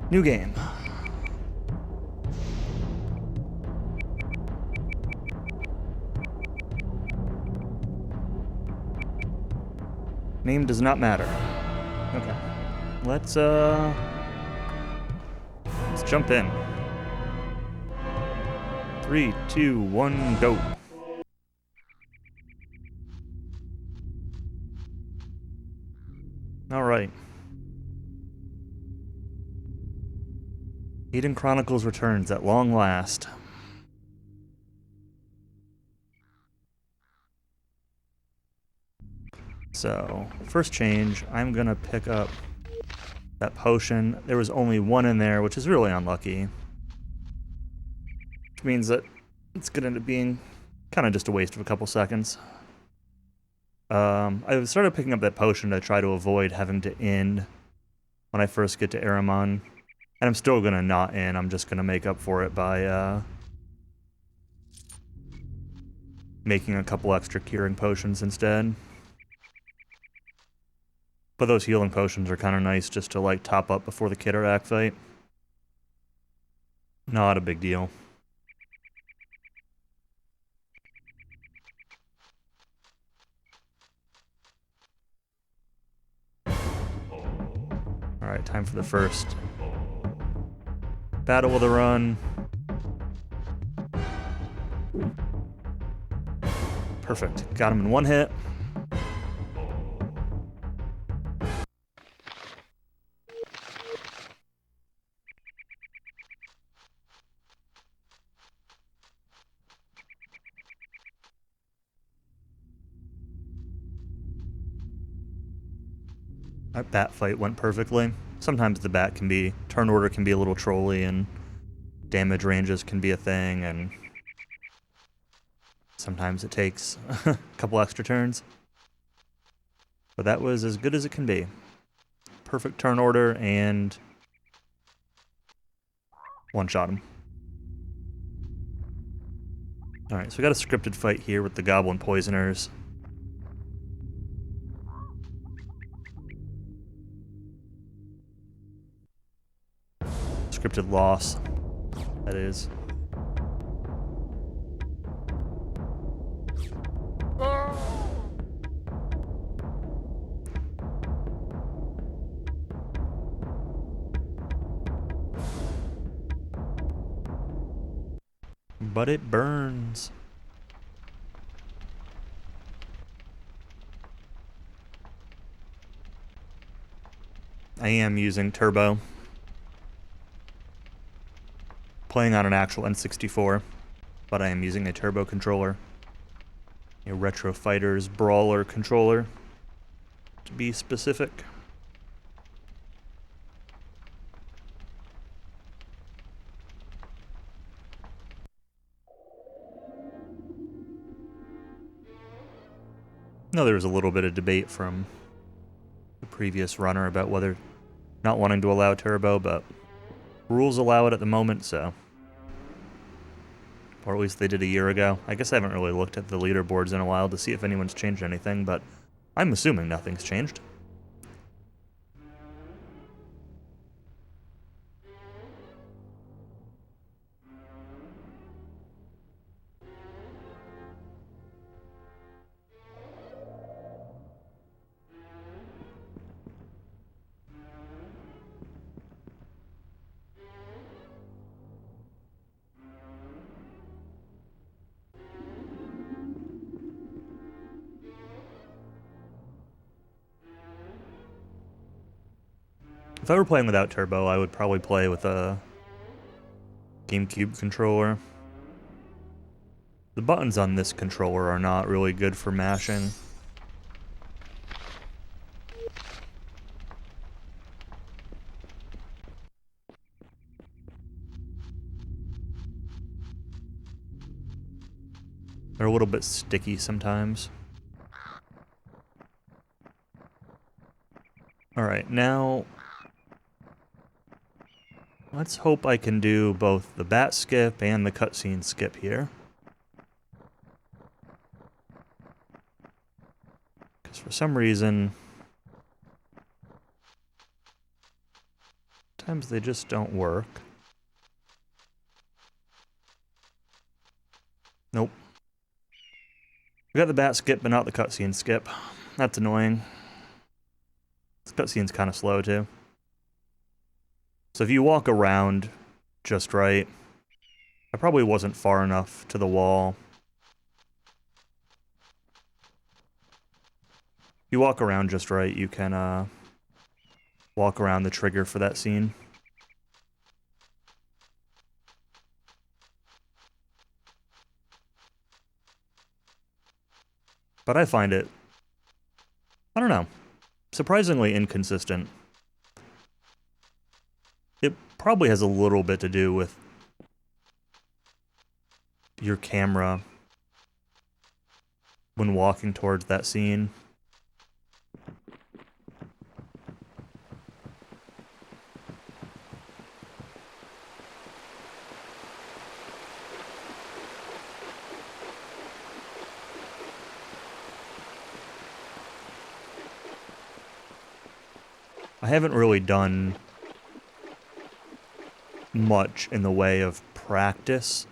New game. Name does not matter. Okay. Let's jump in. 3, 2, 1, go. All right. Aidyn Chronicles returns at long last. So, first change, I'm gonna pick up that potion. There was only one in there, which is really unlucky. Which means that it's gonna end up being kind of just a waste of a couple seconds. I started picking up that potion to try to avoid having to end when I first get to Erromon. And I'm still gonna not end, I'm just gonna make up for it by making a couple extra curing potions instead. But those healing potions are kind of nice just to like top up before the Kitarak fight. Not a big deal. Alright, time for the first battle of the run. Perfect. Got him in one hit. That bat fight went perfectly. Sometimes the bat can be, turn order can be a little trolly and damage ranges can be a thing, and sometimes it takes a couple extra turns. But that was as good as it can be. Perfect turn order and one-shot him. Alright, so we got a scripted fight here with the Goblin Poisoners. Scripted loss, that is. But it burns. I am using Turbo. Playing on an actual N64, but I am using a Turbo controller. A Retro Fighters Brawler controller, to be specific. Now there was a little bit of debate from the previous runner about whether not wanting to allow Turbo, but rules allow it at the moment, so. Or at least they did a year ago. I guess I haven't really looked at the leaderboards in a while to see if anyone's changed anything, but I'm assuming nothing's changed. If I were playing without Turbo, I would probably play with a GameCube controller. The buttons on this controller are not really good for mashing. They're a little bit sticky sometimes. Alright, now let's hope I can do both the bat skip and the cutscene skip here. Because for some reason Sometimes they just don't work. Nope. We got the bat skip, but not the cutscene skip. That's annoying. This cutscene's kind of slow, too. So if you walk around just right, I probably wasn't far enough to the wall. If you walk around just right, you can, walk around the trigger for that scene. But I find it, I don't know, surprisingly inconsistent. It probably has a little bit to do with your camera when walking towards that scene. I haven't really done much in the way of practice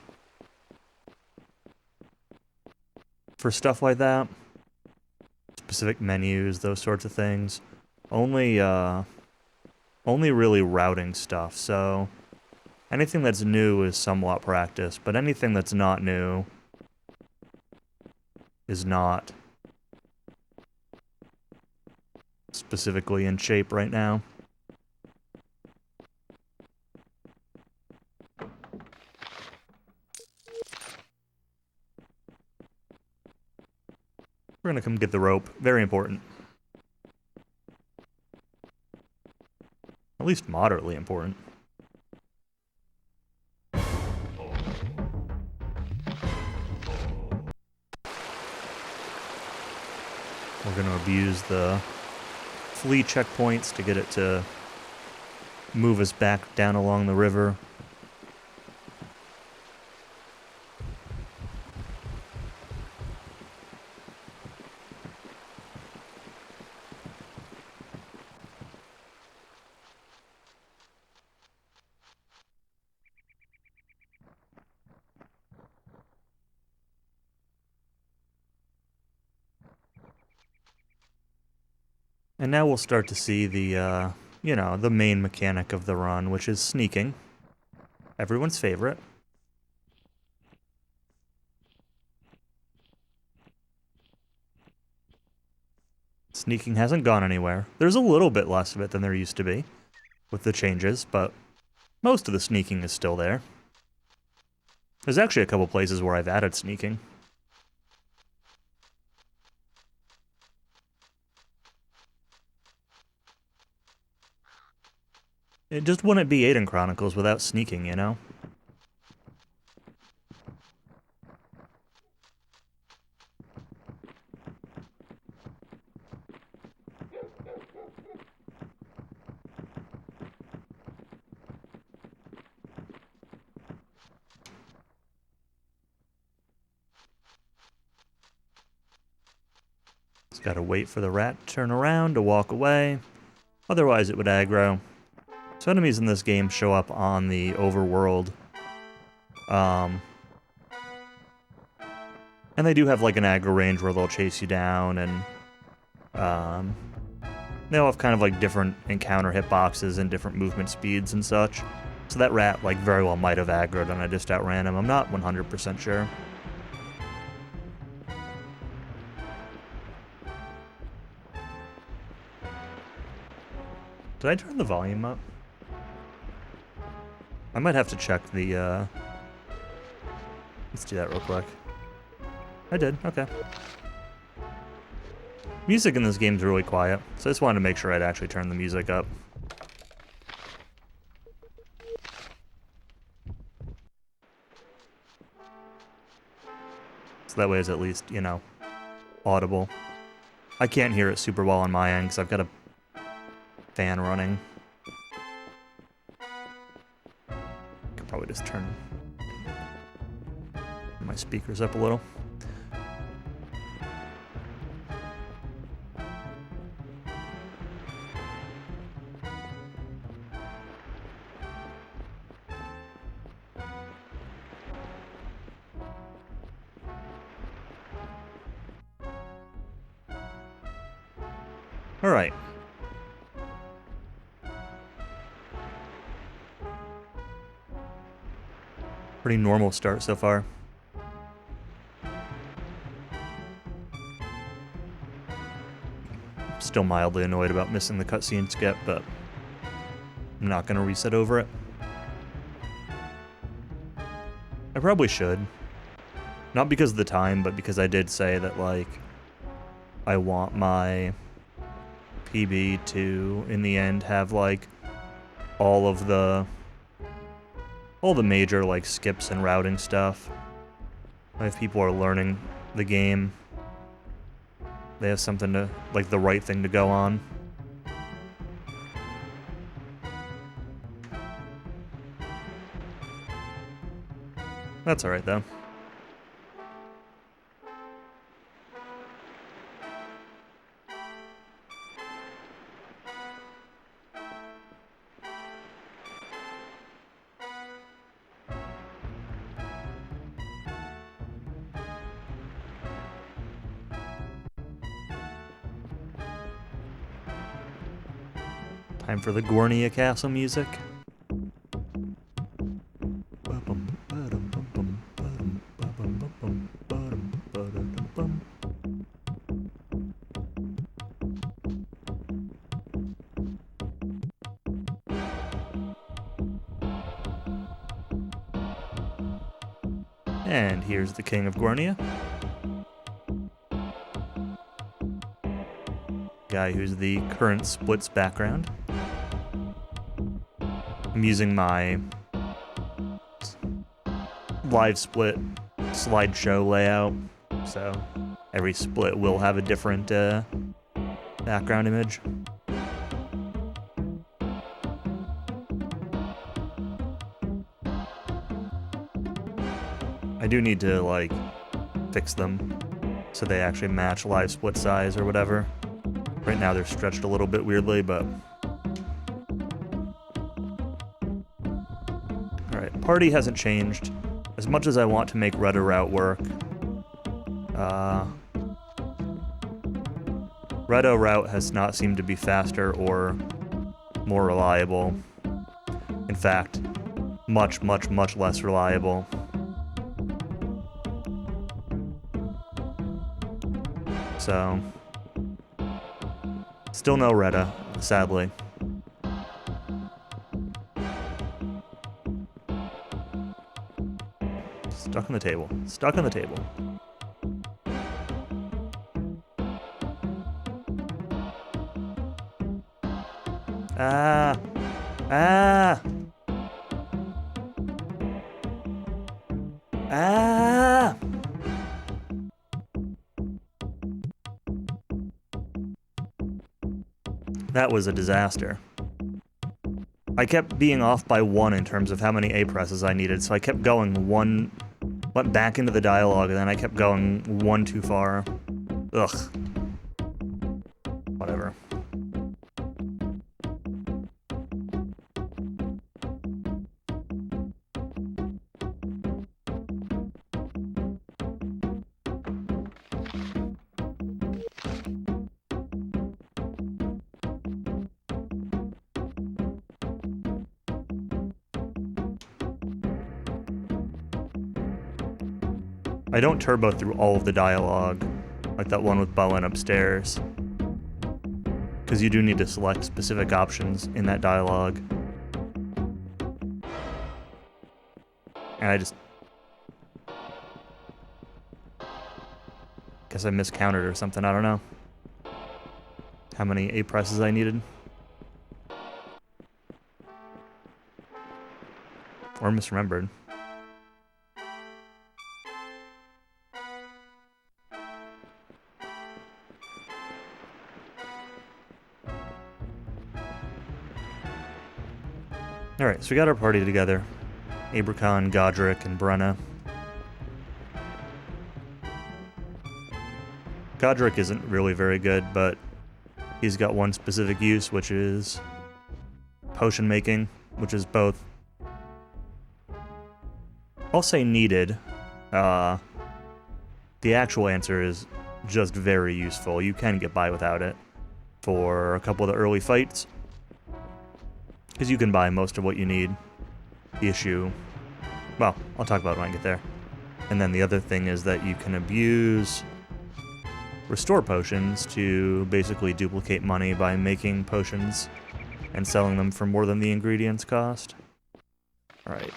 for stuff like that. Specific menus, those sorts of things. Only really routing stuff, so anything that's new is somewhat practice, but anything that's not new is not specifically in shape right now. We're gonna come get the rope. Very important. At least moderately important. We're gonna abuse the flea checkpoints to get it to move us back down along the river. And now we'll start to see the, you know, the main mechanic of the run, which is sneaking. Everyone's favorite. Sneaking hasn't gone anywhere. There's a little bit less of it than there used to be with the changes, but most of the sneaking is still there. There's actually a couple places where I've added sneaking. It just wouldn't be Aidyn Chronicles without sneaking, you know? Just gotta wait for the rat to turn around to walk away. Otherwise it would aggro. So enemies in this game show up on the overworld. And they do have like an aggro range where they'll chase you down, and they'll have kind of like different encounter hitboxes and different movement speeds and such. So that rat like very well might have aggroed and I just outran him. I'm not 100% sure. Did I turn the volume up? I might have to check the, let's do that real quick. I did, okay. Music in this game is really quiet, so I just wanted to make sure I'd actually turn the music up. So that way it's at least, you know, audible. I can't hear it super well on my end because I've got a fan running. Could probably just turn my speakers up a little. Alright. Pretty normal start so far. Still mildly annoyed about missing the cutscene skip, but I'm not going to reset over it. I probably should. Not because of the time, but because I did say that, like, I want my PB to, in the end, have, like, all the major, like, skips and routing stuff. If people are learning the game, they have something to, like, the right thing to go on. That's alright, though. Time for the Gornia Castle music. And here's the King of Gornia. Guy who's the current Splits background. I'm using my live split slideshow layout, so every split will have a different background image. I do need to, like, fix them so they actually match live split size or whatever. Right now they're stretched a little bit weirdly, but... Alright, party hasn't changed. As much as I want to make Retro Route work, Retro Route has not seemed to be faster or more reliable. In fact, much, much, much less reliable. So, still no Retta, sadly. Stuck on the table. Stuck on the table. Ah! Ah! Ah! That was a disaster. I kept being off by 1 in terms of how many A presses I needed, so I kept going 1, went back into the dialogue, and then I kept going 1 too far. Ugh. Whatever. I don't turbo through all of the dialogue, like that one with Bowen upstairs, because you do need to select specific options in that dialogue. And I just... guess I miscounted or something, I don't know. How many A presses I needed. Or misremembered. Alright, so we got our party together. Abracon, Godric, and Brenna. Godric isn't really very good, but he's got one specific use, which is potion making, which is both, I'll say needed. The actual answer is just very useful. You can get by without it. for a couple of the early fights, because you can buy most of what you need. The issue, well, I'll talk about it when I get there. And then the other thing is that you can abuse restore potions to basically duplicate money by making potions and selling them for more than the ingredients cost. Alright.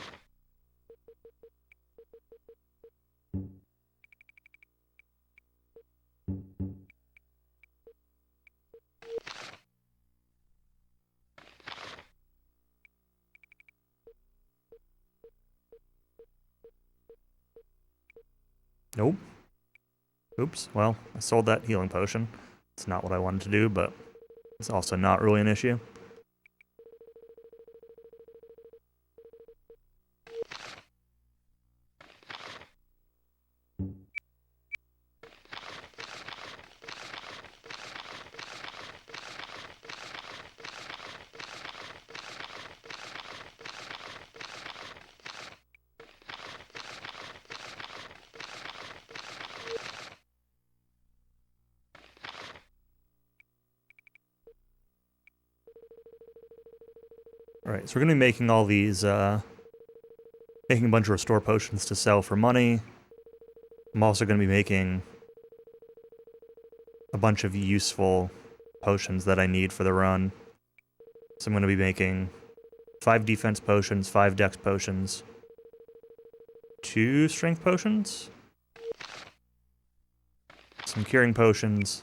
Nope. Oops, well, I sold that healing potion. It's not what I wanted to do, but it's also not really an issue. Alright, so we're going to be making all these, making a bunch of restore potions to sell for money. I'm also going to be making a bunch of useful potions that I need for the run. So I'm going to be making 5 defense potions, 5 dex potions, 2 strength potions, some curing potions,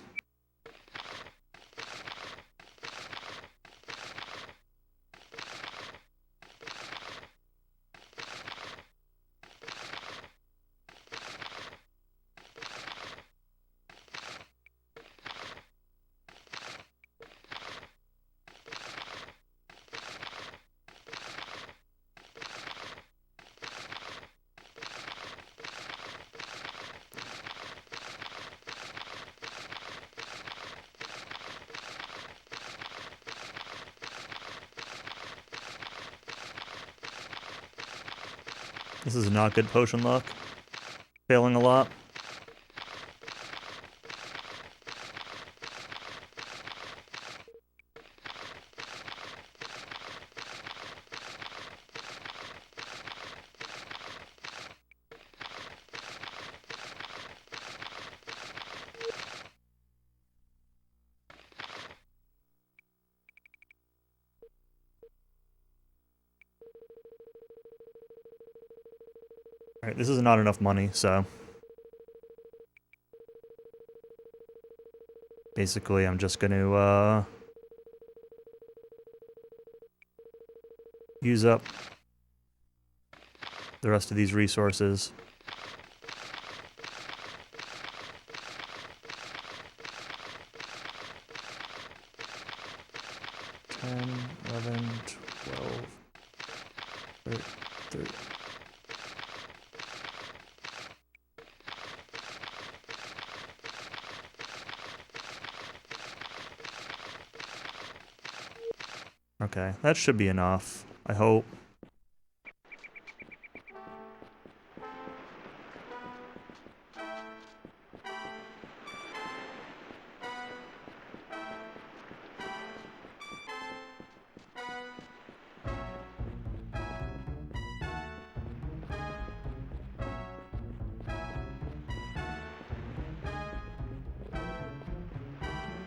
This is not good potion luck. Failing a lot. Alright, this is not enough money, so... basically, I'm just gonna, use up the rest of these resources. $10, $11, $12, $13. Okay, that should be enough, I hope.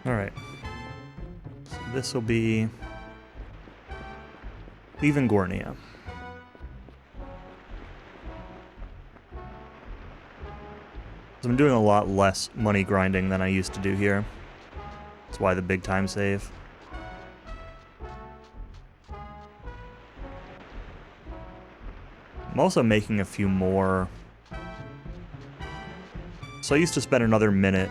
Alright. So this will be... leaving Gornia. So I'm doing a lot less money grinding than I used to do here. That's why the big time save. I'm also making a few more... So I used to spend another minute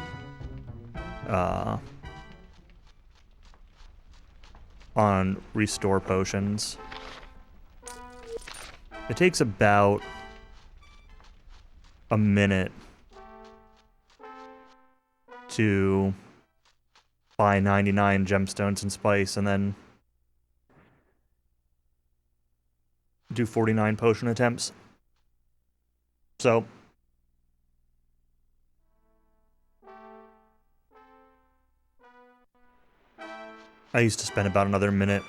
on restore potions. It takes about a minute to buy 99 gemstones and spice and then do 49 potion attempts. So I used to spend about another minute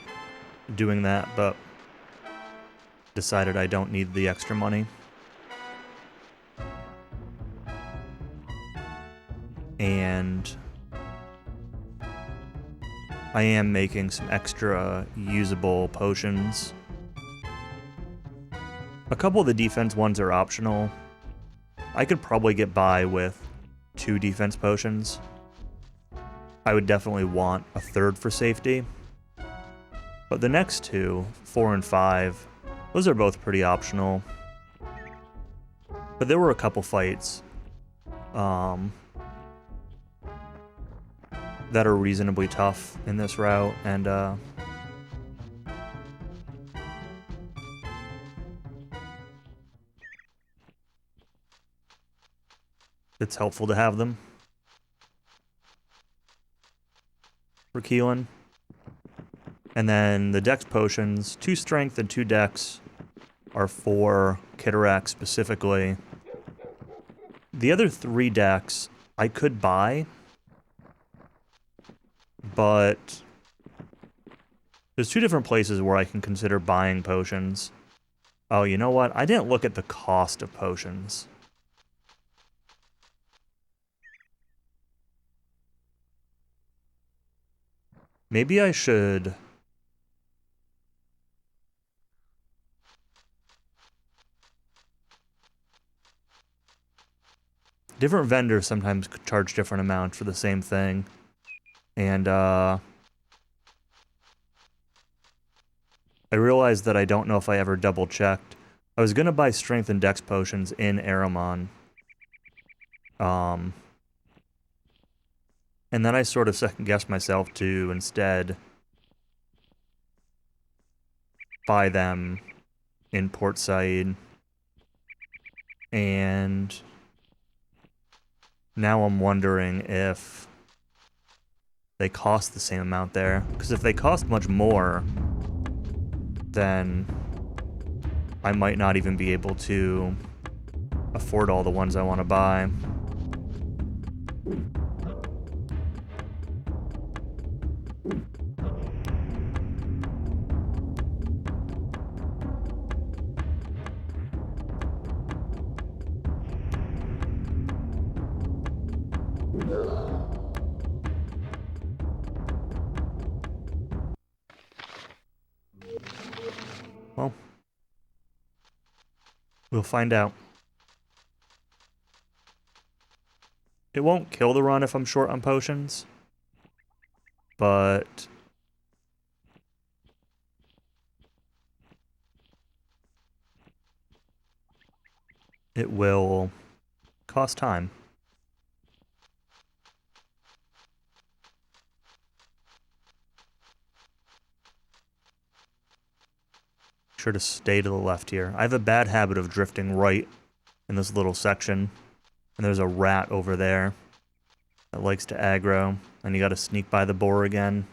doing that, but decided I don't need the extra money. And I am making some extra usable potions. A couple of the defense ones are optional. I could probably get by with 2 defense potions. I would definitely want a 3rd for safety. But the next 2, 4 and 5, those are both pretty optional. But there were a couple fights that are reasonably tough in this route, and it's helpful to have them for Keelan. And then the dex potions, 2 strength and 2 dex, are for Kitarak specifically. The other 3 dex I could buy, but there's 2 different places where I can consider buying potions. Oh, you know what? I didn't look at the cost of potions. Maybe I should... Different vendors sometimes charge different amounts for the same thing. And, I realized that I don't know if I ever double-checked. I was gonna buy strength and dex potions in Erromon. And then I sort of second-guessed myself to instead buy them in Port Saiid. And now I'm wondering if they cost the same amount there. Because if they cost much more, then I might not even be able to afford all the ones I want to buy. Well, we'll find out. It won't kill the run if I'm short on potions, but it will cost time. Sure to stay to the left here. I have a bad habit of drifting right in this little section, and there's a rat over there that likes to aggro, and you gotta sneak by the boar again.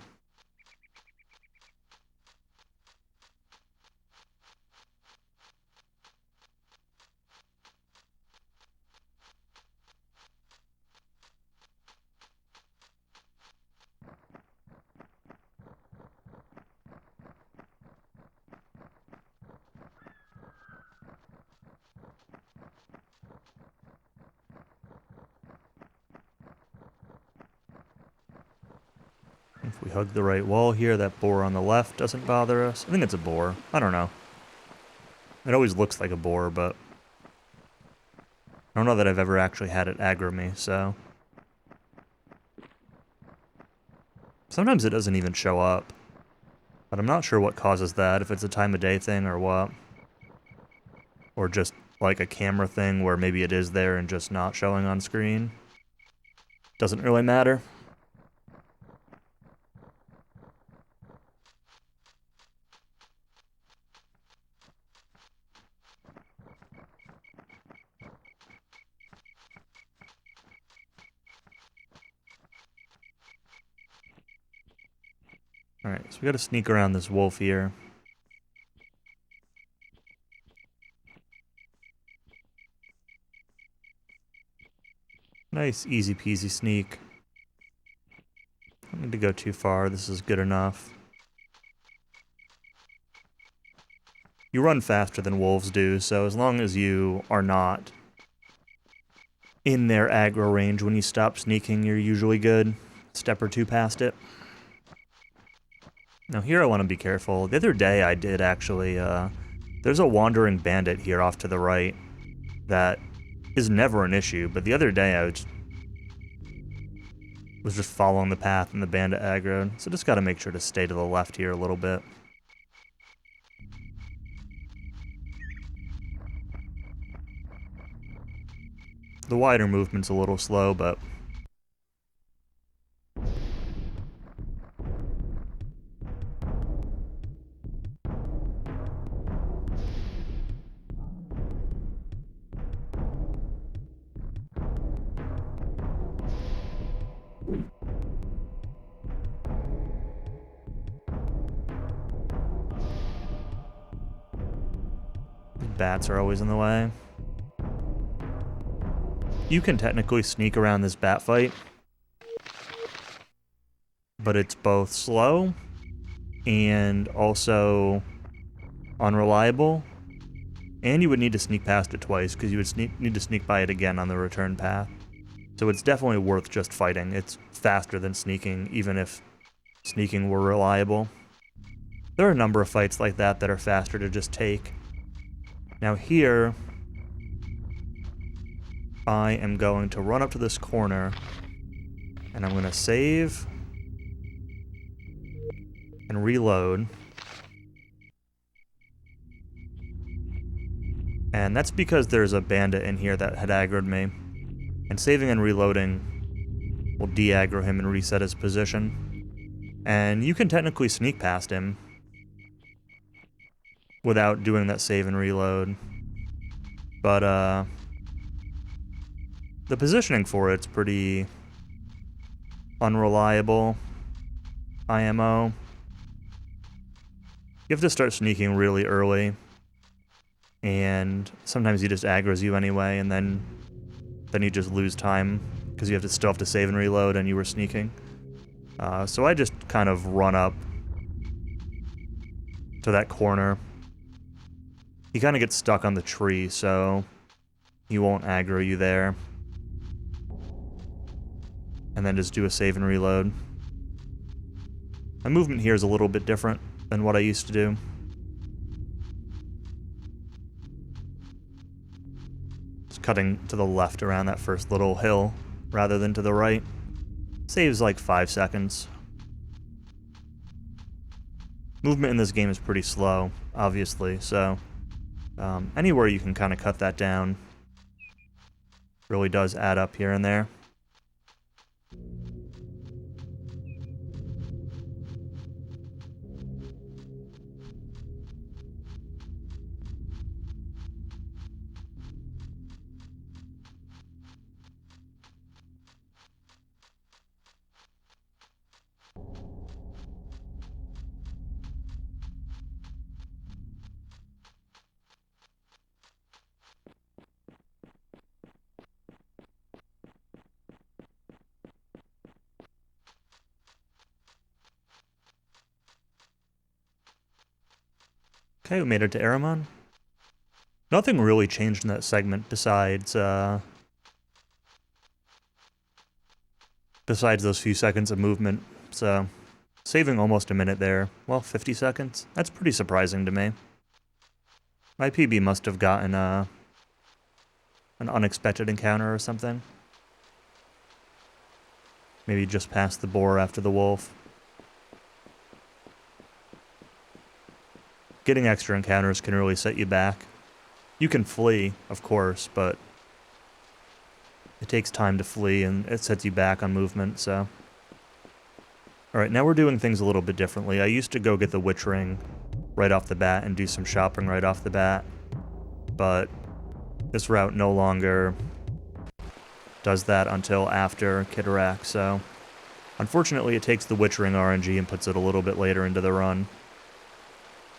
If we hug the right wall here, that boar on the left doesn't bother us. I think it's a boar. I don't know. It always looks like a boar, but I don't know that I've ever actually had it aggro me, so... Sometimes it doesn't even show up. But I'm not sure what causes that, if it's a time of day thing or what. Or just like a camera thing where maybe it is there and just not showing on screen. Doesn't really matter. Alright, so we gotta sneak around this wolf here. Nice, easy peasy sneak. Don't need to go too far. This is good enough. You run faster than wolves do, so as long as you are not in their aggro range when you stop sneaking, you're usually good. Step or two past it. Now here I want to be careful. The other day I did actually, there's a wandering bandit here off to the right that is never an issue, but the other day I was just following the path and the bandit aggroed, so just gotta make sure to stay to the left here a little bit. The wider movement's a little slow, but bats are always in the way. You can technically sneak around this bat fight, but it's both slow and also unreliable, and you would need to sneak past it twice because you would need to sneak by it again on the return path. So it's definitely worth just fighting. It's faster than sneaking, even if sneaking were reliable. There are a number of fights like that that are faster to just take. Now here, I am going to run up to this corner, and I'm going to save and reload. And that's because there's a bandit in here that had aggroed me. And saving and reloading will de-aggro him and reset his position. And you can technically sneak past him without doing that save and reload. But, the positioning for it's pretty unreliable. IMO. You have to start sneaking really early, and sometimes he just aggroes you anyway, and then you just lose time because you still have to save and reload, and you were sneaking. So I just kind of run up to that corner. He kind of gets stuck on the tree, so he won't aggro you there. And then just do a save and reload. My movement here is a little bit different than what I used to do. Just cutting to the left around that first little hill rather than to the right. Saves like 5 seconds. Movement in this game is pretty slow, obviously, so anywhere you can kind of cut that down really does add up here and there. Okay, we made it to Erromon. Nothing really changed in that segment besides those few seconds of movement. So, saving almost a minute there. Well, 50 seconds? That's pretty surprising to me. My PB must have gotten an unexpected encounter or something. Maybe just past the boar after the wolf. Getting extra encounters can really set you back. You can flee, of course, but it takes time to flee and it sets you back on movement, so. Alright, now we're doing things a little bit differently. I used to go get the witch ring right off the bat and do some shopping right off the bat, but this route no longer does that until after Kitarak, so unfortunately it takes the witch ring RNG and puts it a little bit later into the run.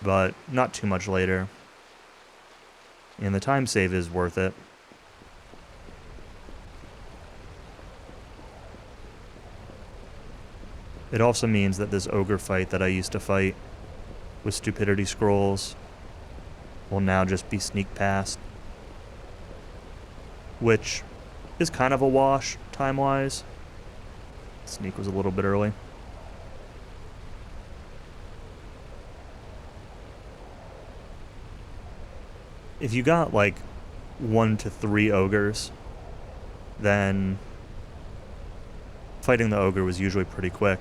But not too much later. And the time save is worth it. It also means that this ogre fight that I used to fight with stupidity scrolls will now just be sneak past, which is kind of a wash time-wise. Sneak was a little bit early. If you got like 1 to 3 ogres, then fighting the ogre was usually pretty quick.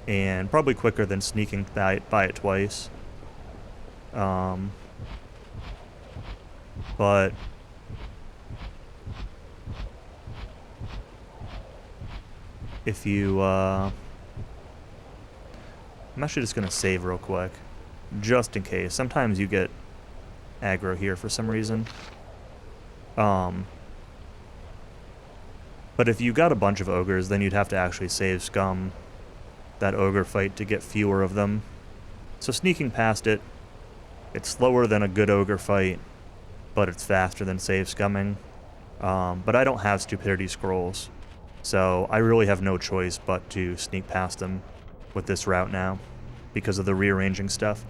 And probably quicker than sneaking by it twice. But if you, I'm actually just going to save real quick, just in case. Sometimes you get aggro here for some reason. But if you got a bunch of ogres, then you'd have to actually save scum that ogre fight to get fewer of them. So sneaking past it, it's slower than a good ogre fight, but it's faster than save scumming. But I don't have stupidity scrolls, so I really have no choice but to sneak past them with this route now, because of the rearranging stuff.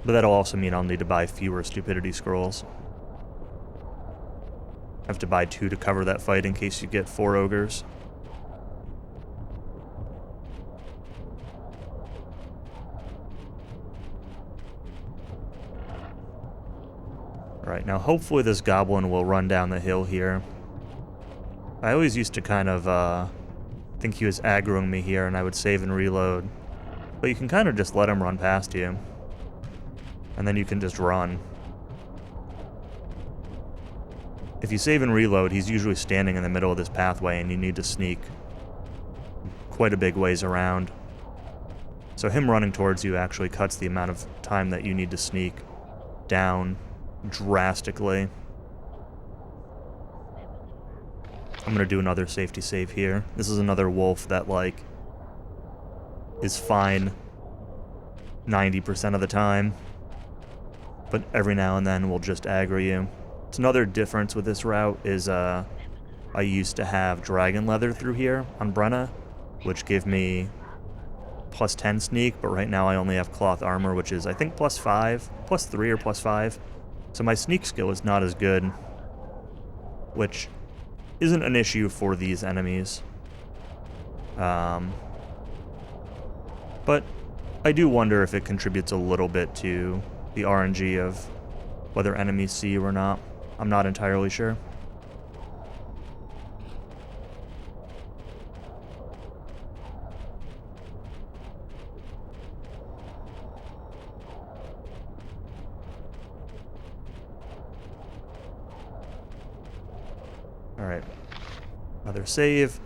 But that'll also mean I'll need to buy fewer stupidity scrolls. I have to buy 2 to cover that fight in case you get 4 ogres. Alright, now hopefully this goblin will run down the hill here. I always used to kind of think he was aggroing me here, and I would save and reload. But you can kind of just let him run past you. And then you can just run. If you save and reload, he's usually standing in the middle of this pathway, and you need to sneak quite a big ways around. So him running towards you actually cuts the amount of time that you need to sneak down drastically. I'm gonna do another safety save here. This is another wolf that, like, is fine 90% of the time, but every now and then will just aggro you. It's another difference with this route is I used to have dragon leather through here on Brenna, which gave me plus 10 sneak, but right now I only have cloth armor, which is I think plus 5, plus 3 or plus 5. So my sneak skill is not as good, which isn't an issue for these enemies. But I do wonder if it contributes a little bit to the RNG of whether enemies see you or not. I'm not entirely sure. Alright. Another save.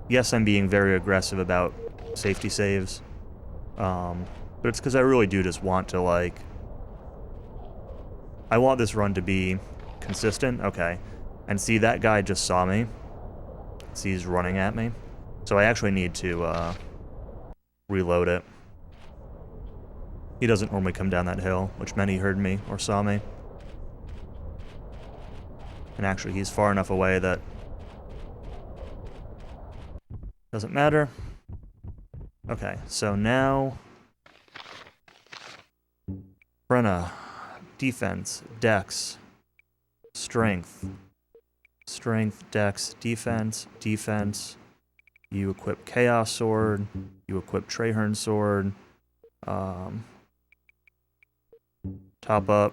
Yes, I'm being very aggressive about safety saves. But it's because I really do just want to, like... I want this run to be consistent. Okay. And see, that guy just saw me. See, he's running at me. So I actually need to, reload it. He doesn't normally come down that hill, which meant he heard me or saw me. And actually, he's far enough away that... doesn't matter. Okay, so now... Brenna. Defense, dex, strength, dex, defense, you equip Chaos Sword, you equip Traherne Sword, top up,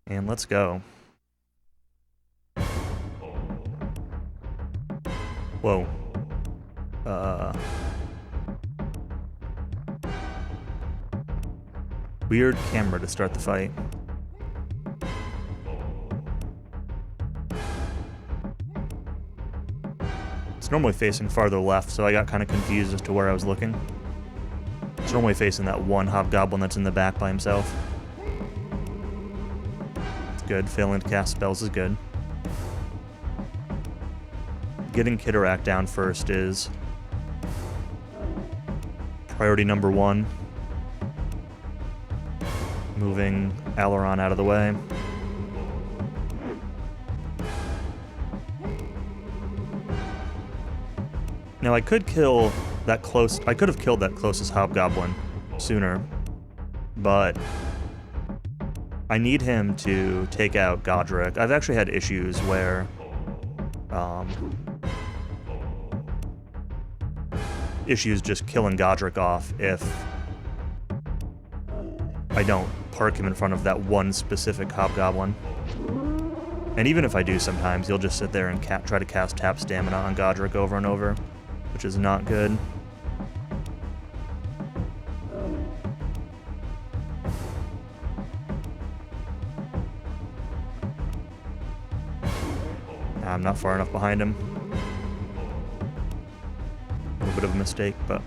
and let's go. Whoa. Weird camera to start the fight. It's normally facing farther left, so I got kind of confused as to where I was looking. It's normally facing that one hobgoblin that's in the back by himself. It's good. Failing to cast spells is good. Getting Kitarak down first is priority number 1. Moving Aileron out of the way. Now I could kill that close... I could have killed that closest hobgoblin sooner, but I need him to take out Godric. I've actually had issues where issues just killing Godric off if I don't park him in front of that one specific hobgoblin. And even if I do sometimes, he'll just sit there and try to cast tap stamina on Godric over and over, which is not good. I'm not far enough behind him. A little bit of a mistake, but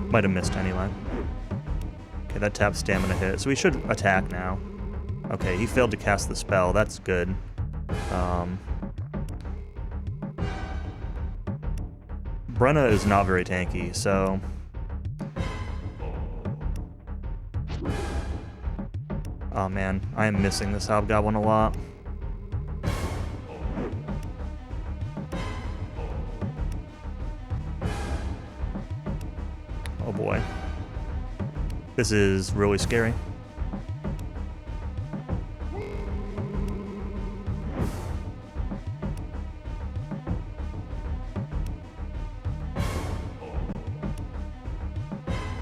might have missed anyway. Okay, that tap stamina hit, so we should attack now. Okay, he failed to cast the spell. That's good. Brenna is not very tanky, so... Oh man, I am missing this hobgoblin a lot. Oh boy. This is really scary.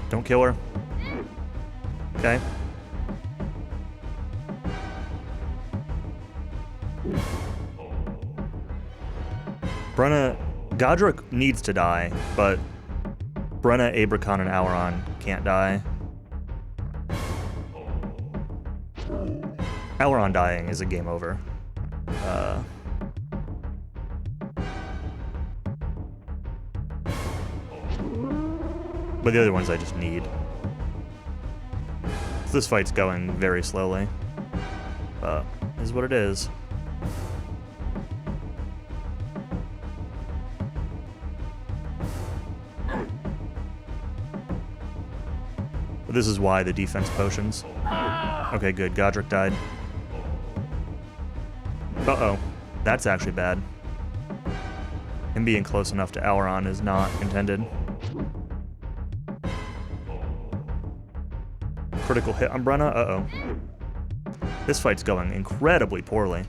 Don't kill her. Okay. Brenna... Godric needs to die, but Brenna, Abracon, and Auron can't die. Auron dying is a game over. But the other ones I just need. So this fight's going very slowly. But is what it is. But this is why the defense potions. Okay, good. Godric died. Uh-oh. That's actually bad. Him being close enough to Auron is not intended. Critical hit on Brenna? Uh-oh. This fight's going incredibly poorly.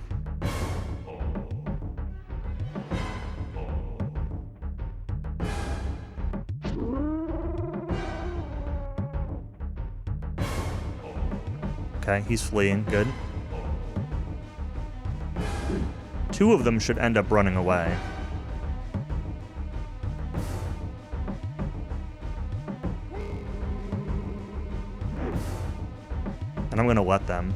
Okay, he's fleeing. Good. Two of them should end up running away. And I'm gonna let them.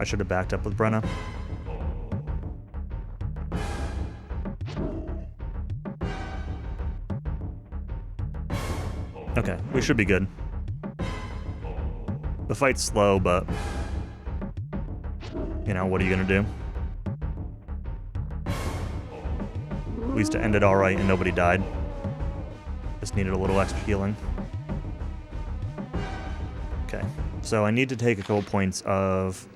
I should have backed up with Brenna. Okay, we should be good. The fight's slow, but... you know, what are you gonna do? At least it ended alright and nobody died. Just needed a little extra healing. Okay, so I need to take a couple points of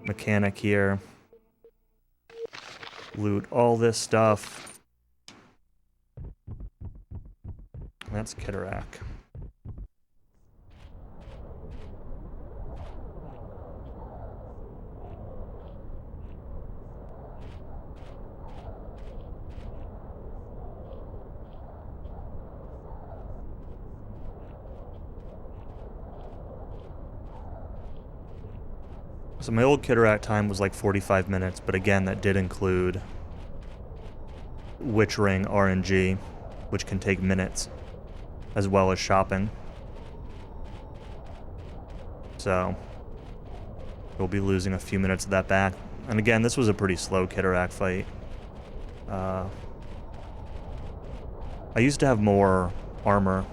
mechanic here. Loot all this stuff. That's Kitarak. So my old Kitarak time was like 45 minutes, but again, that did include Witch Ring RNG, which can take minutes, as well as shopping. So we'll be losing a few minutes of that back. And again, this was a pretty slow Kitarak fight. I used to have more armor,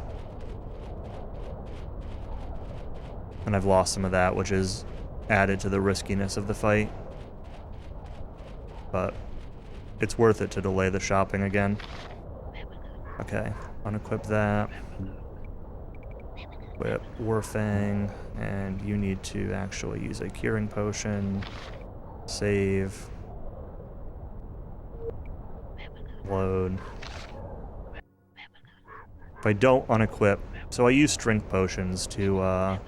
and I've lost some of that, which is added to the riskiness of the fight. But it's worth it to delay the shopping again. Okay, unequip that. Equip Warfang, and you need to actually use a curing potion. Save. Load. If I don't unequip, so I use strength potions to,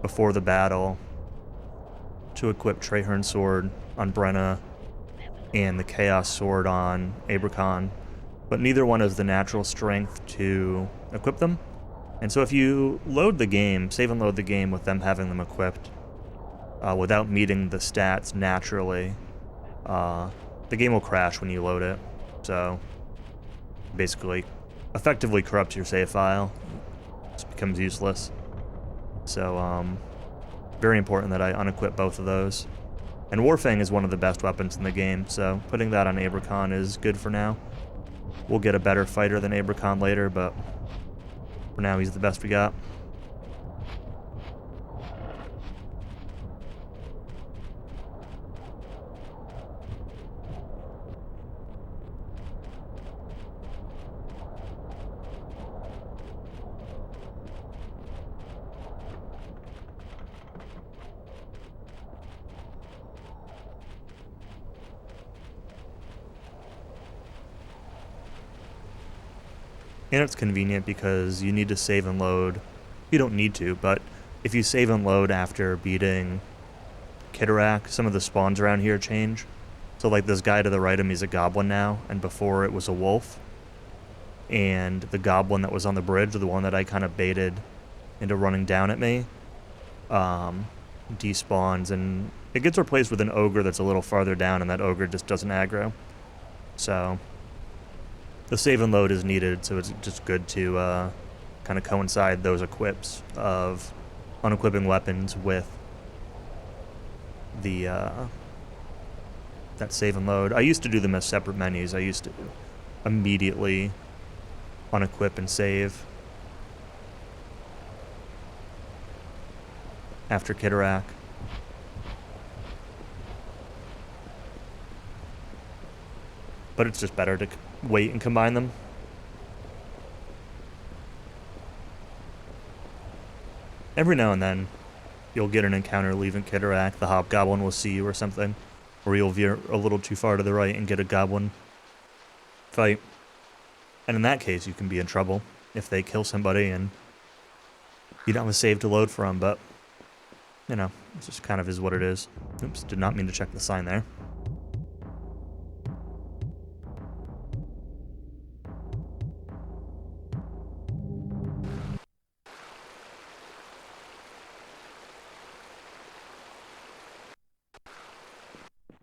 before the battle, to equip Traherne Sword on Brenna and the Chaos Sword on Abercon, but neither one has the natural strength to equip them. And so if you load the game, save and load the game with them having them equipped, without meeting the stats naturally, the game will crash when you load it. So basically, effectively corrupts your save file. It just becomes useless. So, very important that I unequip both of those. And Warfang is one of the best weapons in the game, so putting that on Abercon is good for now. We'll get a better fighter than Abercon later, but for now he's the best we got. And it's convenient because you need to save and load. You don't need to, but if you save and load after beating Kitarak, some of the spawns around here change. So like this guy to the right of me is a goblin now, and before it was a wolf. And the goblin that was on the bridge, the one that I kind of baited into running down at me, despawns, and it gets replaced with an ogre that's a little farther down, and that ogre just doesn't aggro. So the save and load is needed, so it's just good to kind of coincide those equips of unequipping weapons with the that save and load. I used to do them as separate menus. I used to immediately unequip and save after Kitarak. But it's just better to wait and combine them. Every now and then, you'll get an encounter leaving Kitarak, the hobgoblin will see you or something, or you'll veer a little too far to the right and get a goblin fight. And in that case, you can be in trouble if they kill somebody and you don't have a save to load from, but, you know, it just kind of is what it is. Oops, did not mean to check the sign there.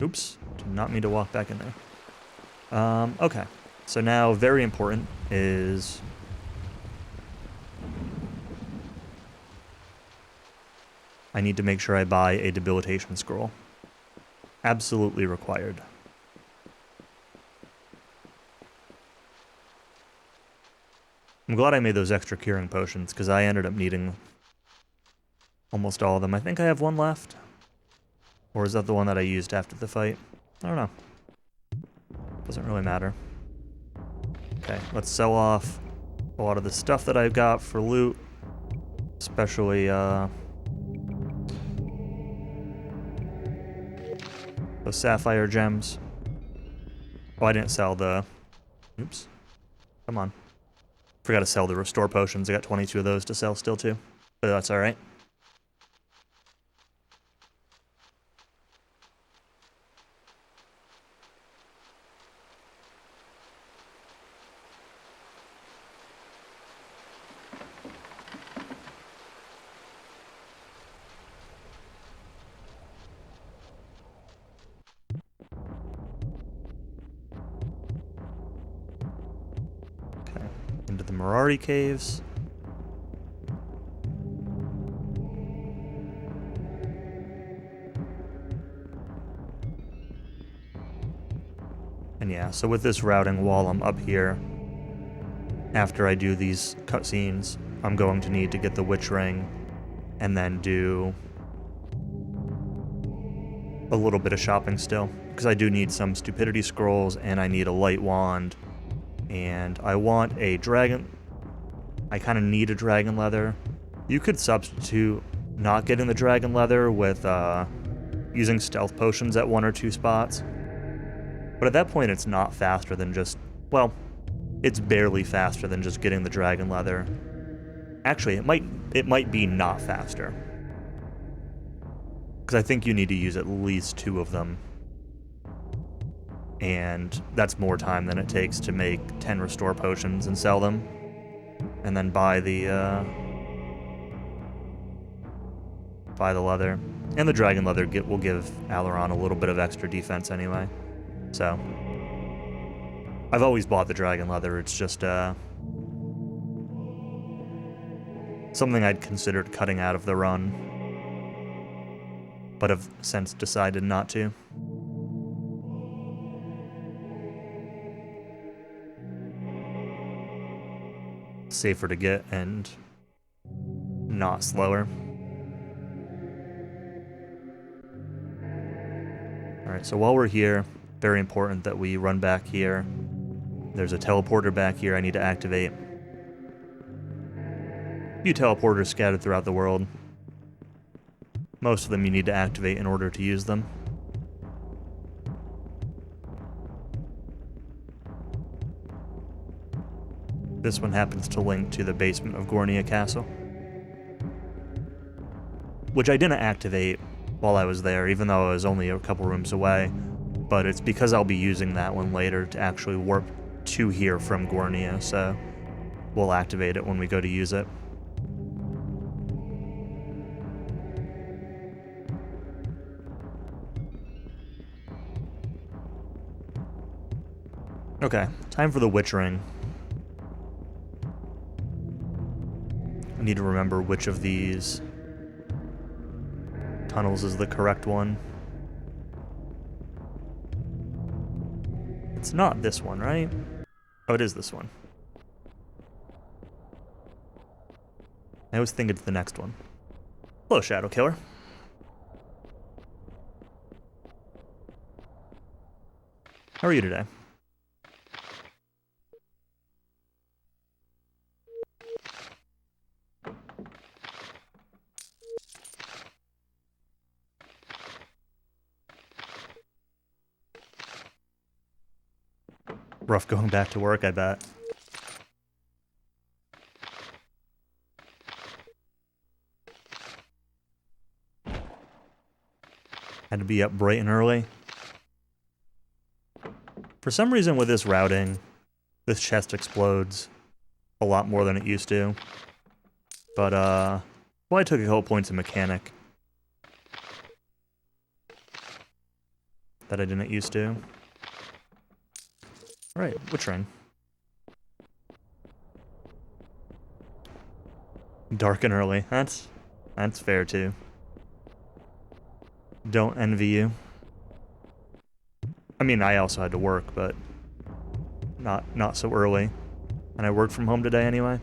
Oops, did not mean to walk back in there. Okay, so now very important is I need to make sure I buy a debilitation scroll. Absolutely required. I'm glad I made those extra curing potions, because I ended up needing almost all of them. I think I have one left. Or is that the one that I used after the fight? I don't know. Doesn't really matter. Okay, let's sell off a lot of the stuff that I've got for loot. Especially, those sapphire gems. Oh, I didn't sell the... Oops. Come on. Forgot to sell the restore potions. I got 22 of those to sell still, too. But that's alright. Into the Mirari caves. And yeah, so with this routing while I'm up here, after I do these cutscenes, I'm going to need to get the Witch Ring and then do a little bit of shopping still, because I do need some stupidity scrolls and I need a light wand And I want a dragon... I kind of need a dragon leather. You could substitute not getting the dragon leather with using stealth potions at 1 or 2 spots. But at that point, it's not faster than just... Well, it's barely faster than just getting the dragon leather. Actually, it might be not faster. Because I think you need to use at least 2 of them. And that's more time than it takes to make 10 restore potions and sell them. And then buy the leather. And the dragon leather will give Aileron a little bit of extra defense anyway. So, I've always bought the dragon leather. It's just something I'd considered cutting out of the run, but have since decided not to. Safer to get and not slower. Alright, so while we're here, very important that we run back here. There's a teleporter back here I need to activate. A few teleporters scattered throughout the world. Most of them you need to activate in order to use them. This one happens to link to the basement of Gornia Castle, which I didn't activate while I was there, even though I was only a couple rooms away, but it's because I'll be using that one later to actually warp to here from Gornia, so we'll activate it when we go to use it. Okay, time for the Witch Ring. I need to remember which of these tunnels is the correct one. It's not this one, right? Oh, it is this one. I always think it's the next one. Hello, Shadow Killer. How are you today? Rough going back to work, I bet. Had to be up bright and early. For some reason with this routing, this chest explodes a lot more than it used to. But, well, I took a couple points of mechanic that I didn't used to. Alright, Witch Ring. Dark and early. That's fair too. Don't envy you. I mean, I also had to work, but not so early. And I worked from home today anyway.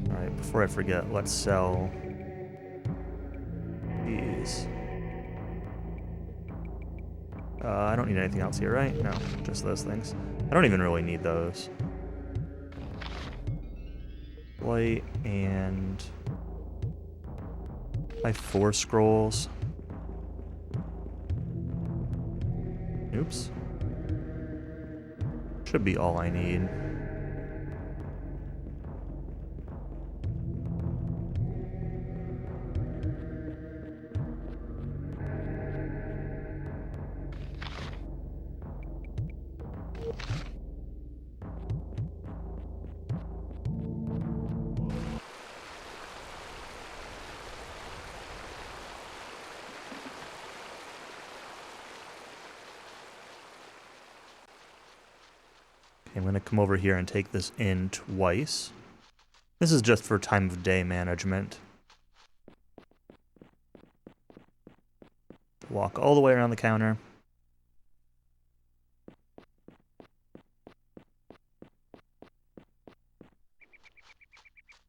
Alright, before I forget, let's sell these. I don't need anything else here, right? No, just those things. I don't even really need those. Light and... I have 4 scrolls. Oops. Should be all I need. I'm going to come over here and take this in twice. This is just for time of day management. Walk all the way around the counter.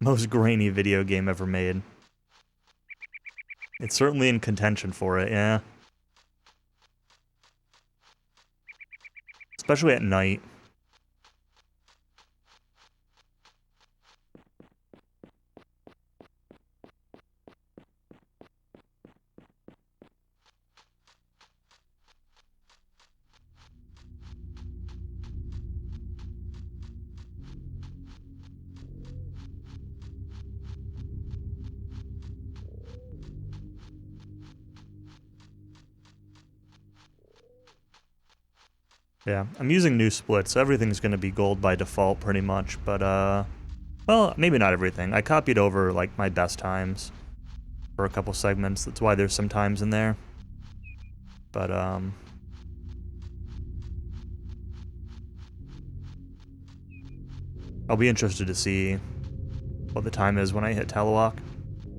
Most grainy video game ever made. It's certainly in contention for it, yeah. Especially at night. Yeah, I'm using new splits, so everything's going to be gold by default pretty much, but, well, maybe not everything. I copied over, like, my best times for a couple segments. That's why there's some times in there. But, I'll be interested to see what the time is when I hit Talawak,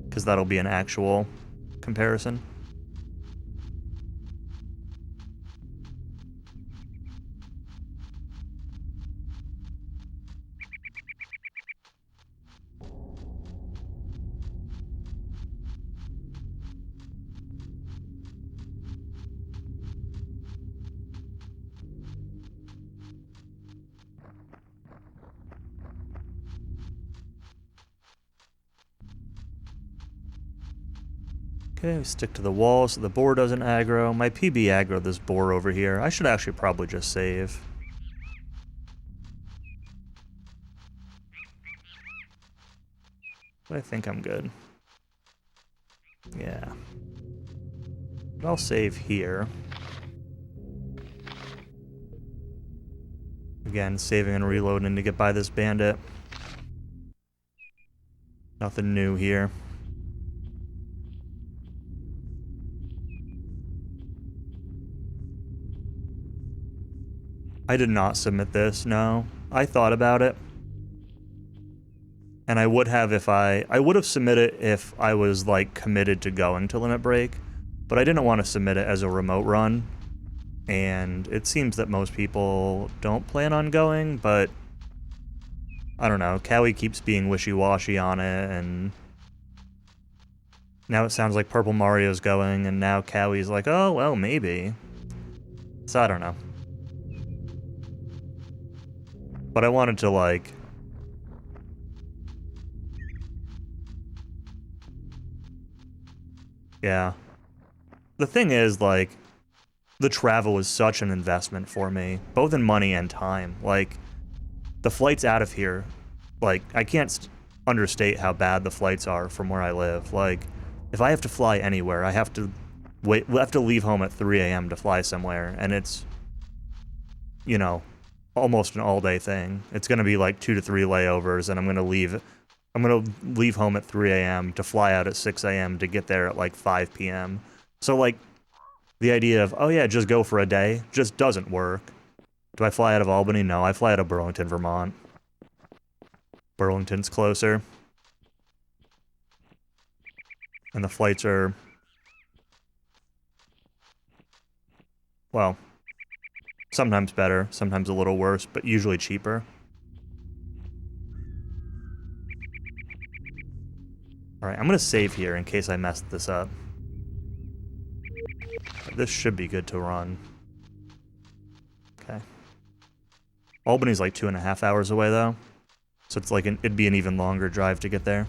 because that'll be an actual comparison. Okay, we stick to the wall so the boar doesn't aggro. My PB aggro this boar over here. I should actually probably just save. But I think I'm good. Yeah. But I'll save here. Again, saving and reloading to get by this bandit. Nothing new here. I did not submit this, no. I thought about it. And I would have if I would have submitted if I was, like, committed to going to Limit Break. But I didn't want to submit it as a remote run. And it seems that most people don't plan on going, but I don't know. Cowie keeps being wishy-washy on it, and now it sounds like Purple Mario's going, and now Cowie's like, oh, well, maybe. So I don't know. But I wanted to, like... Yeah. The thing is, like, the travel was such an investment for me, both in money and time. Like, the flights out of here, like, I can't understate how bad the flights are from where I live. Like, if I have to fly anywhere, I have to leave home at 3 a.m. to fly somewhere, and it's, you know, almost an all-day thing. It's going to be like 2 to 3 layovers, and I'm going to leave home at 3 a.m. to fly out at 6 a.m. to get there at like 5 p.m. So, like, the idea of, oh yeah, just go for a day, just doesn't work. Do I fly out of Albany? No, I fly out of Burlington, Vermont. Burlington's closer. And the flights are, well, sometimes better, sometimes a little worse, but usually cheaper. Alright, I'm gonna save here in case I messed this up. This should be good to run. Okay. Albany's like 2.5 hours away, though. So it's like it'd be an even longer drive to get there.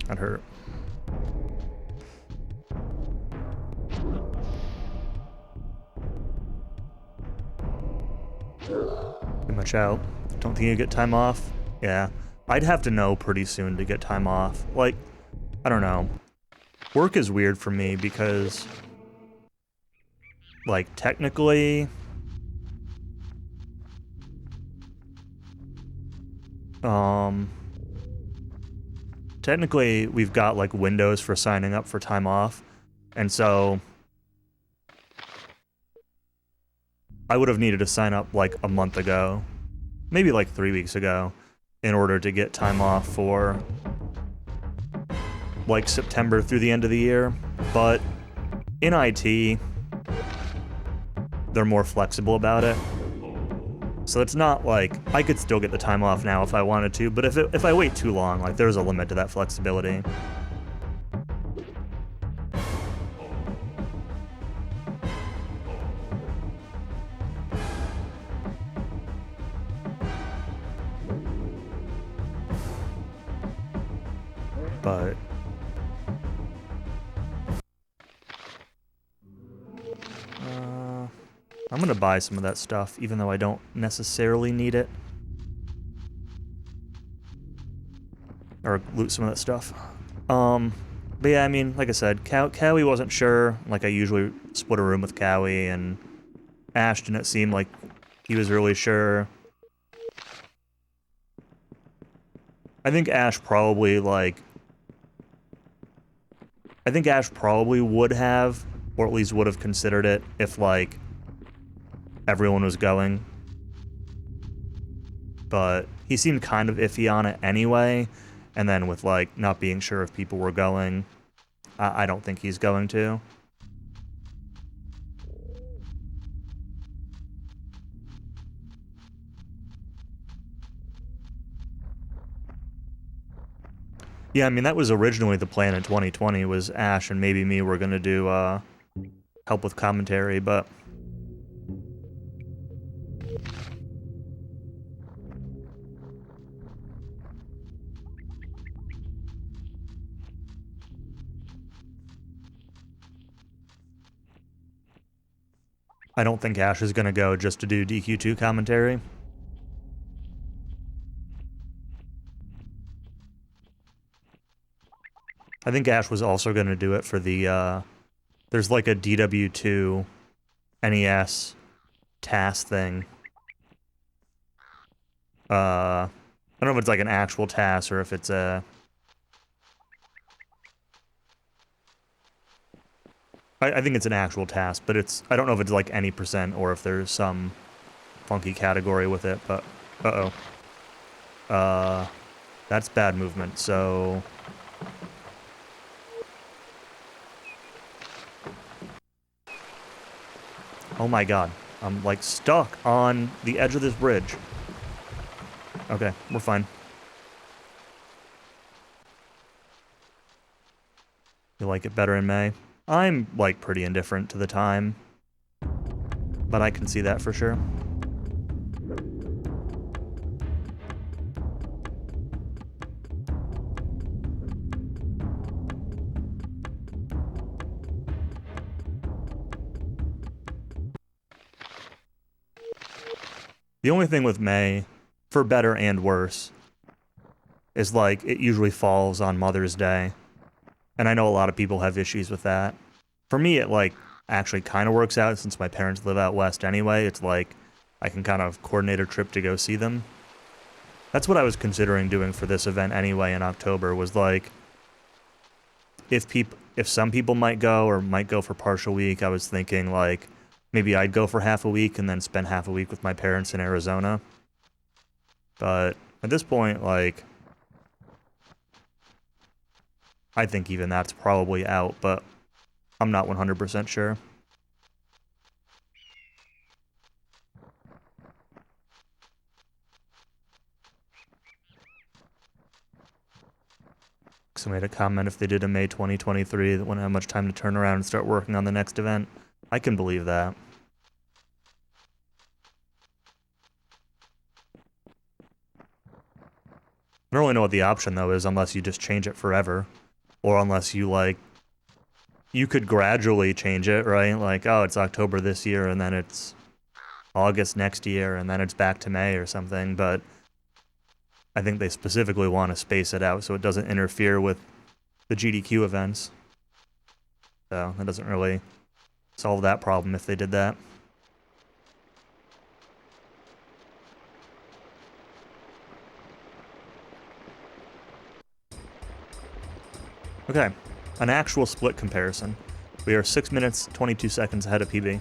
That hurt. Pretty much out. Don't think you get time off? Yeah. I'd have to know pretty soon to get time off. Like, I don't know. Work is weird for me because, like, technically, Technically, we've got, like, windows for signing up for time off, and so I would have needed to sign up, like, a month ago, maybe, like, 3 weeks ago, in order to get time off for, like, September through the end of the year, but in IT, they're more flexible about it. So it's not like, I could still get the time off now if I wanted to, but if I wait too long, like, there's a limit to that flexibility. But I'm gonna buy some of that stuff, even though I don't necessarily need it. Or loot some of that stuff. But yeah, I mean, like I said, Cowie wasn't sure. Like, I usually split a room with Cowie, and Ashton, it seemed like he was really sure. I think Ash probably, like... I think Ash probably would have, or at least would have considered it, if, like, everyone was going. But he seemed kind of iffy on it anyway, and then with, like, not being sure if people were going, I don't think he's going to. Yeah, I mean, that was originally the plan in 2020, was Ash and maybe me were gonna do, help with commentary, but... I don't think Ash is gonna go just to do DQ2 commentary. I think Ash was also gonna do it for the, there's like a DW2 NES task thing. I don't know if it's like an actual task or if it's a... I think it's an actual task, but it's... I don't know if it's like any percent or if there's some funky category with it, but... Uh-oh. That's bad movement, so... Oh my god. I'm, like, stuck on the edge of this bridge. Okay, we're fine. You like it better in May? I'm, like, pretty indifferent to the time. But I can see that for sure. The only thing with May, for better and worse, is, like, it usually falls on Mother's Day. And I know a lot of people have issues with that. For me, it, like, actually kind of works out since my parents live out west anyway. It's like, I can kind of coordinate a trip to go see them. That's what I was considering doing for this event anyway in October, was like, if some people might go or might go for partial week, I was thinking, like, maybe I'd go for half a week and then spend half a week with my parents in Arizona. But at this point, like, I think even that's probably out, but I'm not 100% sure. So I made a comment if they did a May 2023 that wouldn't have much time to turn around and start working on the next event. I can believe that. I don't really know what the option, though, is unless you just change it forever. Or unless you, like... You could gradually change it, right? Like, oh, it's October this year, and then it's August next year, and then it's back to May or something, but... I think they specifically want to space it out so it doesn't interfere with the GDQ events. So, that doesn't really solve that problem if they did that. Okay, an actual split comparison. We are 6 minutes, 22 seconds ahead of PB.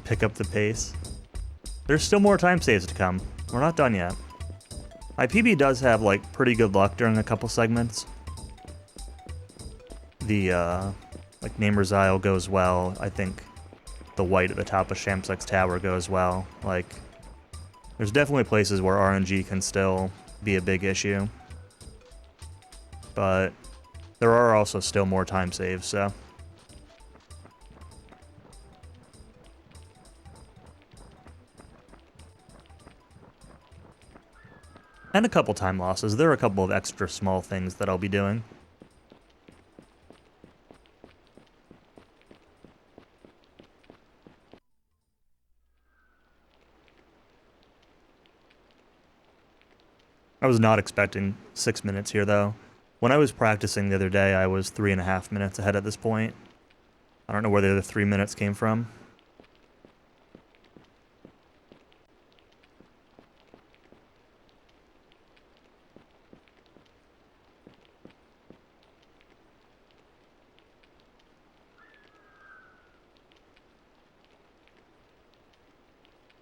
Pick up the pace. There's still more time saves to come. We're not done yet. My PB does have, like, pretty good luck during a couple segments. The, like, Namer's Isle goes well. I think the white at the top of Shamsek's Tower goes well. Like, there's definitely places where RNG can still be a big issue. But there are also still more time saves, so... And a couple time losses. There are a couple of extra small things that I'll be doing. I was not expecting 6 minutes here, though. When I was practicing the other day, I was 3.5 minutes ahead at this point. I don't know where the other 3 minutes came from.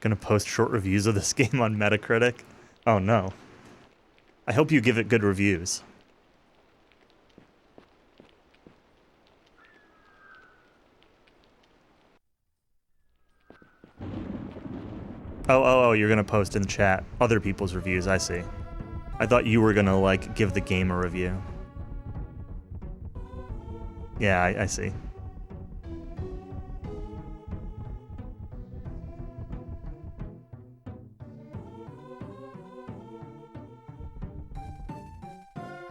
Gonna post short reviews of this game on Metacritic? Oh no. I hope you give it good reviews. Oh, you're gonna post in the chat other people's reviews, I see. I thought you were gonna, like, give the game a review. Yeah, I see.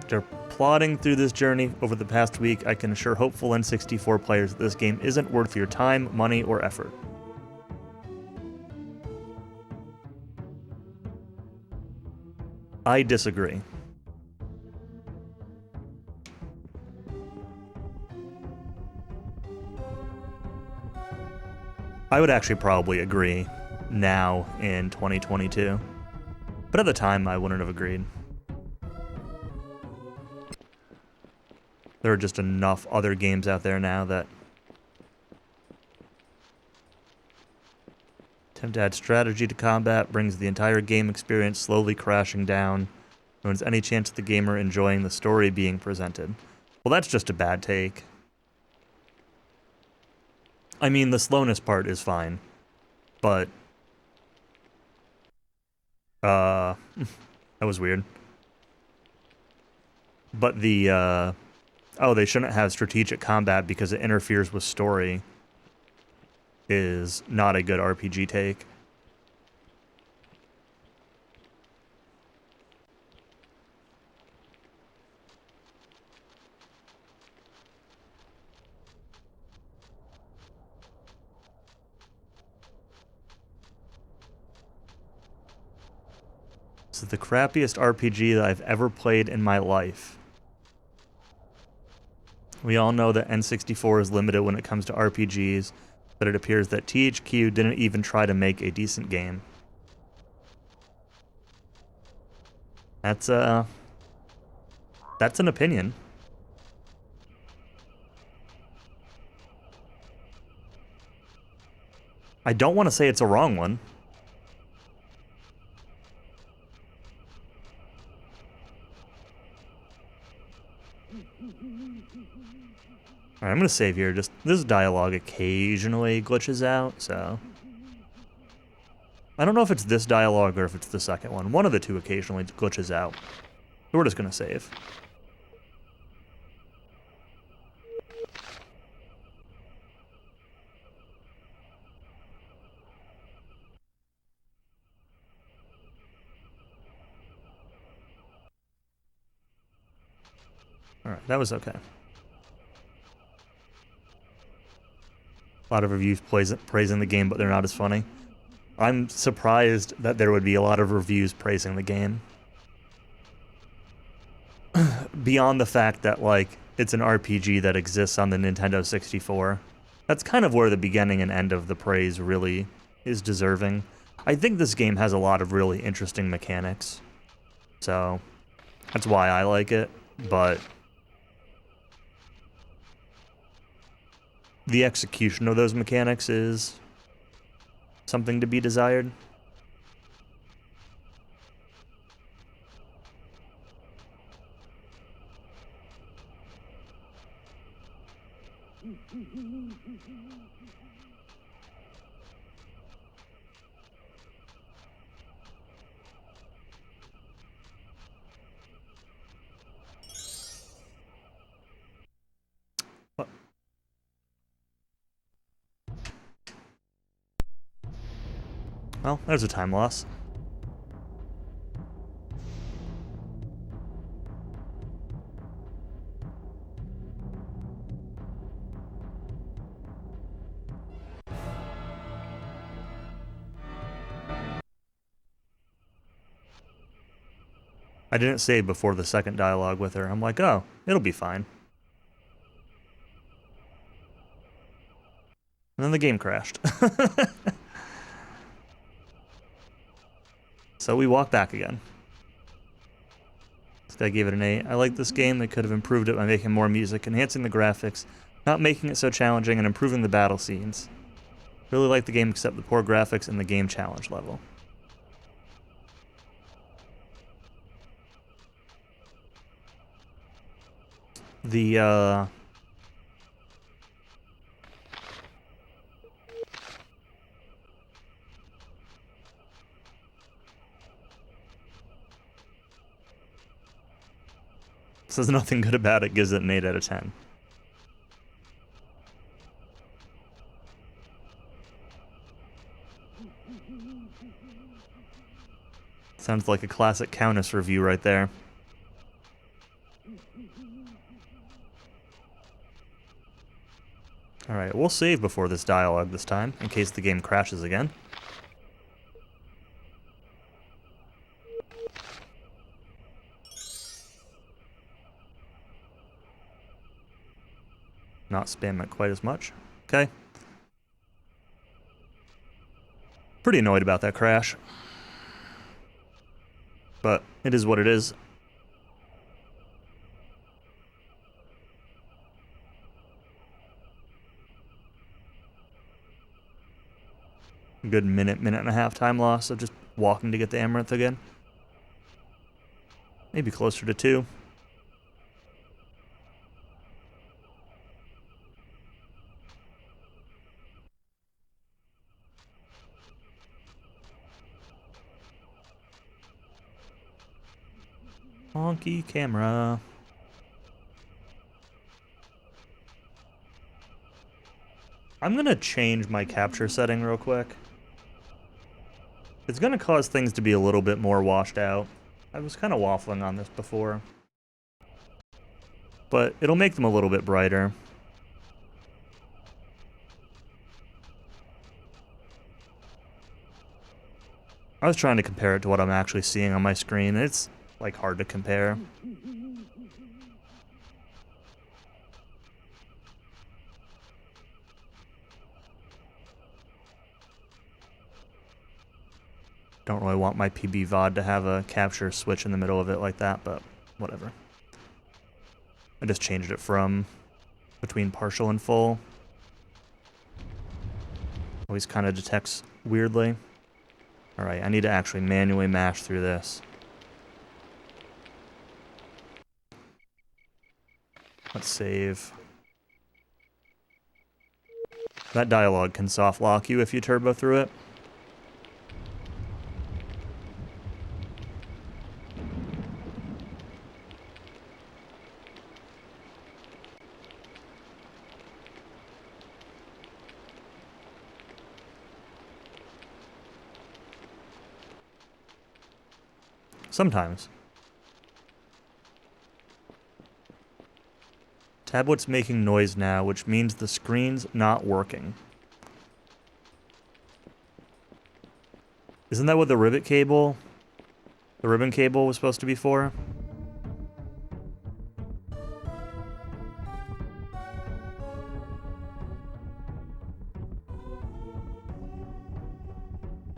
After plodding through this journey over the past week, I can assure hopeful N64 players that this game isn't worth your time, money, or effort. I disagree. I would actually probably agree now in 2022. But at the time, I wouldn't have agreed. There are just enough other games out there now that attempt to add strategy to combat brings the entire game experience slowly crashing down. No one's any chance of the gamer enjoying the story being presented. Well, that's just a bad take. I mean, the slowness part is fine, but that was weird. But the oh, they shouldn't have strategic combat because it interferes with story is not a good RPG take. This is the crappiest RPG that I've ever played in my life. We all know that N64 is limited when it comes to RPGs, but it appears that THQ didn't even try to make a decent game. That's an opinion. I don't want to say it's a wrong one. Alright, I'm gonna save here. Just this dialogue occasionally glitches out, so I don't know if it's this dialogue or if it's the second one. One of the two occasionally glitches out. So we're just gonna save. Alright, that was okay. A lot of reviews praising the game, but they're not as funny. I'm surprised that there would be a lot of reviews praising the game. beyond the fact that, like, it's an RPG that exists on the Nintendo 64. That's kind of where the beginning and end of the praise really is deserving. I think this game has a lot of really interesting mechanics, so that's why I like it, but the execution of those mechanics is something to be desired. Well, there's a time loss. I didn't save before the second dialogue with her. I'm like, oh, it'll be fine. And then the game crashed. So we walk back again. This guy gave it an 8. I like this game. They could have improved it by making more music, enhancing the graphics, not making it so challenging, and improving the battle scenes. Really like the game except the poor graphics and the game challenge level. Says nothing good about it, gives it an 8 out of 10. Sounds like a classic Countess review right there. Alright, we'll save before this dialogue this time, in case the game crashes again. Not spam it quite as much. Okay. Pretty annoyed about that crash. But it is what it is. A good minute and a half time loss of just walking to get the Amaranth again. Maybe closer to 2. Honky camera. I'm gonna change my capture setting real quick. It's gonna cause things to be a little bit more washed out. I was kind of waffling on this before. But it'll make them a little bit brighter. I was trying to compare it to what I'm actually seeing on my screen. It's, like, hard to compare. Don't really want my PB VOD to have a capture switch in the middle of it like that, but whatever. I just changed it from between partial and full. Always kind of detects weirdly. Alright, I need to actually manually mash through this. Let's save. That dialogue can soft lock you if you turbo through it. Sometimes. Tablet's making noise now, which means the screen's not working. Isn't that what the ribbon cable was supposed to be for?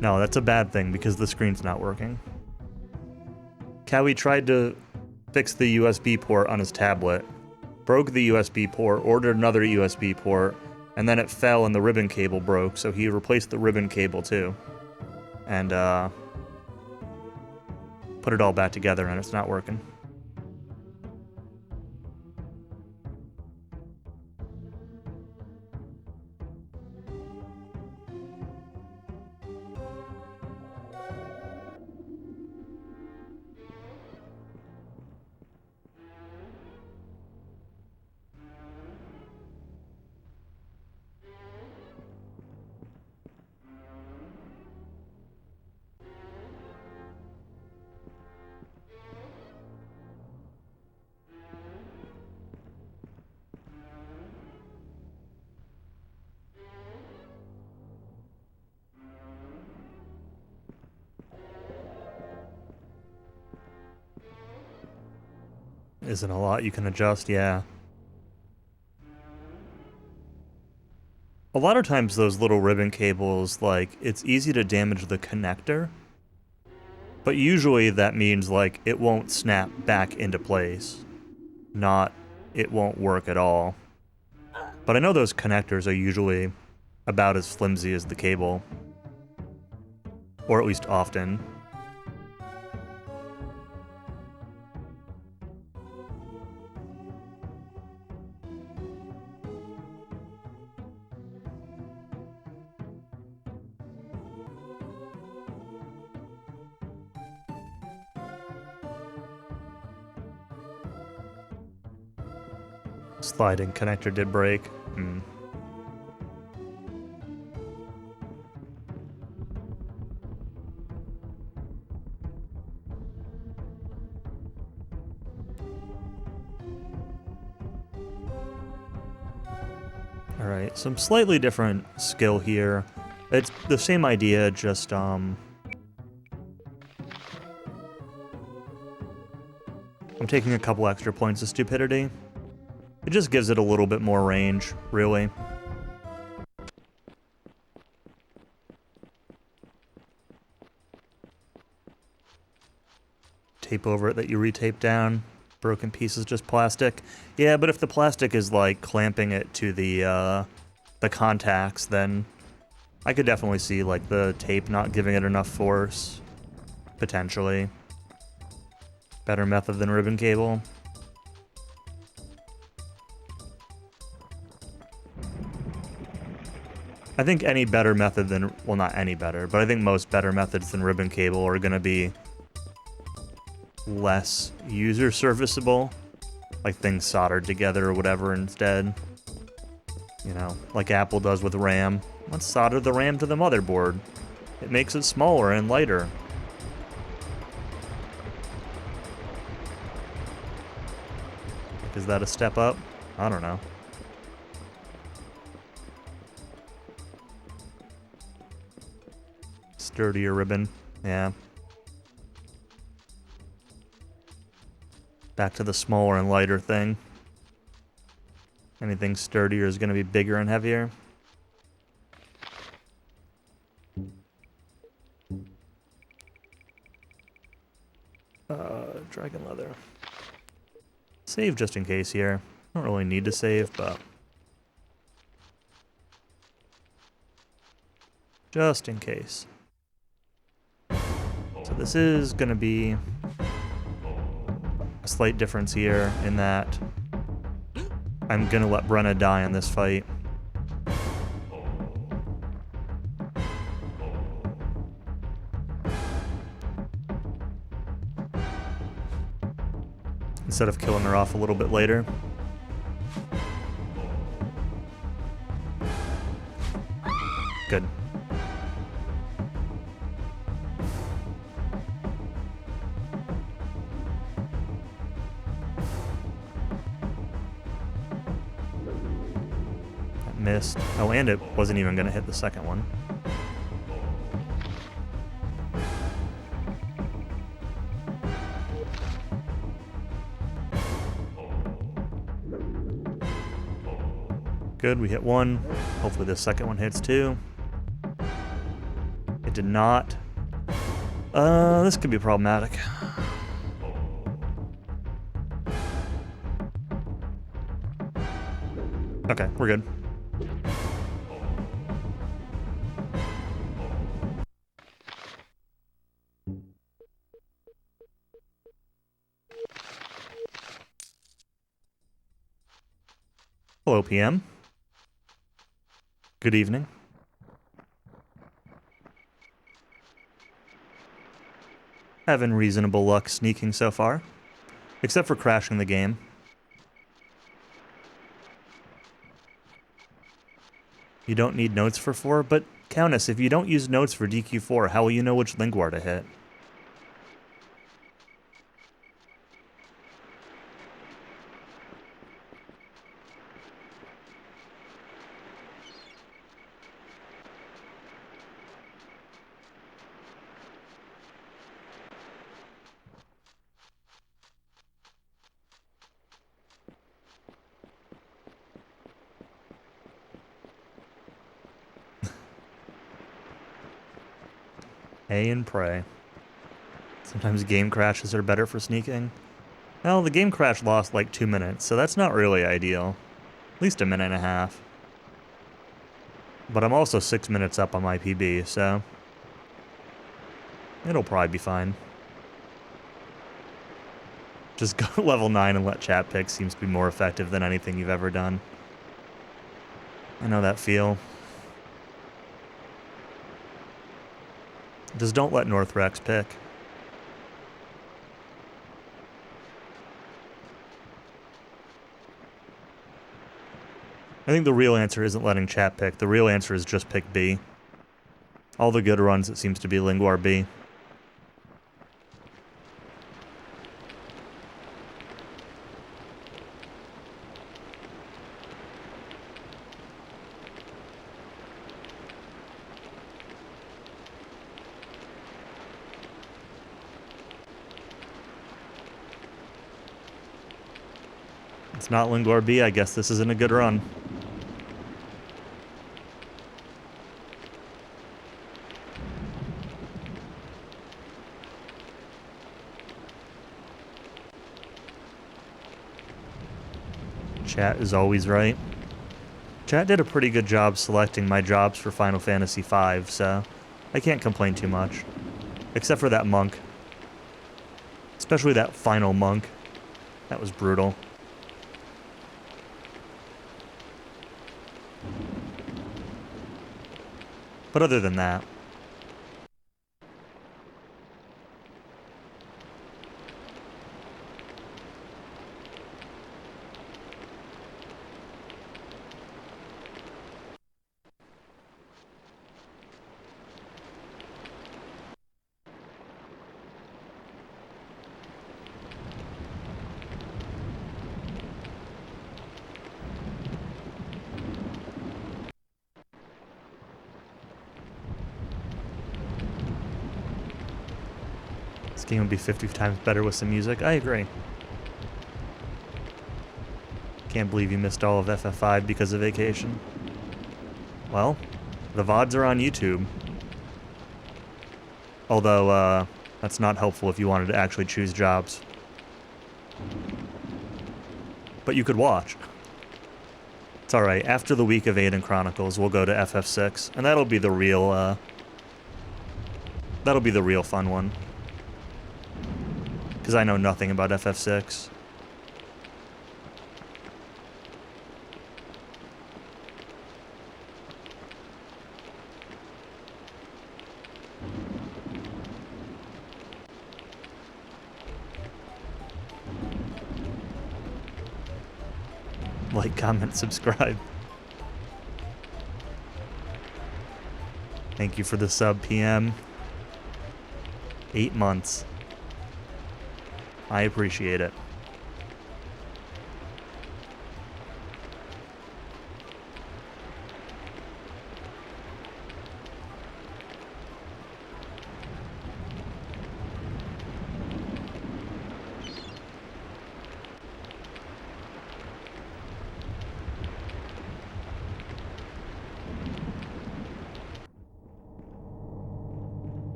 No, that's a bad thing because the screen's not working. Cowie tried to fix the USB port on his tablet, broke the USB port, ordered another USB port, and then it fell and the ribbon cable broke, so he replaced the ribbon cable too. And put it all back together and it's not working. Isn't a lot you can adjust, yeah. A lot of times those little ribbon cables, like, it's easy to damage the connector, but usually that means, like, it won't snap back into place. Not, it won't work at all. But I know those connectors are usually about as flimsy as the cable. Or at least often. Sliding connector did break. Alright, some slightly different skill here. It's the same idea, just, I'm taking a couple extra points of stupidity. It just gives it a little bit more range, really. Tape over it that you retape down. Broken pieces, just plastic. Yeah, but if the plastic is, like, clamping it to the contacts, then I could definitely see, like, the tape not giving it enough force. Potentially. Better method than ribbon cable. I think any better method than, well, not any better, but I think most better methods than ribbon cable are going to be less user serviceable, like things soldered together or whatever instead. You know, like Apple does with RAM. Let's solder the RAM to the motherboard. It makes it smaller and lighter. Is that a step up? I don't know. Sturdier ribbon, yeah. Back to the smaller and lighter thing. Anything sturdier is going to be bigger and heavier. Dragon leather. Save just in case here. Don't really need to save, but just in case. So this is going to be a slight difference here in that I'm going to let Brenna die in this fight. Instead of killing her off a little bit later. Good. That missed. Oh, and it wasn't even going to hit the second one. Good, we hit one. Hopefully the second one hits too. It did not. This could be problematic. Okay, we're good. Hello, PM. Good evening. Having reasonable luck sneaking so far. Except for crashing the game. You don't need notes for 4, but Countess, if you don't use notes for DQ4, how will you know which Lingwar to hit? A and pray. Sometimes game crashes are better for sneaking. Well, the game crash lost like 2 minutes, so that's not really ideal. At least a minute and a half. But I'm also 6 minutes up on my PB, so it'll probably be fine. Just go level 9 and let chat pick seems to be more effective than anything you've ever done. I know that feel. Just don't let Northrex pick. I think the real answer isn't letting chat pick. The real answer is just pick B. All the good runs, it seems to be Lingwar B. It's not Lingwar B, I guess this isn't a good run. Chat is always right. Chat did a pretty good job selecting my jobs for Final Fantasy V, so I can't complain too much. Except for that monk. Especially that final monk. That was brutal. But other than that... This game would be 50 times better with some music. I agree. Can't believe you missed all of FF5 because of vacation. Well, the VODs are on YouTube. Although, that's not helpful if you wanted to actually choose jobs. But you could watch. It's alright, after the week of Aidyn Chronicles, we'll go to FF6, and that'll be the real fun one. Because I know nothing about FF6. Like, comment, subscribe. Thank you for the sub, PM. 8 months. I appreciate it.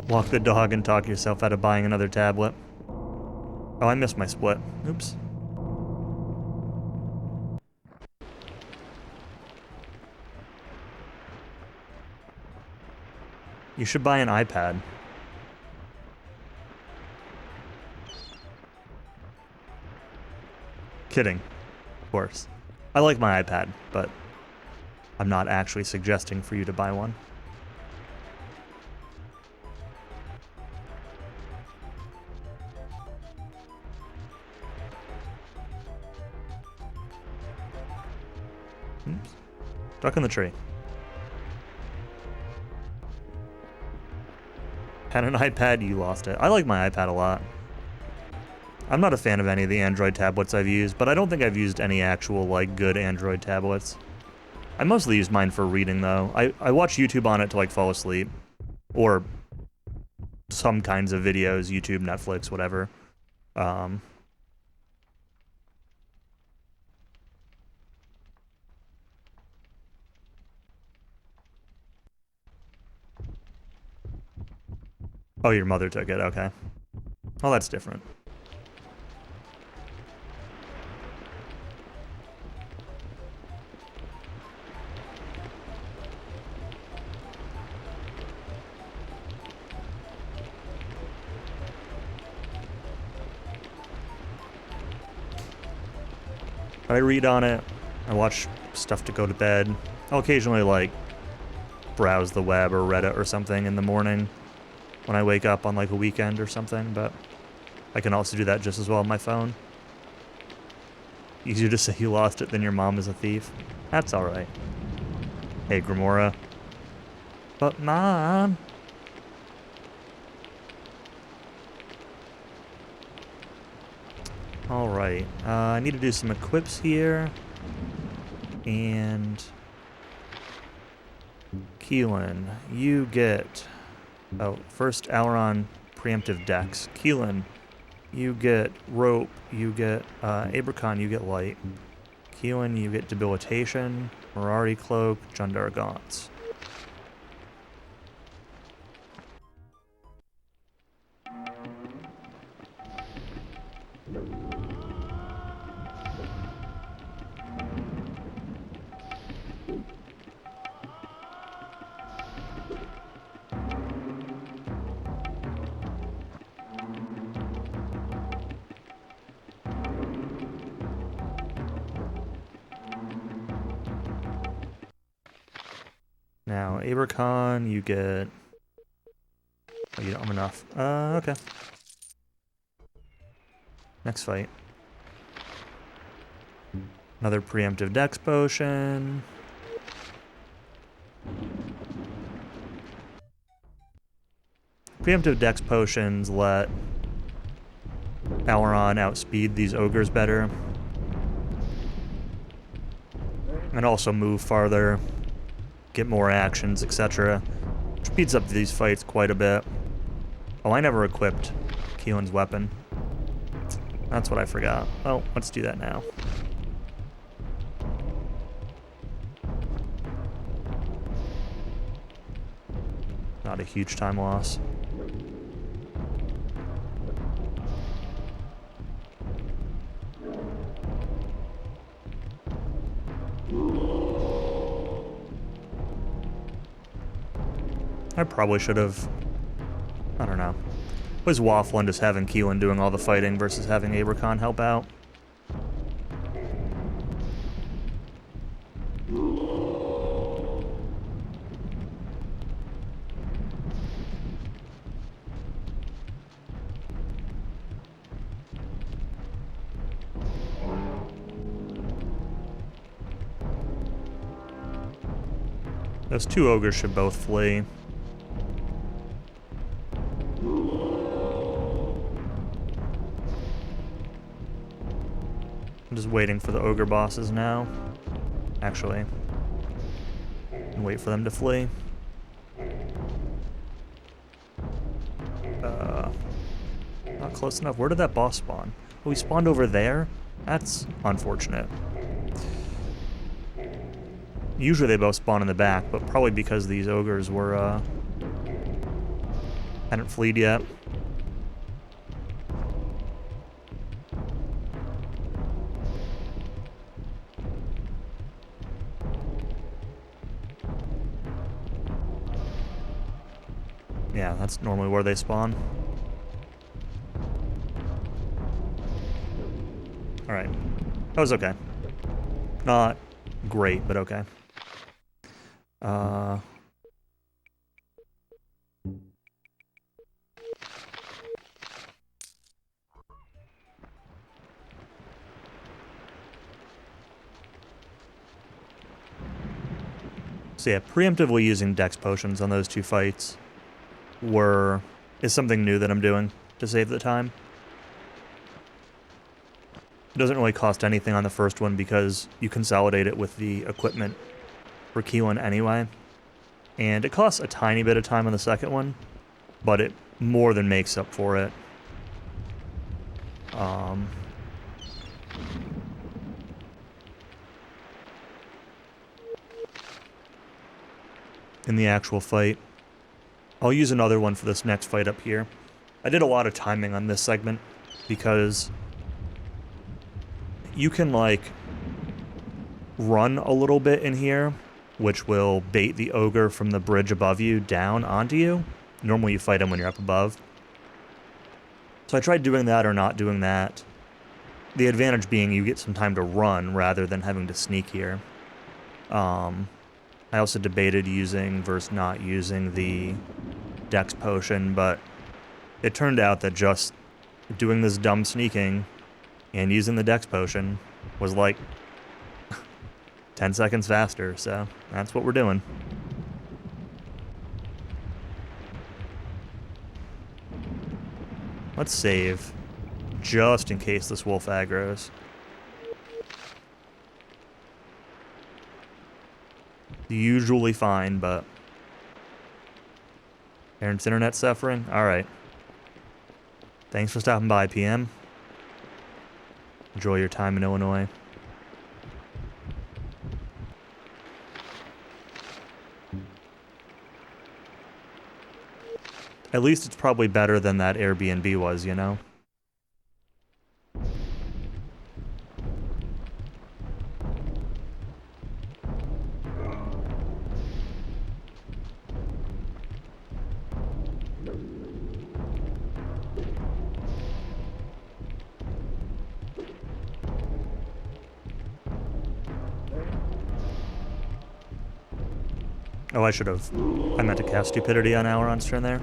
Walk the dog and talk yourself out of buying another tablet. Oh, I missed my split. Oops. You should buy an iPad. Kidding, of course. I like my iPad, but I'm not actually suggesting for you to buy one. Oops. Stuck in the tree. Had an iPad, you lost it. I like my iPad a lot. I'm not a fan of any of the Android tablets I've used, but I don't think I've used any actual, like, good Android tablets. I mostly use mine for reading, though. I watch YouTube on it to, like, fall asleep. Or some kinds of videos, YouTube, Netflix, whatever. Oh, your mother took it, okay. Well, that's different. I read on it, I watch stuff to go to bed. I'll occasionally, like, browse the web or Reddit or something in the morning when I wake up on, like, a weekend or something, but I can also do that just as well on my phone. Easier to say you lost it than your mom is a thief. That's alright. Hey, Grimora. But, Mom... Alright, I need to do some equips here, and Keelan, you get, first Elrond preemptive dex. Keelan, you get rope, you get, Abercon, you get light. Keelan, you get debilitation, Mirari cloak, Jundar gaunts. Now, Abercon, you get... Oh, you don't have enough. Okay. Next fight. Another preemptive dex potion. Preemptive dex potions let Elrond outspeed these ogres better. And also move farther. Get more actions, etc. Speeds up these fights quite a bit. Oh, I never equipped Keelan's weapon. That's what I forgot. Oh, let's do that now. Not a huge time loss. I probably should have... I don't know. It was waffling just having Keelan doing all the fighting versus having Abercon help out. Those two ogres should both flee. I'm just waiting for the ogre bosses now. Actually. And wait for them to flee. Not close enough. Where did that boss spawn? Oh, he spawned over there? That's unfortunate. Usually they both spawn in the back, but probably because these ogres were, Hadn't fleed yet. Yeah, that's normally where they spawn. Alright. That was okay. Not great, but okay. So yeah, preemptively using dex potions on those two fights is something new that I'm doing to save the time. It doesn't really cost anything on the first one because you consolidate it with the equipment for Q1 anyway. And it costs a tiny bit of time on the second one, but it more than makes up for it. In the actual fight. I'll use another one for this next fight up here. I did a lot of timing on this segment because you can, like, run a little bit in here, which will bait the ogre from the bridge above you down onto you. Normally you fight him when you're up above. So I tried doing that or not doing that. The advantage being you get some time to run rather than having to sneak here. I also debated using versus not using the dex potion, but it turned out that just doing this dumb sneaking and using the dex potion was like 10 seconds faster, so that's what we're doing. Let's save, just in case this wolf aggroes. Usually fine, but... Parents' internet suffering? Alright. Thanks for stopping by, PM. Enjoy your time in Illinois. At least it's probably better than that Airbnb was, you know? Oh, I should have. I meant to cast Stupidity on Auron's turn there.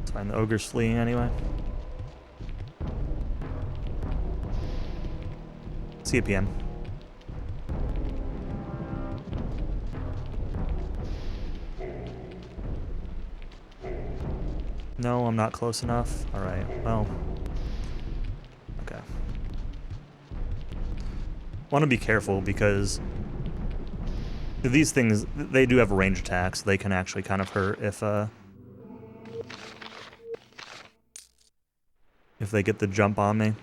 It's fine, the ogre's fleeing anyway. See you, PM. No, I'm not close enough. Alright, well. Okay. Want to be careful because these things, they do have range attacks. They can actually kind of hurt if they get the jump on me.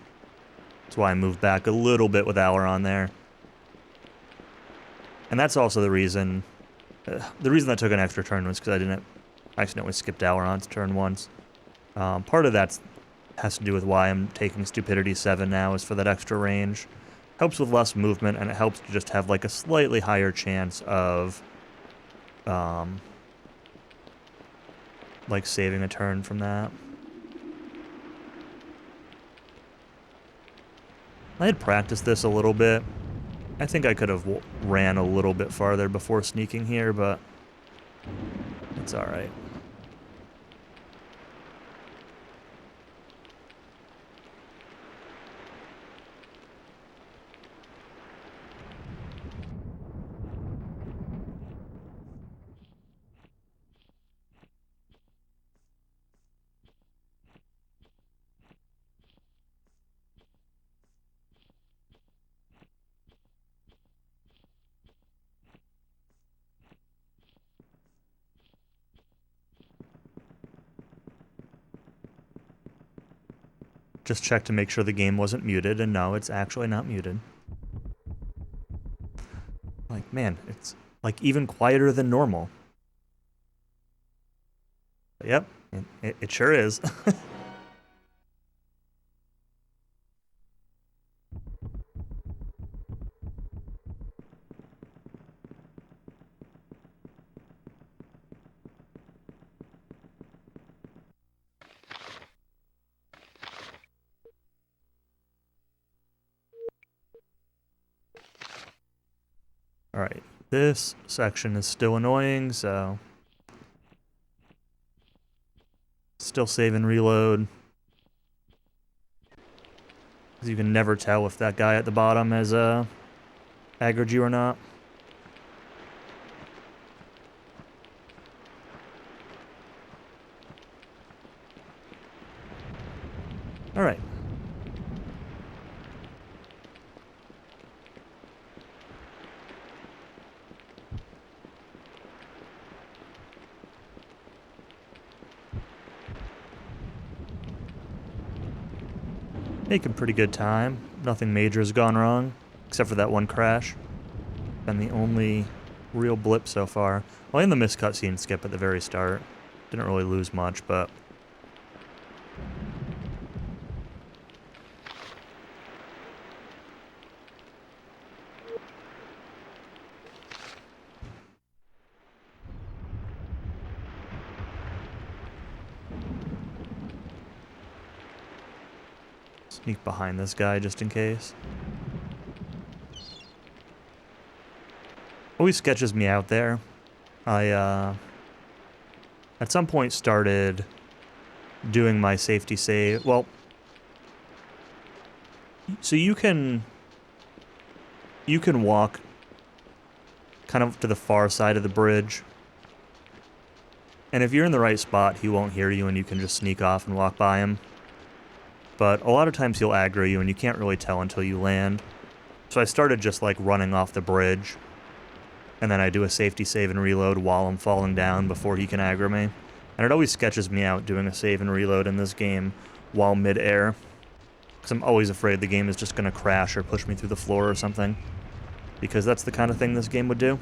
That's why I moved back a little bit with Auron there. And that's also the reason I took an extra turn was because I accidentally skipped Auron's turn once. Part of that has to do with why I'm taking Stupidity 7 now, is for that extra range. Helps with less movement, and it helps to just have like a slightly higher chance of like saving a turn from that. I had practiced this a little bit. I think I could have ran a little bit farther before sneaking here, but it's alright. Just check to make sure the game wasn't muted, and no, it's actually not muted. Man, it's like even quieter than normal. But yep, it sure is. Alright, this section is still annoying, so... Still save and reload. Because you can never tell if that guy at the bottom has aggroed you or not. Alright. Making pretty good time. Nothing major has gone wrong, except for that one crash. Been the only real blip so far. Well, and the missed cutscene skip at the very start. Didn't really lose much, but... Sneak behind this guy just in case. Always sketches me out there. I, at some point started doing my safety save. Well, so you can walk kind of to the far side of the bridge. And if you're in the right spot, he won't hear you and you can just sneak off and walk by him. But a lot of times he'll aggro you and you can't really tell until you land. So I started just like running off the bridge. And then I do a safety save and reload while I'm falling down before he can aggro me. And it always sketches me out doing a save and reload in this game while mid-air. Because I'm always afraid the game is just going to crash or push me through the floor or something. Because that's the kind of thing this game would do.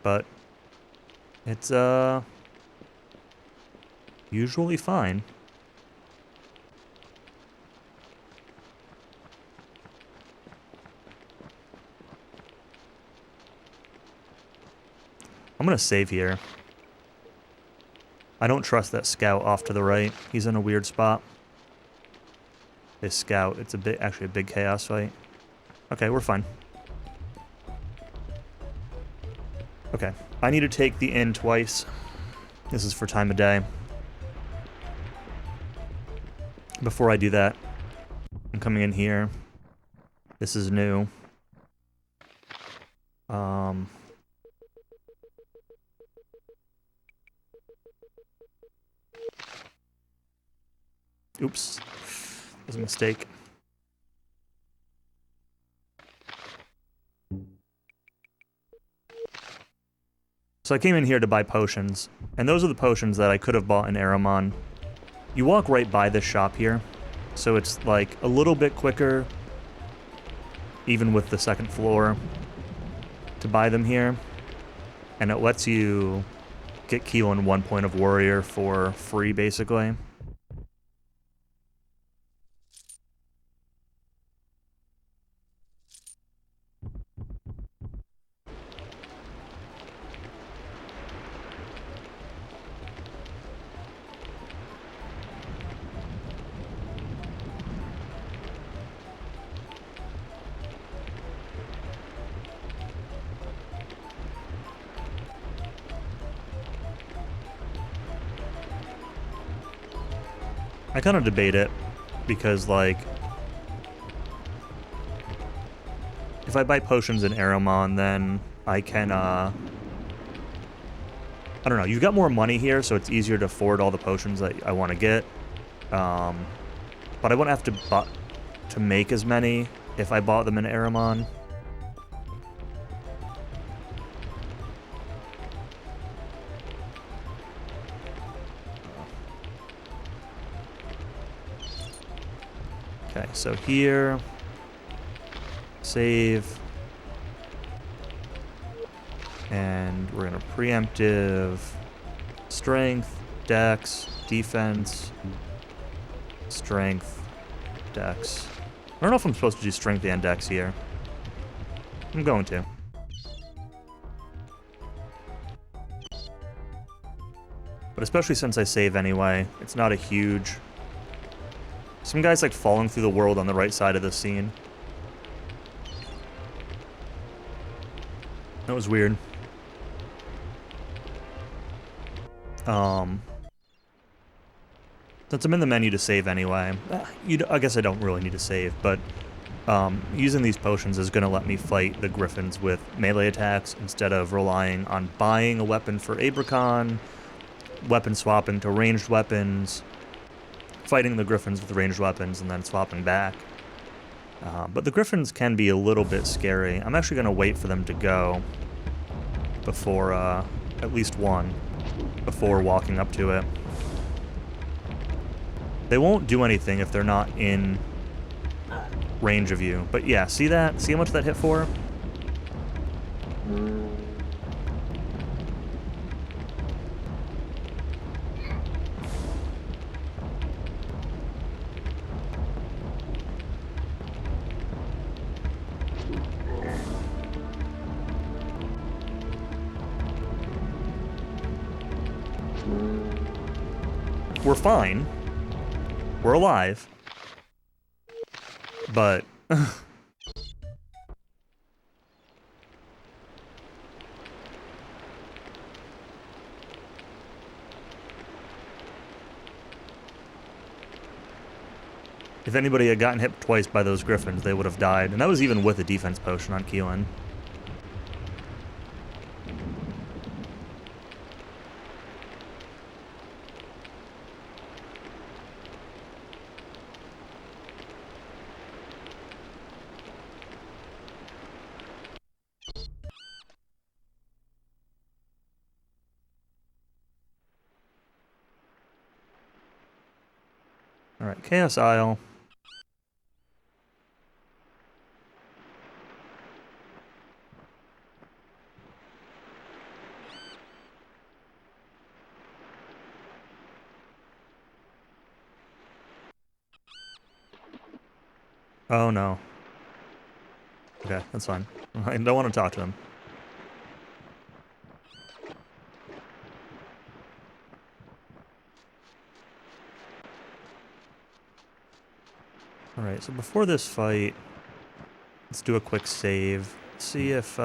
But it's, usually fine. I'm gonna save here. I don't trust that scout off to the right. He's in a weird spot. This scout, it's actually a big chaos fight. Okay, we're fine. Okay, I need to take the inn twice. This is for time of day. Before I do that, I'm coming in here. This is new. Oops. That was a mistake. So I came in here to buy potions, and those are the potions that I could have bought in Erromon. You walk right by this shop here, so it's like a little bit quicker, even with the second floor, to buy them here. And it lets you get Keel and 1 point of warrior for free, basically. I kind of debate it, because, like, if I buy potions in Erromon, then I can, I don't know, you've got more money here, so it's easier to afford all the potions that I want to get, but I wouldn't have to make as many if I bought them in Erromon. Okay, so here, save. And we're gonna preemptive strength, dex, defense, strength, dex. I don't know if I'm supposed to do strength and dex here. I'm going to. But especially since I save anyway, it's not a huge... Some guy's like falling through the world on the right side of the scene. That was weird. Since I'm in the menu to save anyway, I guess I don't really need to save, but using these potions is going to let me fight the griffins with melee attacks instead of relying on buying a weapon for Abracon, weapon swapping to ranged weapons, fighting the griffins with ranged weapons, and then swapping back. But the griffins can be a little bit scary. I'm actually going to wait for them to go before, at least one, before walking up to it. They won't do anything if they're not in range of you. But yeah, see that? See how much that hit for? We're fine. We're alive. But... if anybody had gotten hit twice by those griffins, they would have died. And that was even with a defense potion on Keelan. Alright, Chaos Isle. Oh no. Okay, that's fine. I don't want to talk to him. Alright, so before this fight, let's do a quick save. See if,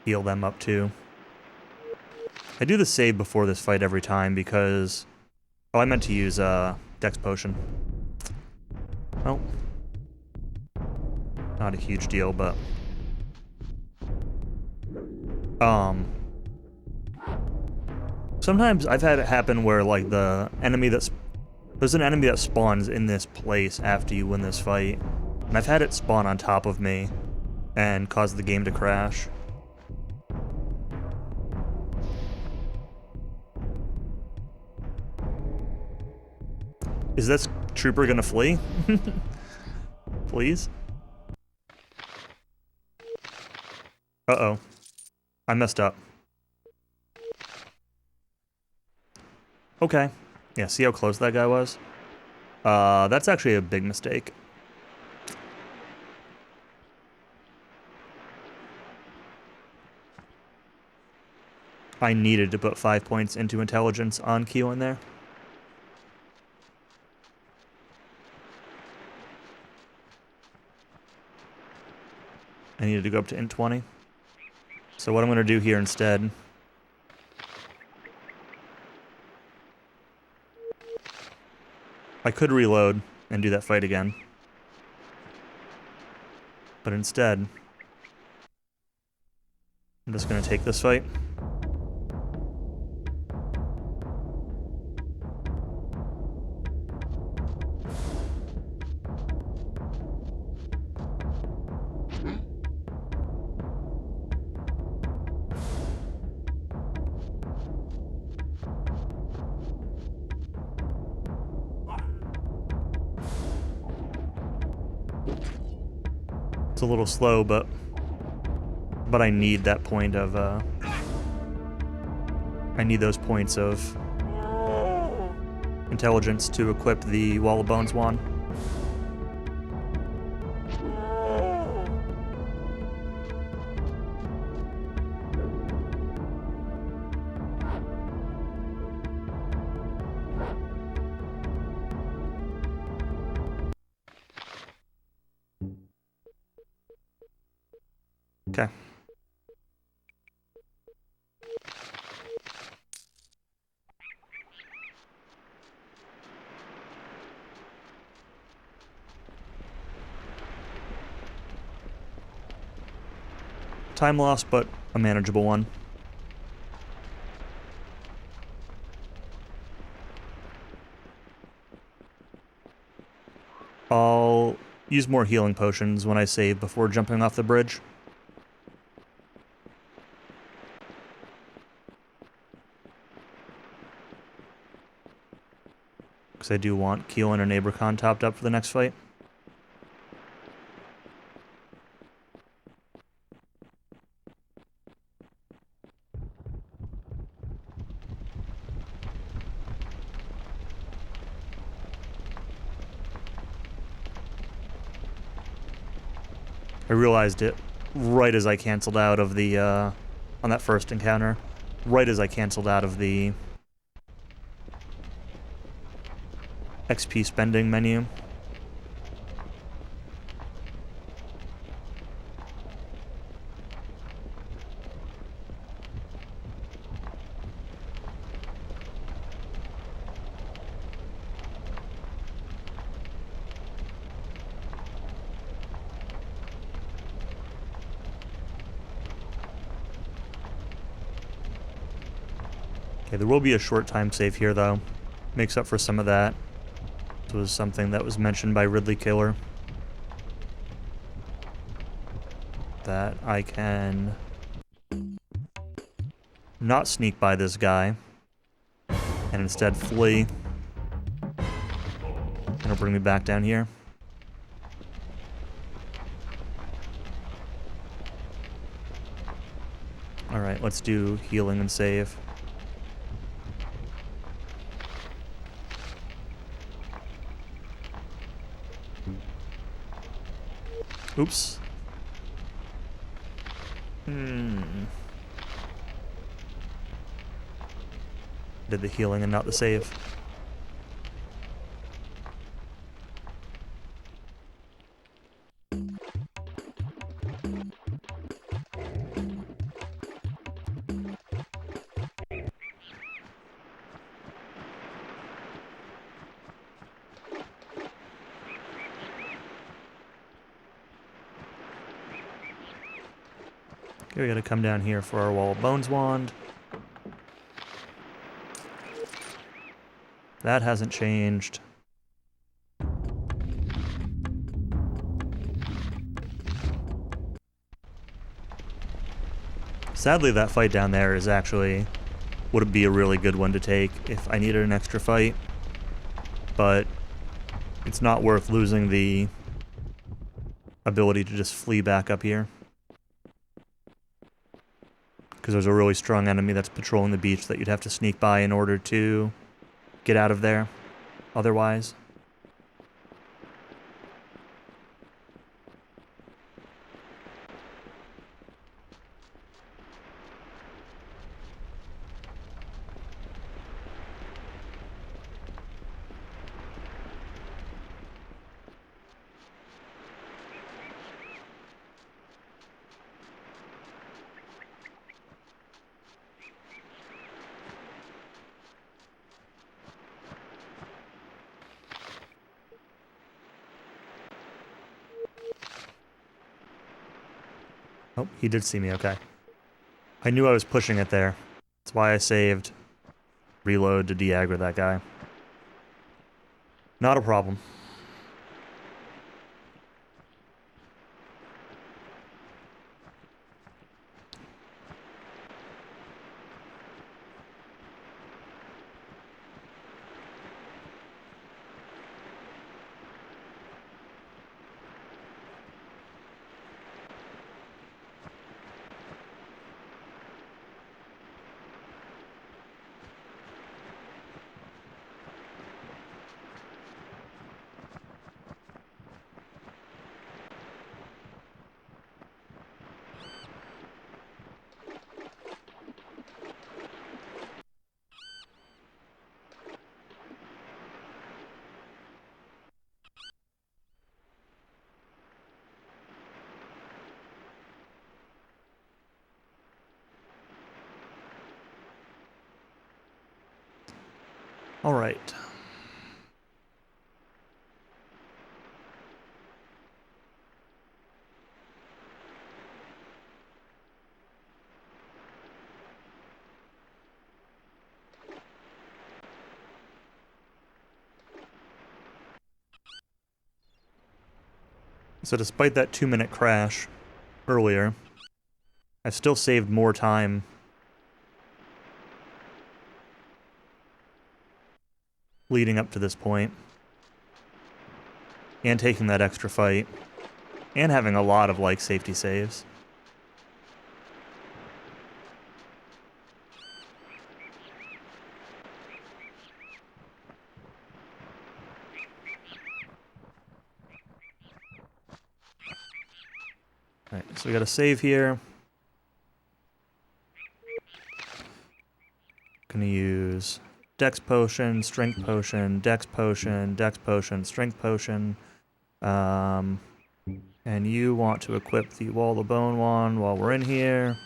heal them up too. I do the save before this fight every time because... Oh, I meant to use, Dex Potion. Well, not a huge deal, but... Sometimes I've had it happen where, like, the enemy that's... There's an enemy that spawns in this place after you win this fight. And I've had it spawn on top of me and cause the game to crash. Is this trooper gonna flee? Please? Uh-oh. I messed up. Okay. Yeah, see how close that guy was? That's actually a big mistake. I needed to put 5 points into intelligence on Keelan there. I needed to go up to int 20. So what I'm going to do here instead... I could reload and do that fight again. But instead... I'm just going to take this fight. It's a little slow, but I need that point of, I need those points of intelligence to equip the Wall of Bones wand. Okay. Time loss, but a manageable one. I'll use more healing potions when I save before jumping off the bridge. Because I do want Keelan or NeighborCon topped up for the next fight. I realized it right as I canceled out of the, on that first encounter. Right as I canceled out of the XP spending menu. Okay, there will be a short time save here, though. Makes up for some of that. This was something that was mentioned by Ridley Killer. That I can not sneak by this guy, and instead flee. And it'll bring me back down here. Alright, let's do healing and save. Oops. Did the healing and not the save. Okay, we gotta come down here for our Wall of Bones wand. That hasn't changed. Sadly, that fight down there is actually... would be a really good one to take if I needed an extra fight. But it's not worth losing the ability to just flee back up here. Because there's a really strong enemy that's patrolling the beach that you'd have to sneak by in order to get out of there otherwise. Oh, he did see me, okay. I knew I was pushing it there. That's why I saved reload to de-aggro that guy. Not a problem. All right. So despite that 2-minute crash earlier, I've still saved more time leading up to this point, and taking that extra fight, and having a lot of, like, safety saves. Alright, so we got a save here. Gonna use Dex Potion, Strength Potion, Dex Potion, Dex Potion, Strength Potion. And you want to equip the Wall of Bone wand while we're in here.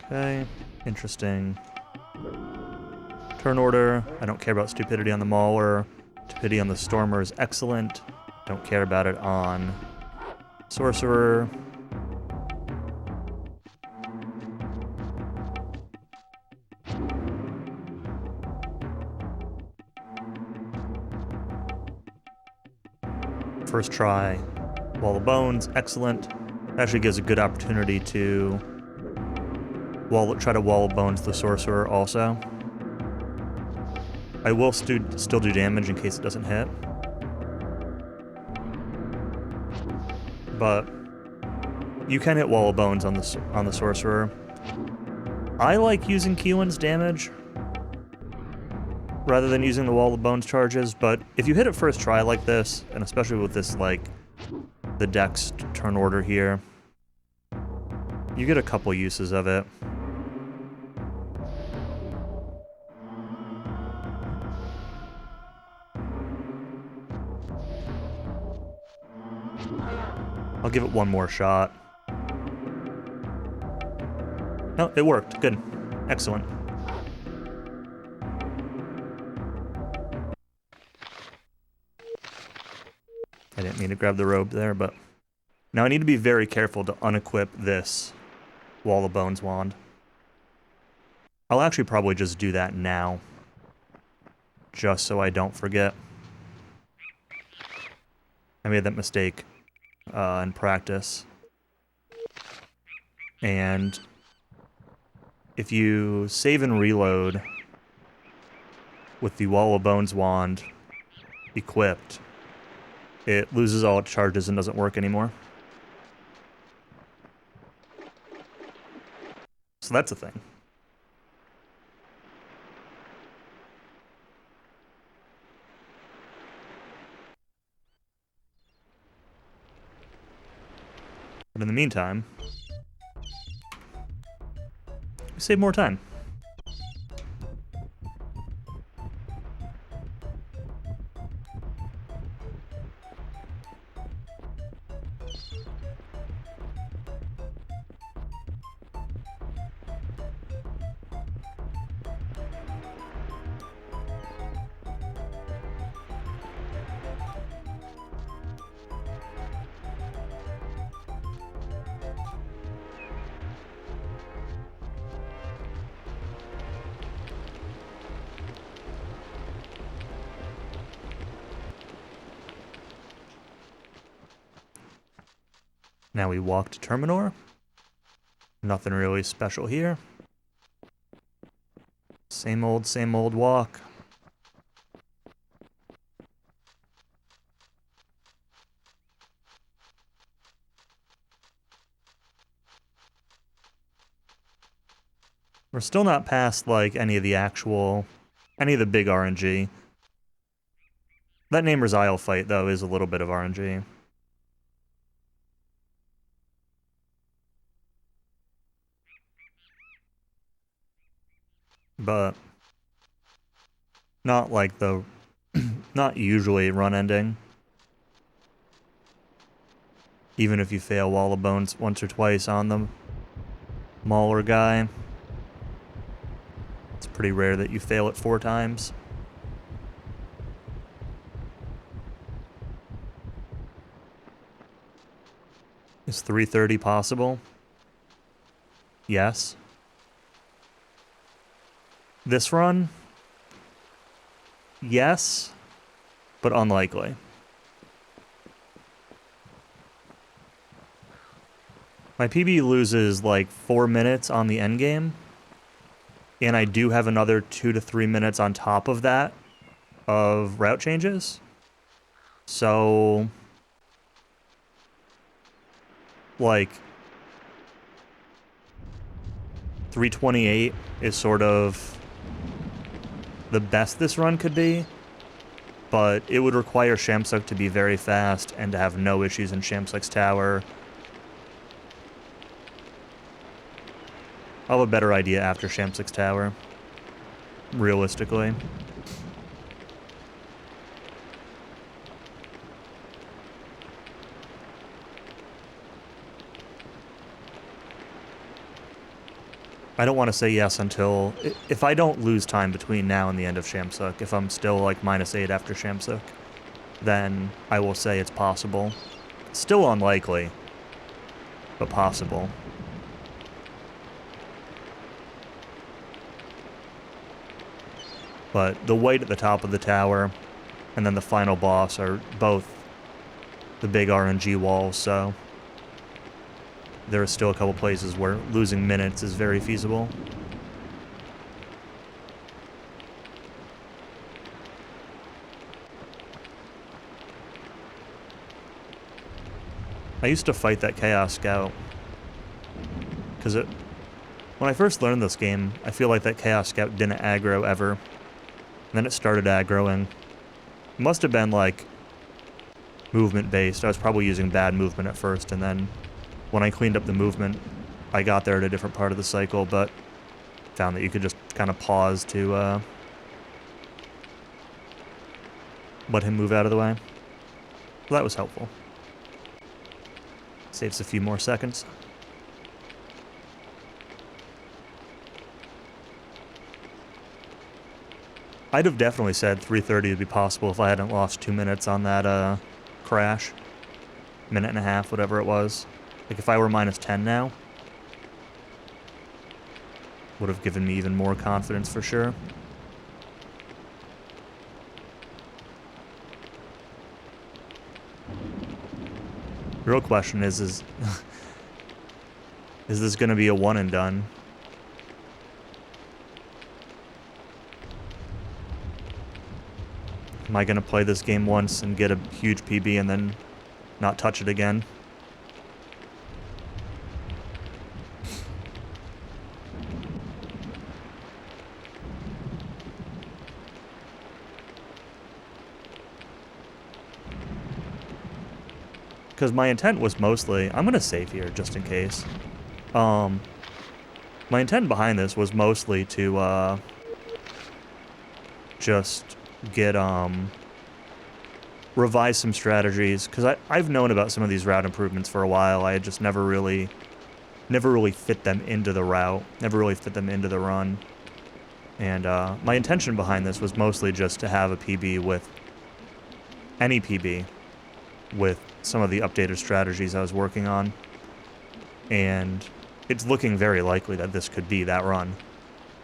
Okay, interesting. Turn order. I don't care about stupidity on the Mauler. Stupidity on the Stormer is excellent. Don't care about it on Sorcerer. First try. Wall of Bones, excellent. Actually gives a good opportunity to try to Wall of Bones the Sorcerer also. I will still do damage in case it doesn't hit. But you can hit Wall of Bones on the Sorcerer. I like using Keelan's damage rather than using the Wall of Bones charges, but if you hit it first try like this, and especially with this, like, the Dex turn order here, you get a couple uses of it. I'll give it one more shot. Oh, it worked. Good. Excellent. I didn't mean to grab the robe there, but... Now I need to be very careful to unequip this Wall of Bones wand. I'll actually probably just do that now, just so I don't forget. I made that mistake in practice. And if you save and reload with the Wall of Bones wand equipped, it loses all its charges and doesn't work anymore. So that's a thing. But in the meantime, we save more time. Now we walk to Terminor. Nothing really special here. Same old walk. We're still not past, like, any of the big RNG. That Namer's Isle fight, though, is a little bit of RNG. But not like the not usually run ending. Even if you fail Wall of Bones once or twice on the Mauler guy, it's pretty rare that you fail it 4 times. Is 330 possible? Yes. This run? Yes, but unlikely. My PB loses like 4 minutes on the endgame, and I do have another 2 to 3 minutes on top of that of route changes. So, like, 328 is sort of the best this run could be, but it would require Shamsuk to be very fast and to have no issues in Shamsuk's tower. I'll have a better idea after Shamsuk's tower, realistically. I don't want to say yes until... If I don't lose time between now and the end of Shamsuk, if I'm still like -8 after Shamsuk, then I will say it's possible. Still unlikely, but possible. But the white at the top of the tower and then the final boss are both the big RNG walls, so there are still a couple places where losing minutes is very feasible. I used to fight that Chaos Scout, because when I first learned this game, I feel like that Chaos Scout didn't aggro ever. And then it started aggroing. It must have been like movement based. I was probably using bad movement at first, and then when I cleaned up the movement, I got there at a different part of the cycle, but found that you could just kind of pause to let him move out of the way. Well, that was helpful. Saves a few more seconds. I'd have definitely said 330 would be possible if I hadn't lost 2 minutes on that crash. Minute and a half, whatever it was. Like, if I were -10 now, would have given me even more confidence for sure. The real question is is this going to be a one and done? Am I going to play this game once and get a huge PB and then not touch it again? Because my intent was mostly... I'm going to save here, just in case. My intent behind this was mostly to, just get, revise some strategies. Because I've known about some of these route improvements for a while. I had just never really fit them into the route. Never really fit them into the run. And, my intention behind this was mostly just to have a PB with... any PB with some of the updated strategies I was working on. And it's looking very likely that this could be that run.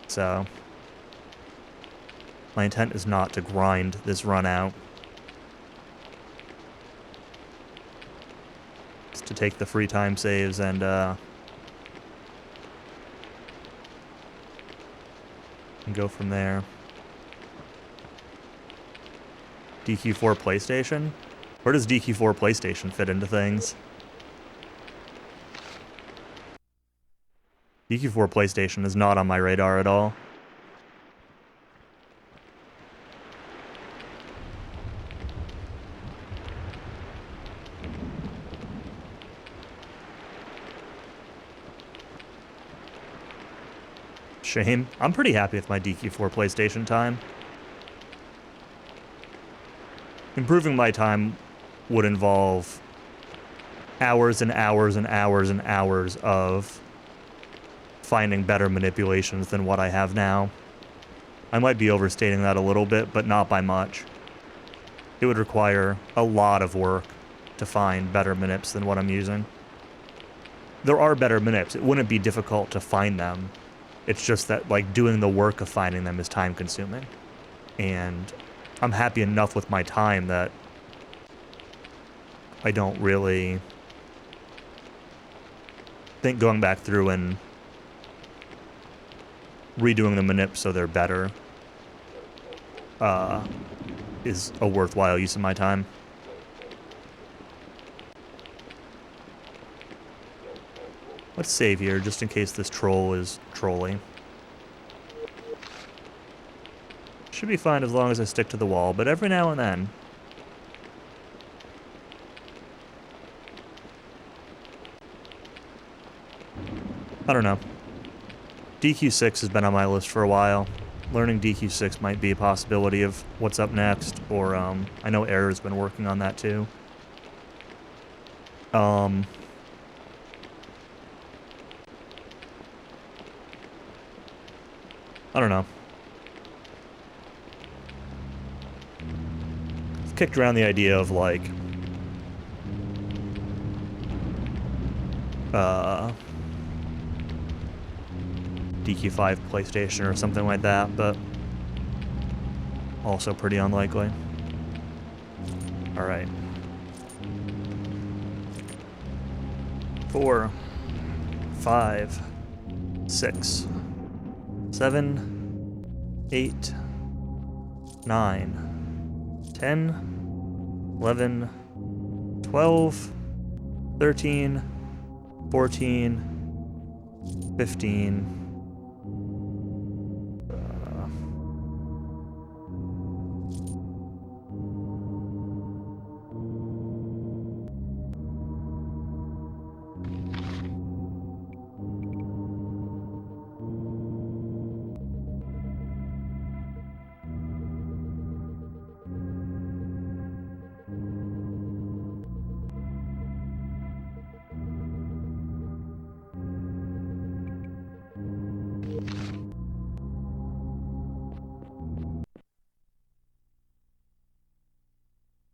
So my intent is not to grind this run out. It's to take the free time saves and go from there. DQ4 PlayStation? Where does DQ4 PlayStation fit into things? DQ4 PlayStation is not on my radar at all. Shame. I'm pretty happy with my DQ4 PlayStation time. Improving my time would involve hours and hours and hours and hours of finding better manipulations than what I have now. I might be overstating that a little bit, but not by much. It would require a lot of work to find better manips than what I'm using. There are better manips. It wouldn't be difficult to find them. It's just that, like, doing the work of finding them is time-consuming. And I'm happy enough with my time that I don't really think going back through and redoing the manips so they're better is a worthwhile use of my time. Let's save here, just in case this troll is trolly. Should be fine as long as I stick to the wall, but every now and then... I don't know. DQ6 has been on my list for a while. Learning DQ6 might be a possibility of what's up next, or I know Error's been working on that too. I don't know. I've kicked around the idea of, like, DQ5 PlayStation or something like that, but also pretty unlikely. Alright. 4, 5, 6, 7, 8, 9, 10, 11, 12, 13, 14, 15,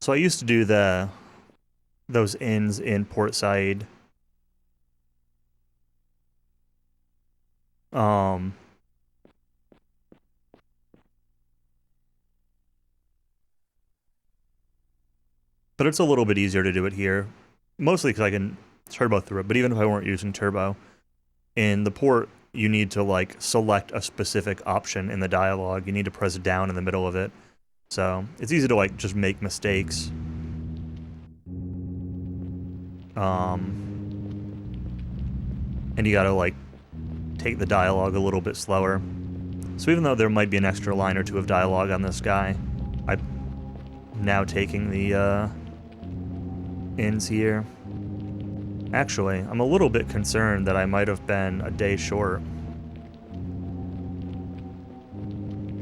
So I used to do those inns in Port Saiid. But it's a little bit easier to do it here. Mostly because I can turbo through it, but even if I weren't using turbo, in the port, you need to, like, select a specific option in the dialogue. You need to press down in the middle of it. So, it's easy to, like, just make mistakes. And you gotta, like, take the dialogue a little bit slower. So even though there might be an extra line or two of dialogue on this guy, I'm now taking the, ins here. Actually, I'm a little bit concerned that I might have been a day short.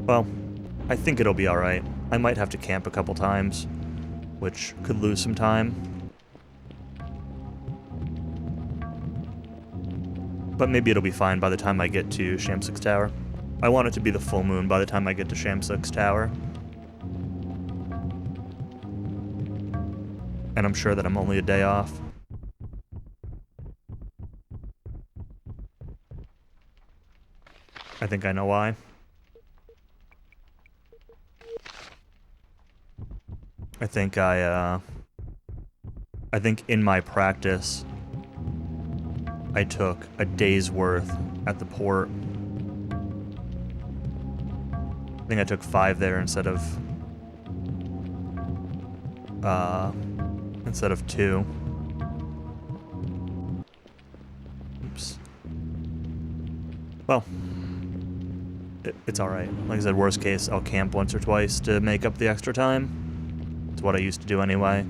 Well, I think it'll be alright. I might have to camp a couple times, which could lose some time. But maybe it'll be fine by the time I get to Shamsuk's Tower. I want it to be the full moon by the time I get to Shamsuk's Tower. And I'm sure that I'm only a day off. I think I know why. I think in my practice, I took a day's worth at the port. I think I took 5 there instead of 2. Oops. Well, it's alright. Like I said, worst case, I'll camp once or twice to make up the extra time. It's what I used to do anyway.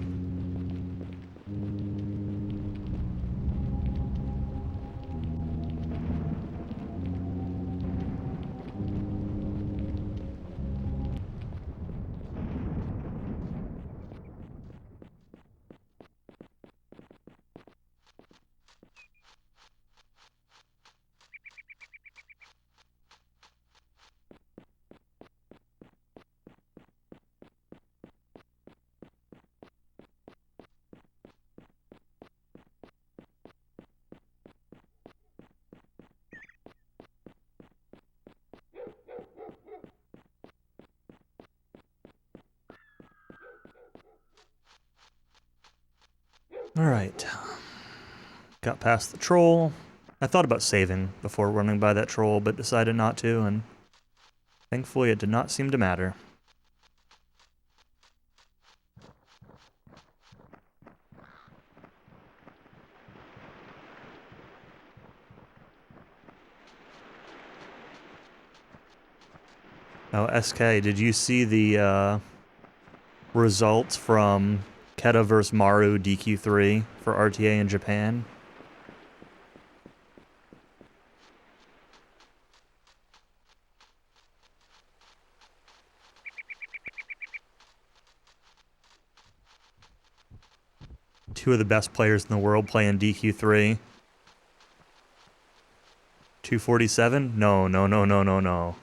Alright. Got past the troll. I thought about saving before running by that troll, but decided not to, and thankfully it did not seem to matter. Oh, SK, did you see the results from Keta vs. Maru DQ3 for RTA in Japan? Two of the best players in the world playing DQ3. 247? No, no, no, no, no, no.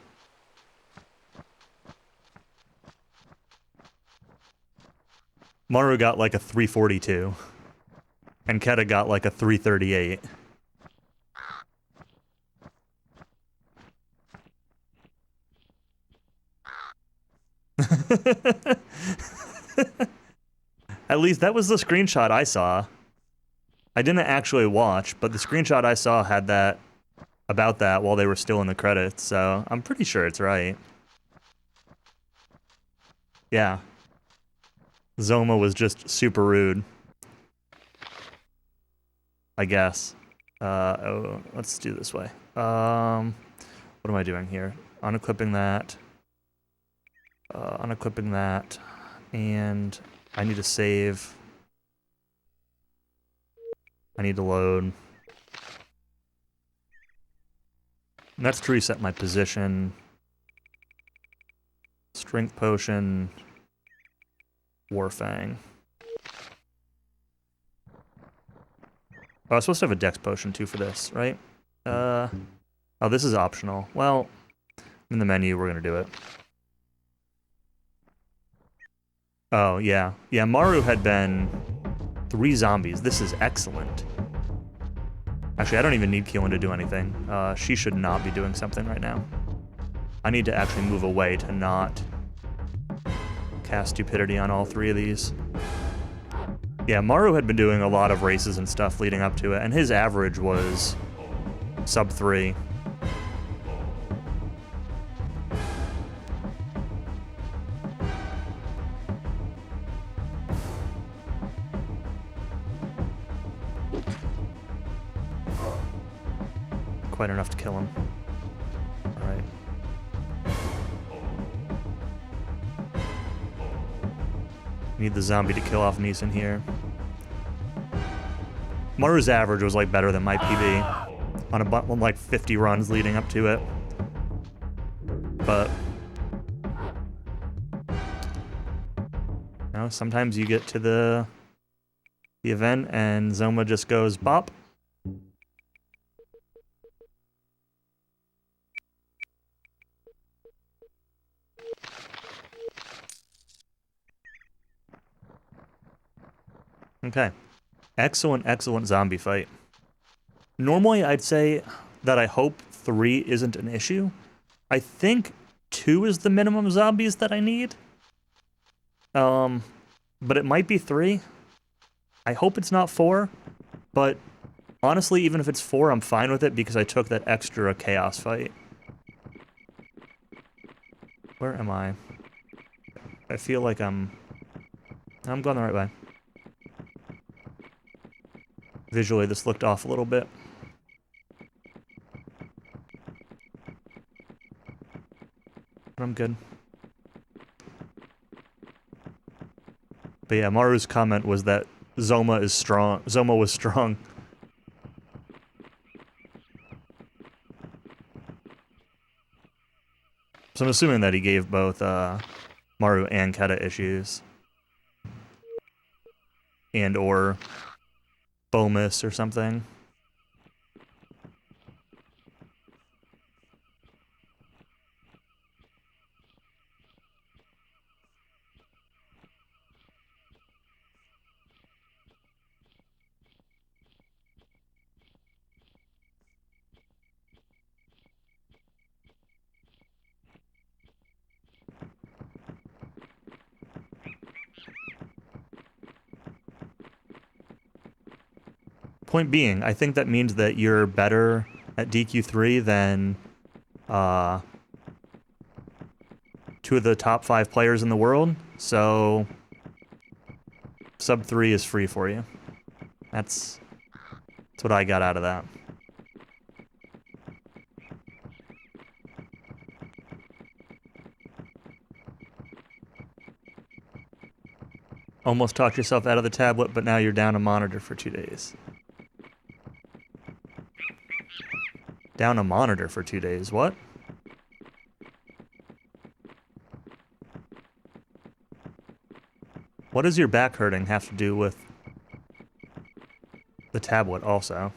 Maru got like a 342. And Keta got like a 338. At least that was the screenshot I saw. I didn't actually watch, but the screenshot I saw had that about that while they were still in the credits, so I'm pretty sure it's right. Yeah. Zoma was just super rude. I guess. Oh, let's do this way. What am I doing here? Unequipping that. Unequipping that. And I need to save. I need to load. And that's to reset my position. Strength potion. Warfang. Oh, I was supposed to have a dex potion too for this, right? Oh, this is optional. Well, in the menu, we're gonna do it. Oh, yeah. Yeah, Maru had been 3 zombies. This is excellent. Actually, I don't even need Keelan to do anything. She should not be doing something right now. I need to actually move away to not cast stupidity on all 3 of these. Yeah, Maru had been doing a lot of races and stuff leading up to it, and his average was sub 3. Quite enough to kill him. Alright. Need the zombie to kill off Neeson here. Maru's average was like better than my PB on like 50 runs leading up to it. But you know, sometimes you get to the event and Zoma just goes bop. Okay. Excellent, excellent zombie fight. Normally, I'd say that I hope 3 isn't an issue. I think 2 is the minimum zombies that I need. But it might be 3. I hope it's not 4. But honestly, even if it's 4, I'm fine with it because I took that extra chaos fight. Where am I? I feel like I'm going the right way. Visually, this looked off a little bit. But I'm good. But yeah, Maru's comment was that Zoma is strong. Zoma was strong. So I'm assuming that he gave both Maru and Keta issues. And or Bomus or something. Point being, I think that means that you're better at DQ3 than two of the top 5 players in the world, so sub 3 is free for you. That's what I got out of that. Almost talked yourself out of the tablet, but now you're down a monitor for 2 days. Down a monitor for 2 days, what? What does your back hurting have to do with the tablet also?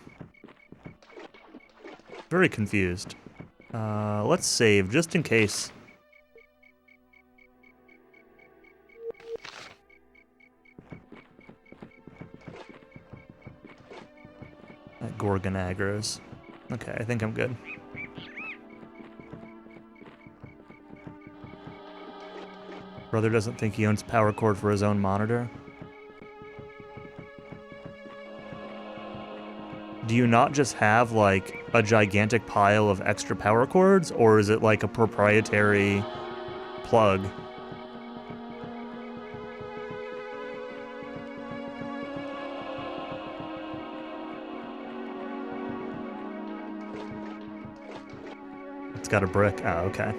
Very confused. Let's save, just in case. That Gorgon aggro's. Okay, I think I'm good. Brother doesn't think he owns power cord for his own monitor. Do you not just have, like, a gigantic pile of extra power cords, or is it like a proprietary plug? It's got a brick. Oh, okay.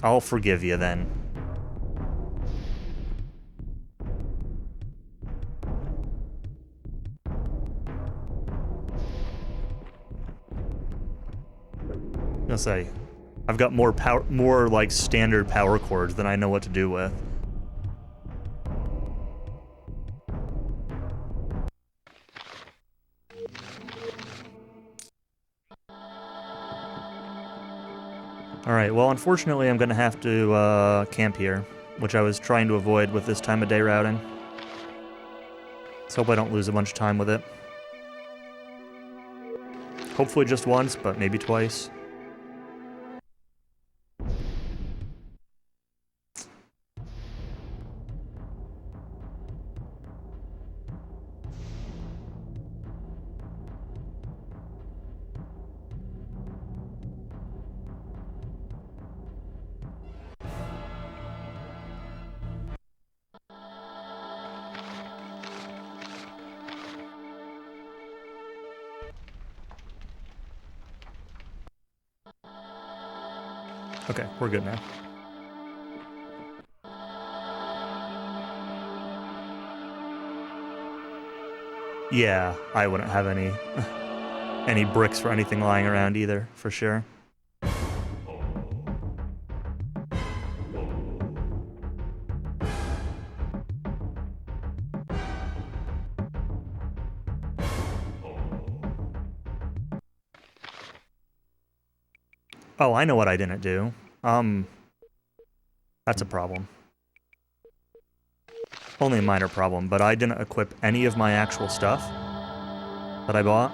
I'll forgive you then. I'll say, I've got more power, more like standard power cords than I know what to do with. Alright, well, unfortunately I'm gonna have to camp here, which I was trying to avoid with this time of day routing. Let's hope I don't lose a bunch of time with it. Hopefully just once, but maybe twice. Okay, we're good now. Yeah, I wouldn't have any bricks for anything lying around either, for sure. Oh, I know what I didn't do. That's a problem. Only a minor problem, but I didn't equip any of my actual stuff that I bought.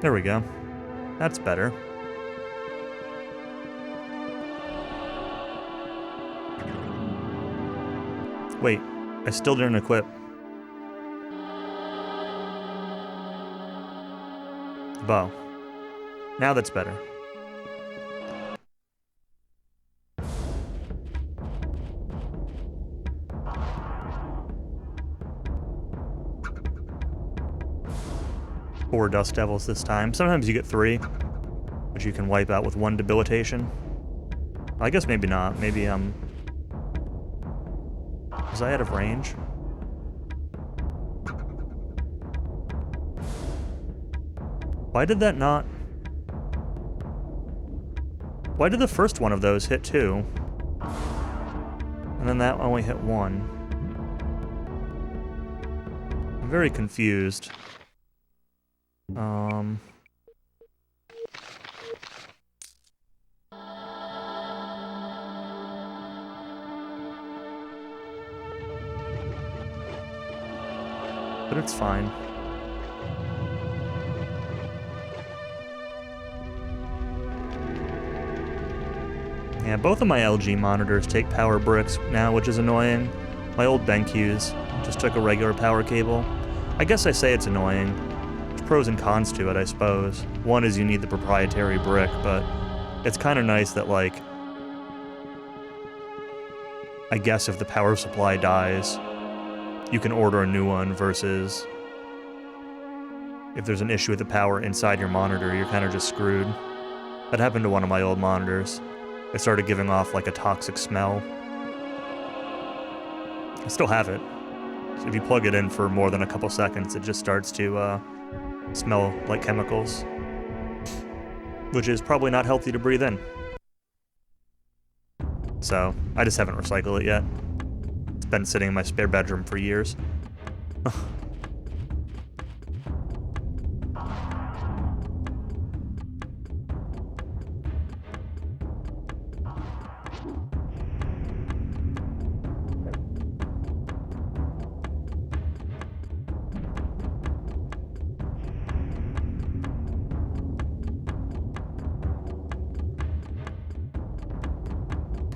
There we go. That's better. Wait, I still didn't equip the bow. Now that's better. Four Dust Devils this time. Sometimes you get 3, which you can wipe out with 1 debilitation. I guess maybe not. Maybe, was I out of range? Why did that not... Why did the first one of those hit 2? And then that only hit 1? I'm very confused. but it's fine. Yeah, both of my LG monitors take power bricks now, which is annoying. My old BenQs just took a regular power cable. I guess I say it's annoying. There's pros and cons to it, I suppose. One is you need the proprietary brick, but it's kind of nice that, like, I guess if the power supply dies, you can order a new one versus if there's an issue with the power inside your monitor, you're kind of just screwed. That happened to one of my old monitors. It started giving off like a toxic smell. I still have it. So if you plug it in for more than a couple seconds, it just starts to smell like chemicals, which is probably not healthy to breathe in. So I just haven't recycled it yet. It's been sitting in my spare bedroom for years.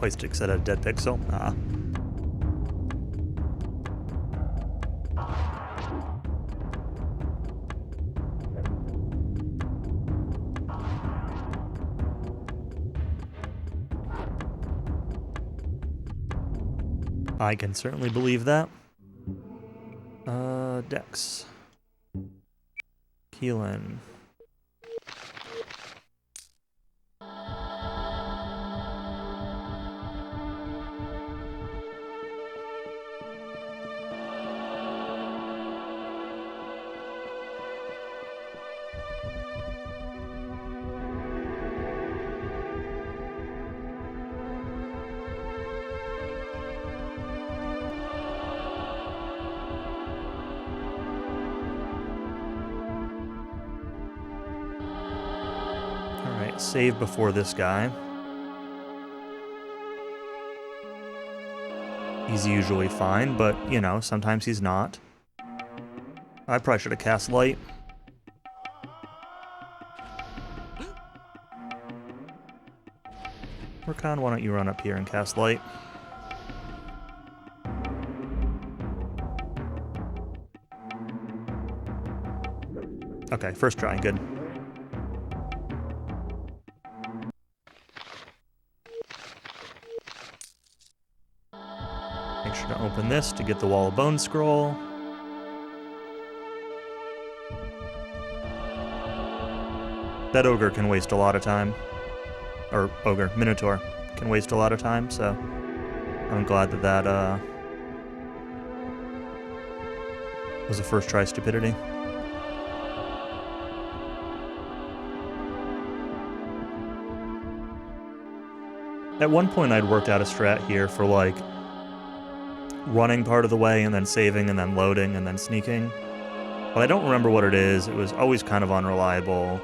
Stick set a dead pixel. Ah. I can certainly believe that. Dex. Keelan. Save before this guy. He's usually fine, but, you know, sometimes he's not. I probably should have cast light. Rakan, why don't you run up here and cast light? Okay, first try, good. Make sure to open this to get the Wall of Bone scroll. That ogre can waste a lot of time. Or ogre, Minotaur, can waste a lot of time, so I'm glad that that was a first try stupidity. At one point I'd worked out a strat here for like running part of the way and then saving and then loading and then sneaking. But I don't remember what it is. It was always kind of unreliable.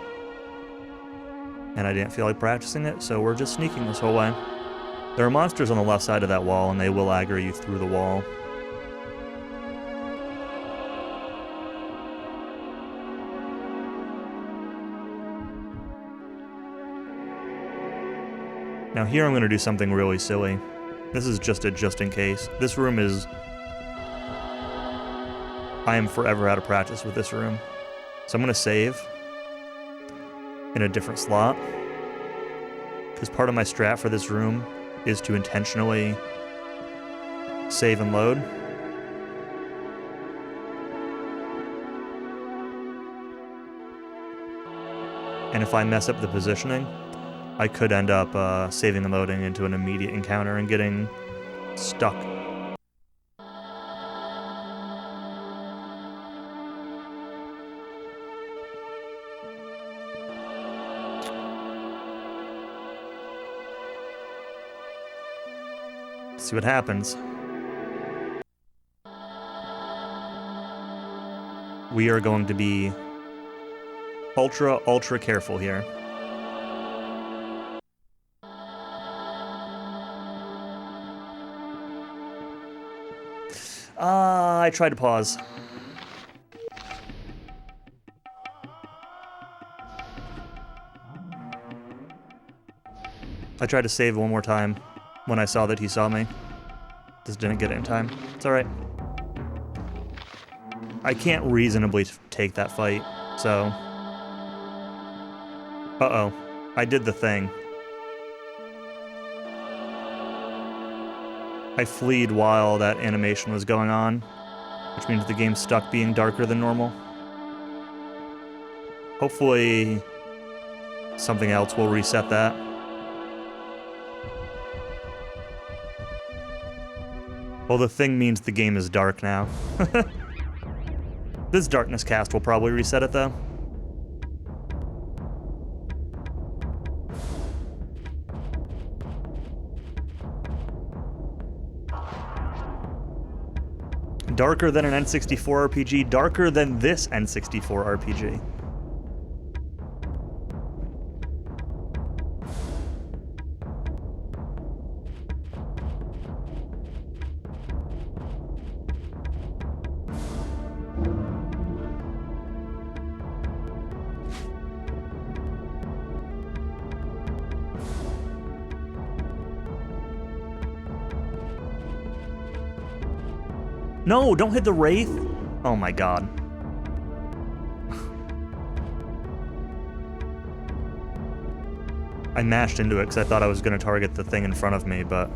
And I didn't feel like practicing it, so we're just sneaking this whole way. There are monsters on the left side of that wall, and they will aggro you through the wall. Now here I'm going to do something really silly. This is just a just in case. This room is... I am forever out of practice with this room. So I'm going to save in a different slot. Because part of my strat for this room is to intentionally save and load. And if I mess up the positioning, I could end up saving and loading into an immediate encounter and getting stuck. See what happens. We are going to be ultra careful here. I tried to pause. I tried to save one more time when I saw that he saw me. Just didn't get it in time. It's alright. I can't reasonably take that fight, so... Uh-oh. I did the thing. I fleed while that animation was going on, which means the game's stuck being darker than normal. Hopefully something else will reset that. Well, the thing means the game is dark now. This darkness cast will probably reset it, though. Darker than an N64 RPG, darker than this N64 RPG. No, don't hit the Wraith! Oh my god. I mashed into it because I thought I was going to target the thing in front of me, but...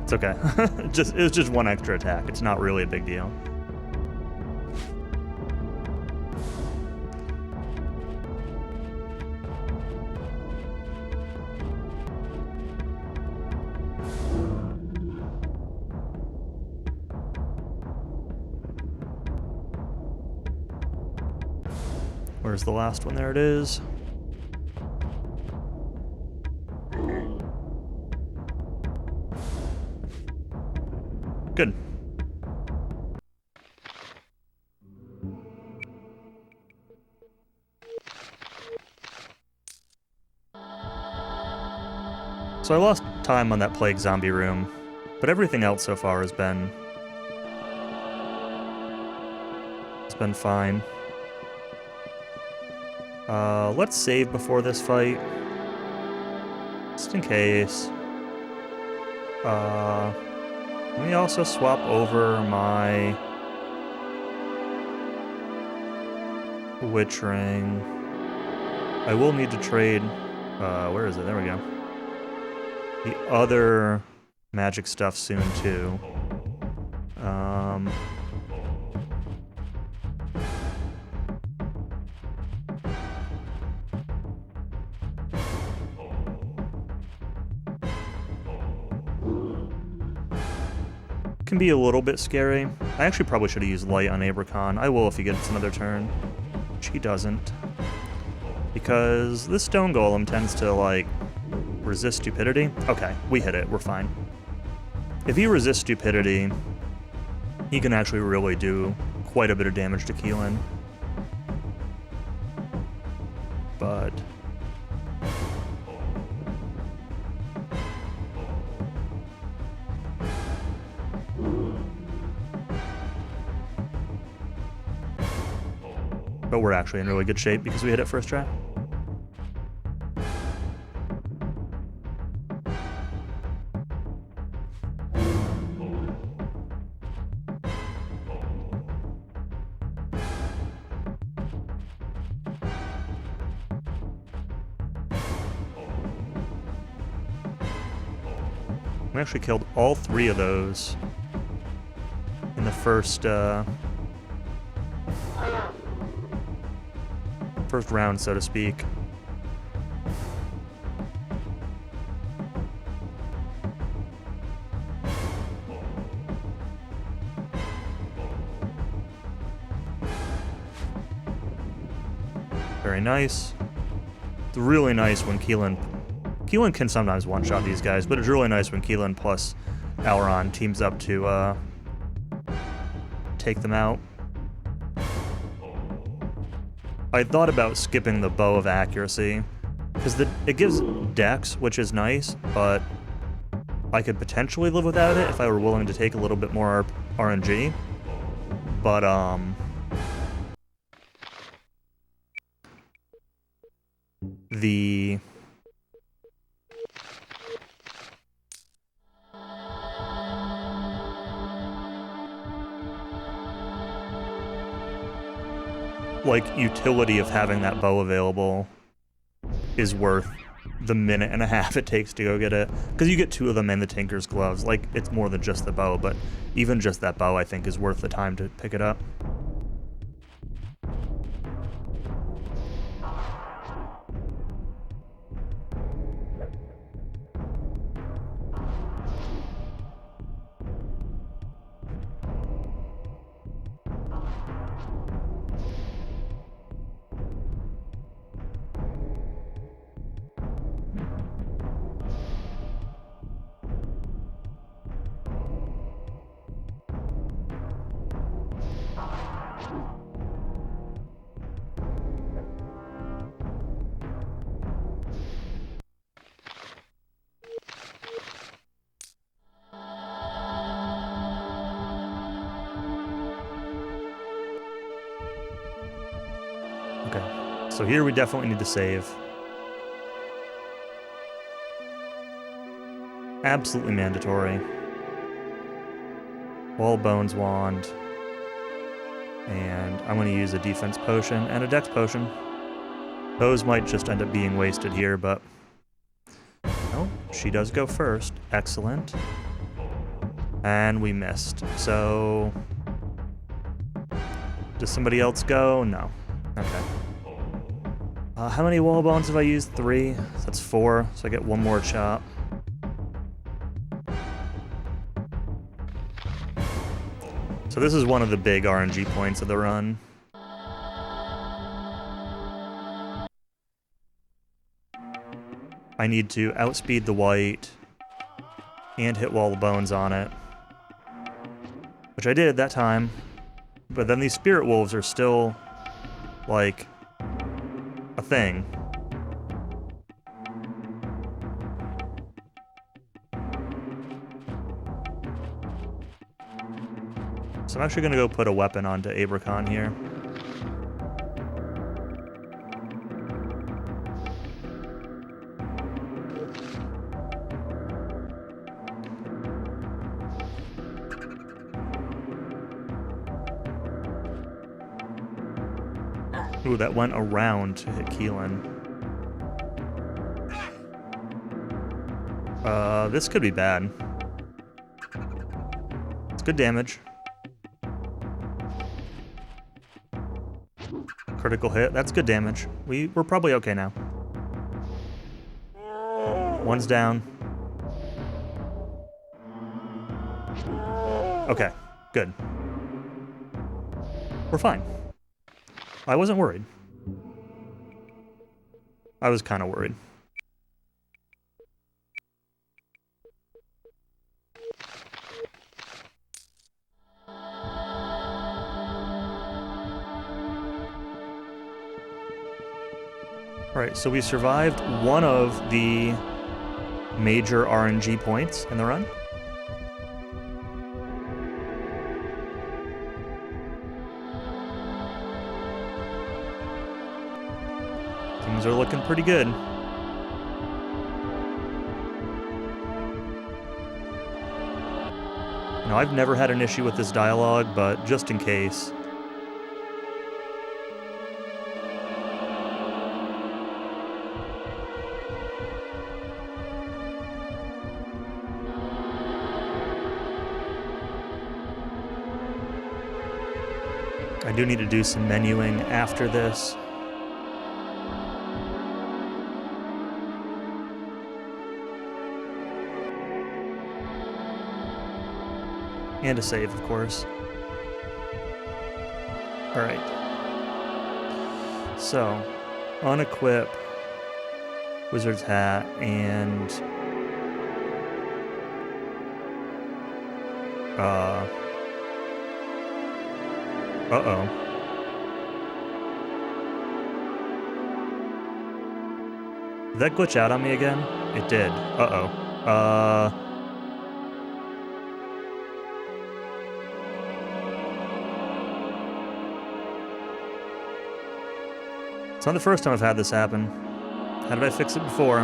It's okay. It was just one extra attack. It's not really a big deal. Where's the last one? There it is. Good. So I lost time on that plague zombie room, but everything else so far has been fine. Let's save before this fight, just in case. Let me also swap over my Witch Ring. I will need to trade, where is it? There we go. The other magic stuff soon, too. Can be a little bit scary. I actually probably should have used light on Abercon. I will if he gets another turn, which he doesn't. Because this stone golem tends to, like, resist stupidity. Okay, we hit it. We're fine. If he resists stupidity, he can actually really do quite a bit of damage to Keelan. But... but we're actually in really good shape because we hit it first try. We actually killed all three of those in the first round, so to speak. Very nice. It's really nice when Keelan can sometimes one-shot these guys, but it's really nice when Keelan plus Elrond teams up to take them out. I thought about skipping the Bow of Accuracy, because it gives Dex, which is nice, but I could potentially live without it if I were willing to take a little bit more RNG. But, like, utility of having that bow available is worth the minute and a half it takes to go get it. Because you get 2 of them and the Tinker's Gloves. Like, it's more than just the bow, but even just that bow, I think, is worth the time to pick it up. Okay, so here we definitely need to save. Absolutely mandatory. Wall Bones Wand. And I'm going to use a defense potion and a dex potion. Those might just end up being wasted here, but... Oh, she does go first. Excellent. And we missed. So... Does somebody else go? No. Okay. How many wall bones have I used? 3. So that's 4. So I get 1 more chop. So this is one of the big RNG points of the run. I need to outspeed the white and hit wall of bones on it. Which I did that time. But then these spirit wolves are still, like, a thing. So I'm actually going to go put a weapon onto Abercon here. Ooh, that went around to hit Keelan. This could be bad. It's good damage. Critical hit, that's good damage. We're probably okay now. 1's down. Okay, good. We're fine. I wasn't worried. I was kind of worried. Alright, so we survived one of the major RNG points in the run. Things are looking pretty good. Now, I've never had an issue with this dialogue, but just in case... I do need to do some menuing after this. And a save, of course. Alright. So, unequip Wizard's Hat and... Uh-oh. Did that glitch out on me again? It did. Uh-oh. It's not the first time I've had this happen. How did I fix it before?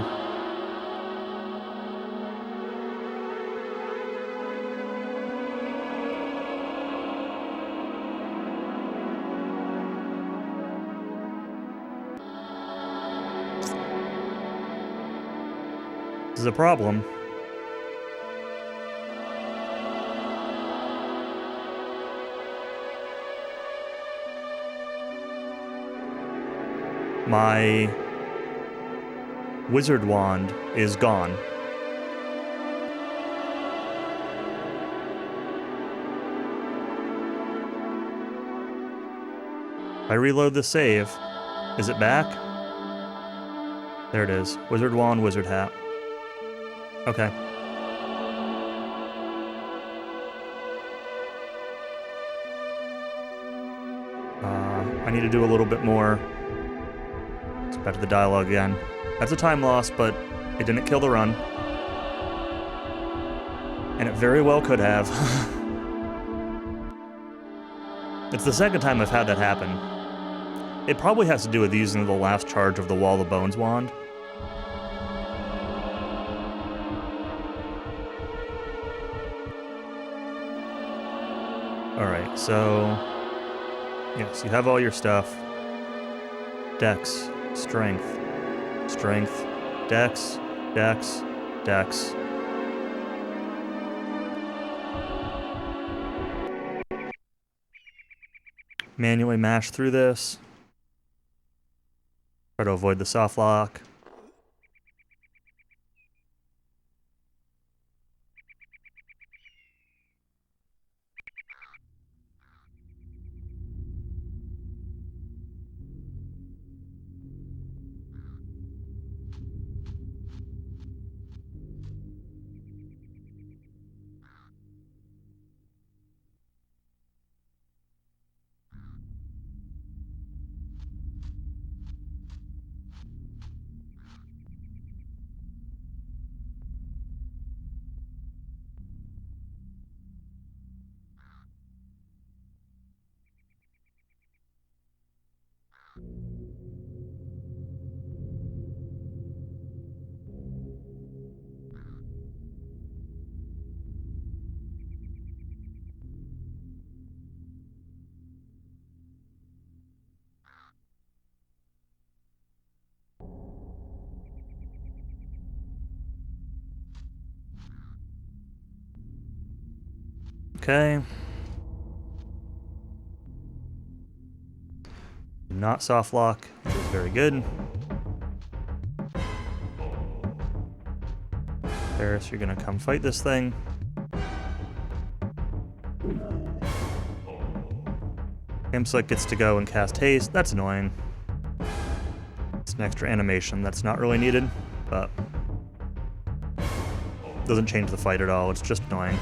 This is a problem. My wizard wand is gone. If I reload the save, is it back? There it is. Wizard wand, wizard hat. Okay. I need to do a little bit more. Let's go back to the dialogue again. That's a time loss, but it didn't kill the run. And it very well could have. It's the second time I've had that happen. It probably has to do with using the last charge of the Wall of Bones wand. Alright, so... yes, you have all your stuff. Dex, strength, strength, dex, dex, dex. Manually mash through this. Try to avoid the soft lock. Okay. Not soft lock, which is very good. Paris, you're gonna come fight this thing. Imslick gets to go and cast haste. That's annoying. It's an extra animation that's not really needed, but doesn't change the fight at all. It's just annoying.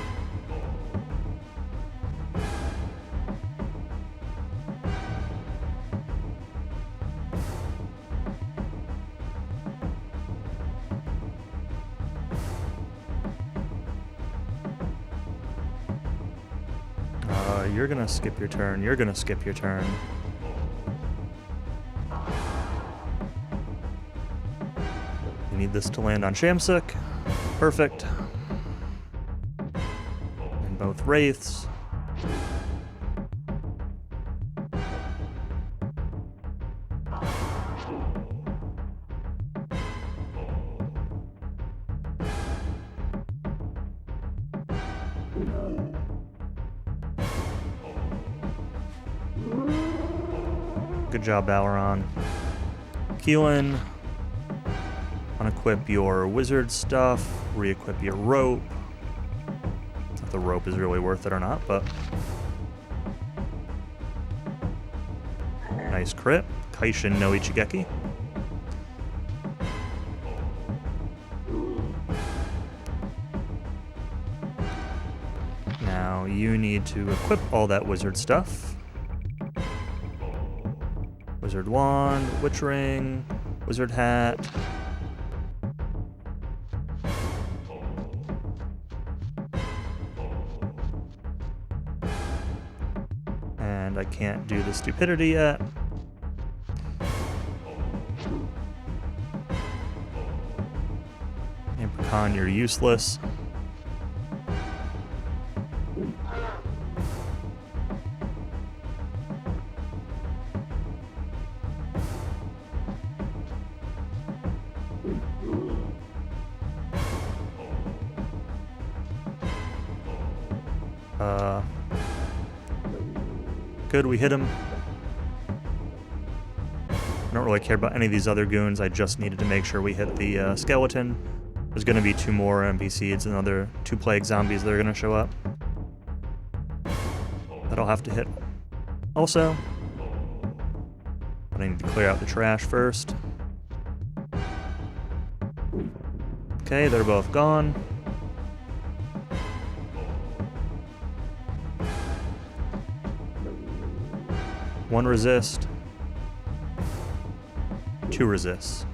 You're gonna skip your turn. You're gonna skip your turn. You need this to land on Shamsuk. Perfect. And both Wraiths. Good job, Balron. Keelan, unequip your wizard stuff, re-equip your rope. If the rope is really worth it or not, but... nice crit. Kaishin no Ichigeki. Now you need to equip all that wizard stuff. Wizard wand, witch ring, wizard hat. And I can't do the stupidity yet. Con, you're useless. Good, we hit him. I don't really care about any of these other goons, I just needed to make sure we hit the skeleton. There's going to be 2 more NPCs and another 2 plague zombies that are going to show up. That I'll have to hit also. But I need to clear out the trash first. Okay, they're both gone. One resist. 2 resists.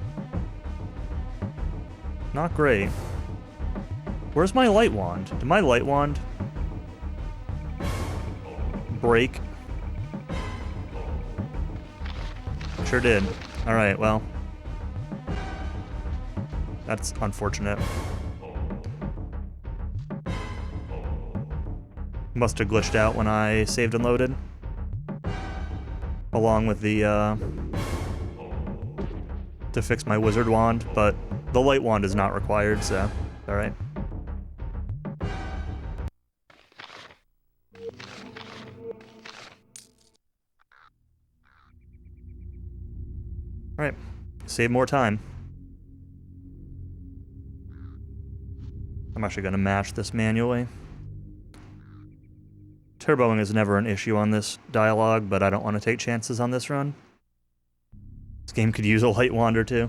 Not great. Where's my light wand? Did my light wand break? Sure did. Alright, well. That's unfortunate. Must have glitched out when I saved and loaded. Along with the, to fix my wizard wand, but the light wand is not required, so, alright. Alright, save more time. I'm actually going to match this manually. Turboing is never an issue on this dialogue, but I don't want to take chances on this run. This game could use a light wand or 2.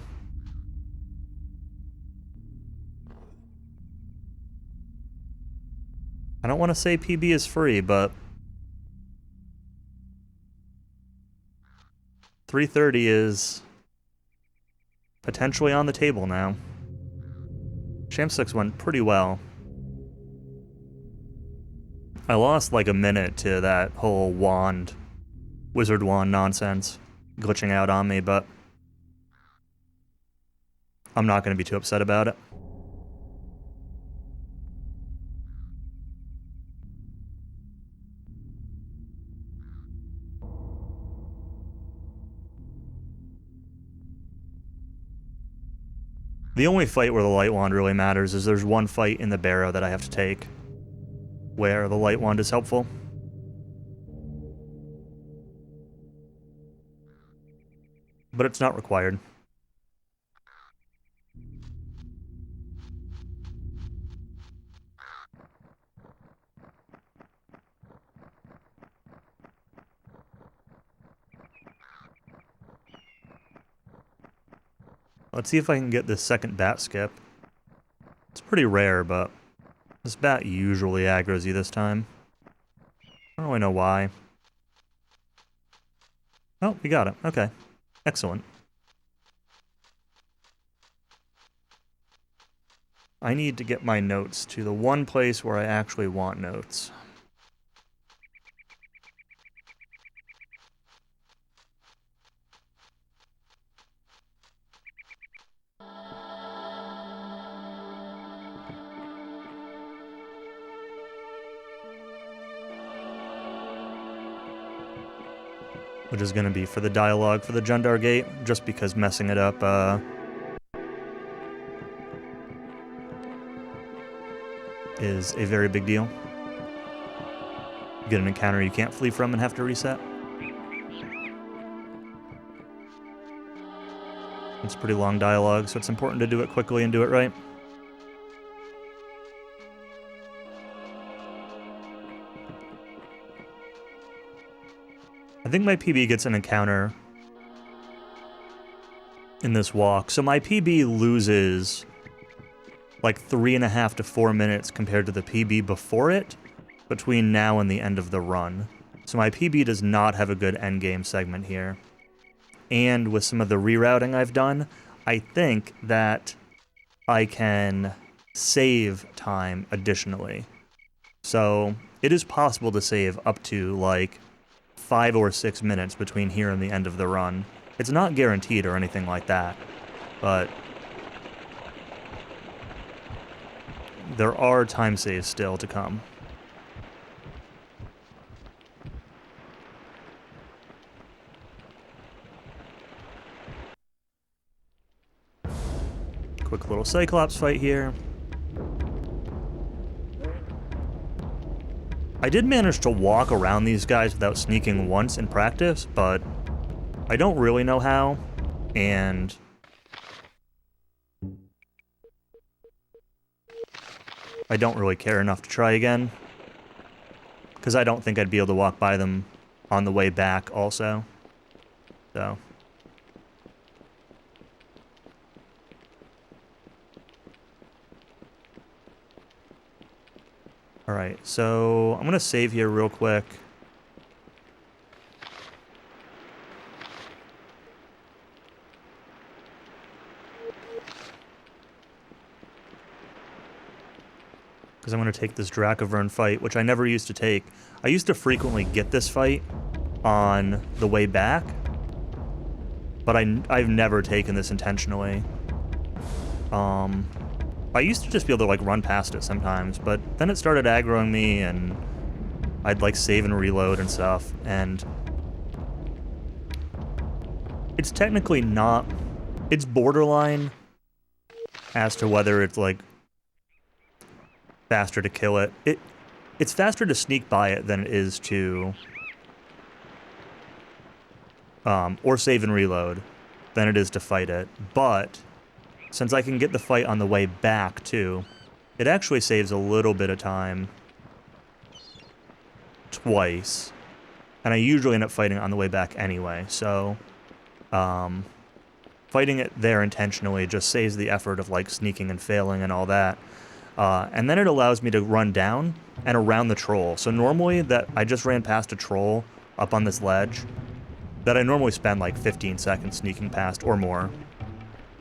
I don't want to say PB is free, but $330 is potentially on the table now. Sham 6 went pretty well. I lost like a minute to that whole wand, wizard wand nonsense glitching out on me, but I'm not going to be too upset about it. The only fight where the light wand really matters is there's one fight in the barrow that I have to take where the light wand is helpful. But it's not required. Let's see if I can get this second bat skip. It's pretty rare, but this bat usually aggroes you this time. I don't really know why. Oh, we got it. Okay. Excellent. I need to get my notes to the one place where I actually want notes. Which is going to be for the dialogue for the Jundar Gate, just because messing it up, is a very big deal. You get an encounter you can't flee from and have to reset. It's pretty long dialogue, so it's important to do it quickly and do it right. I think my PB gets an encounter in this walk. So my PB loses like 3.5 to 4 minutes compared to the PB before it, between now and the end of the run. So my PB does not have a good endgame segment here. And with some of the rerouting I've done, I think that I can save time additionally. So it is possible to save up to like 5 or 6 minutes between here and the end of the run. It's not guaranteed or anything like that, but there are time saves still to come. Quick little Cyclops fight here. I did manage to walk around these guys without sneaking once in practice, but I don't really know how, and I don't really care enough to try again, because I don't think I'd be able to walk by them on the way back also, so. Alright, so I'm gonna save here real quick. Because I'm gonna take this Dracovern fight, which I never used to take. I used to frequently get this fight on the way back, but I've never taken this intentionally. I used to just be able to, like, run past it sometimes, but then it started aggroing me, and I'd, like, save and reload and stuff, and it's technically not... It's borderline as to whether it's, like, faster to kill it. It's faster to sneak by it than it is to... or save and reload than it is to fight it, but... Since I can get the fight on the way back, too, it actually saves a little bit of time twice. And I usually end up fighting it on the way back anyway, so fighting it there intentionally just saves the effort of, like, sneaking and failing and all that. And then it allows me to run down and around the troll. So normally that I just ran past a troll up on this ledge that I normally spend, like, 15 seconds sneaking past or more.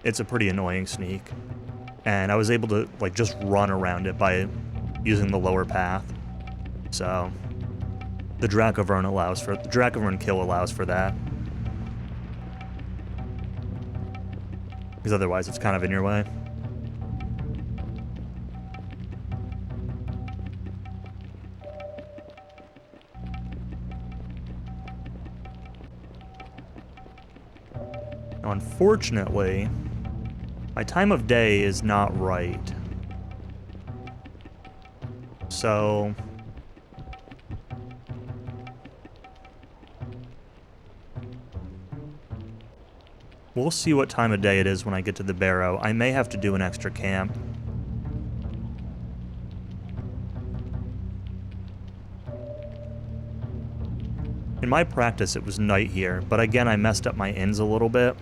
It's a pretty annoying sneak, and I was able to, like, just run around it by using the lower path. So the Dracovern kill allows for that, because otherwise it's kind of in your way. Now, unfortunately, my time of day is not right. So... we'll see what time of day it is when I get to the barrow. I may have to do an extra camp. In my practice, it was night here, but again, I messed up my inns a little bit.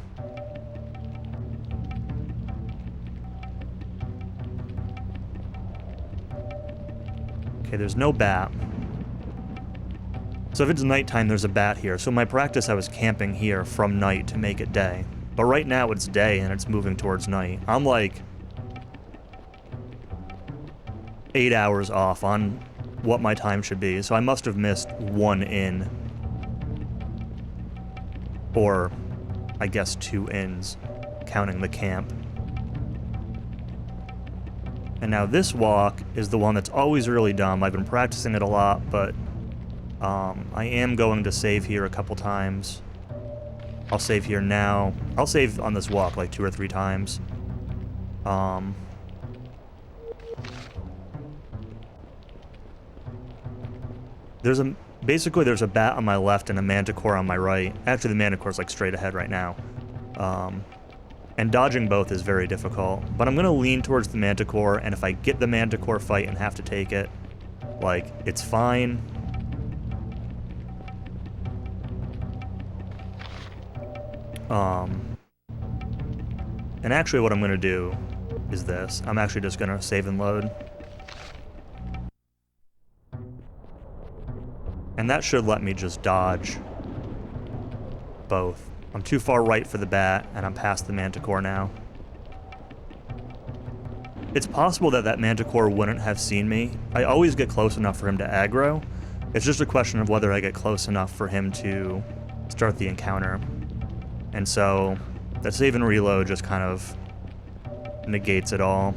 Okay, there's no bat. So if it's nighttime, there's a bat here. So in my practice, I was camping here from night to make it day. But right now, it's day, and it's moving towards night. I'm like 8 hours off on what my time should be, so I must have missed one inn. Or, I guess 2 inns, counting the camp. And now this walk is the one that's always really dumb. I've been practicing it a lot, but I am going to save here a couple times. I'll save here now. I'll save on this walk like 2 or 3 times. Basically there's a bat on my left and a manticore on my right. Actually, the manticore's like straight ahead right now. And dodging both is very difficult. But I'm going to lean towards the manticore, and if I get the manticore fight and have to take it, like, it's fine. And actually what I'm going to do is this. I'm actually just going to save and load. And that should let me just dodge both. I'm too far right for the bat, and I'm past the manticore now. It's possible that that manticore wouldn't have seen me. I always get close enough for him to aggro. It's just a question of whether I get close enough for him to start the encounter. And so that save and reload just kind of negates it all.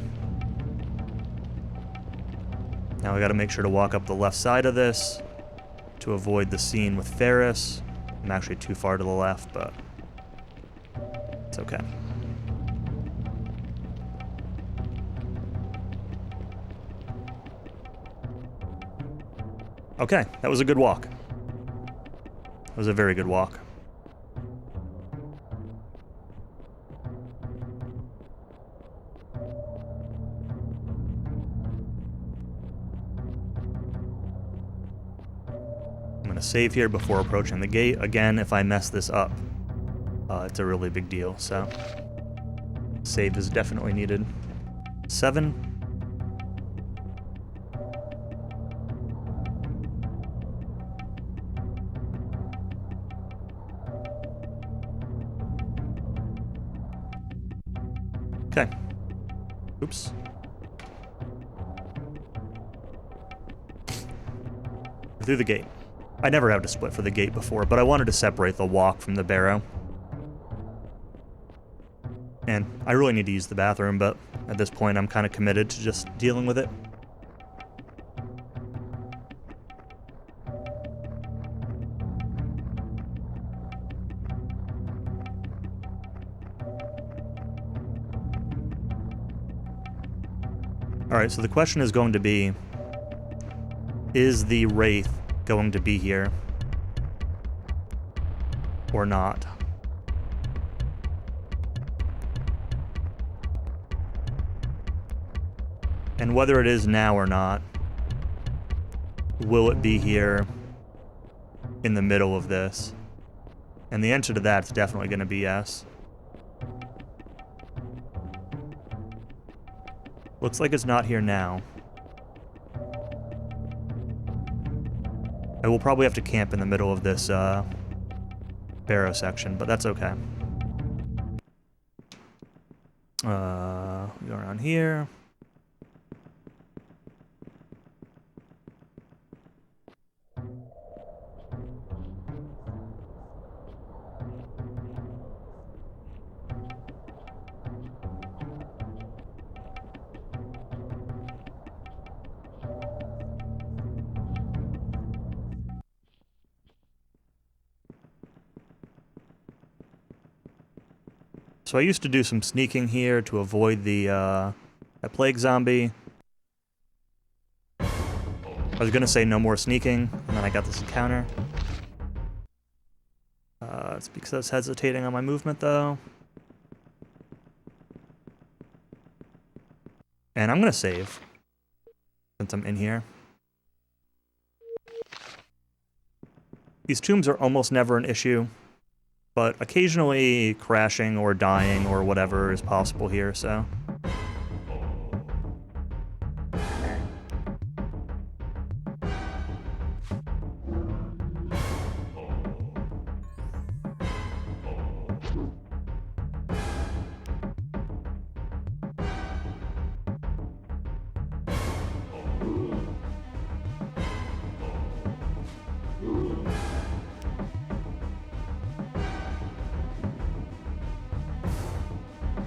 Now we gotta make sure to walk up the left side of this to avoid the scene with Ferris. I'm actually too far to the left, but it's okay. Okay, that was a good walk. That was a very good walk. I'm gonna save here before approaching the gate. Again, if I mess this up, it's a really big deal, so save is definitely needed. 7. Okay. Oops. Through the gate. I never had to split for the gate before, but I wanted to separate the walk from the barrow. And I really need to use the bathroom, but at this point I'm kind of committed to just dealing with it. Alright, so the question is going to be, is the Wraith going to be here? Or not? And whether it is now or not, will it be here in the middle of this? And the answer to that is definitely going to be yes. Looks like it's not here now. I will probably have to camp in the middle of this barrow section, but that's okay. Go around here. So I used to do some sneaking here to avoid the that plague zombie. I was gonna say no more sneaking, and then I got this encounter. It's because I was hesitating on my movement, though. And I'm gonna save, since I'm in here. These tombs are almost never an issue, but occasionally crashing or dying or whatever is possible here, so.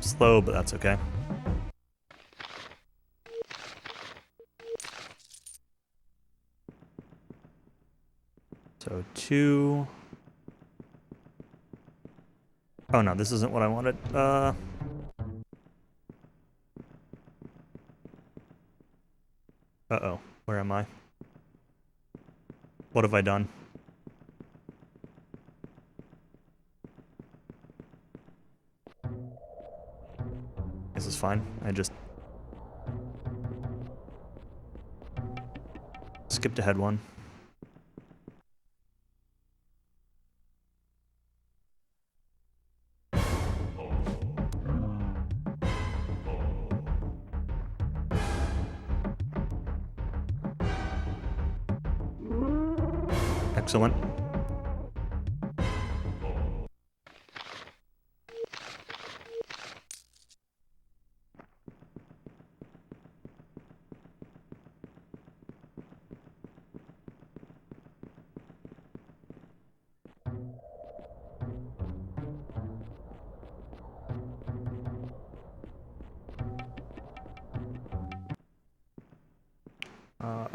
Slow, but that's okay. So 2. Oh no, this isn't what I wanted. Uh-oh, where am I? What have I done? This is fine. I just skipped ahead one. Excellent.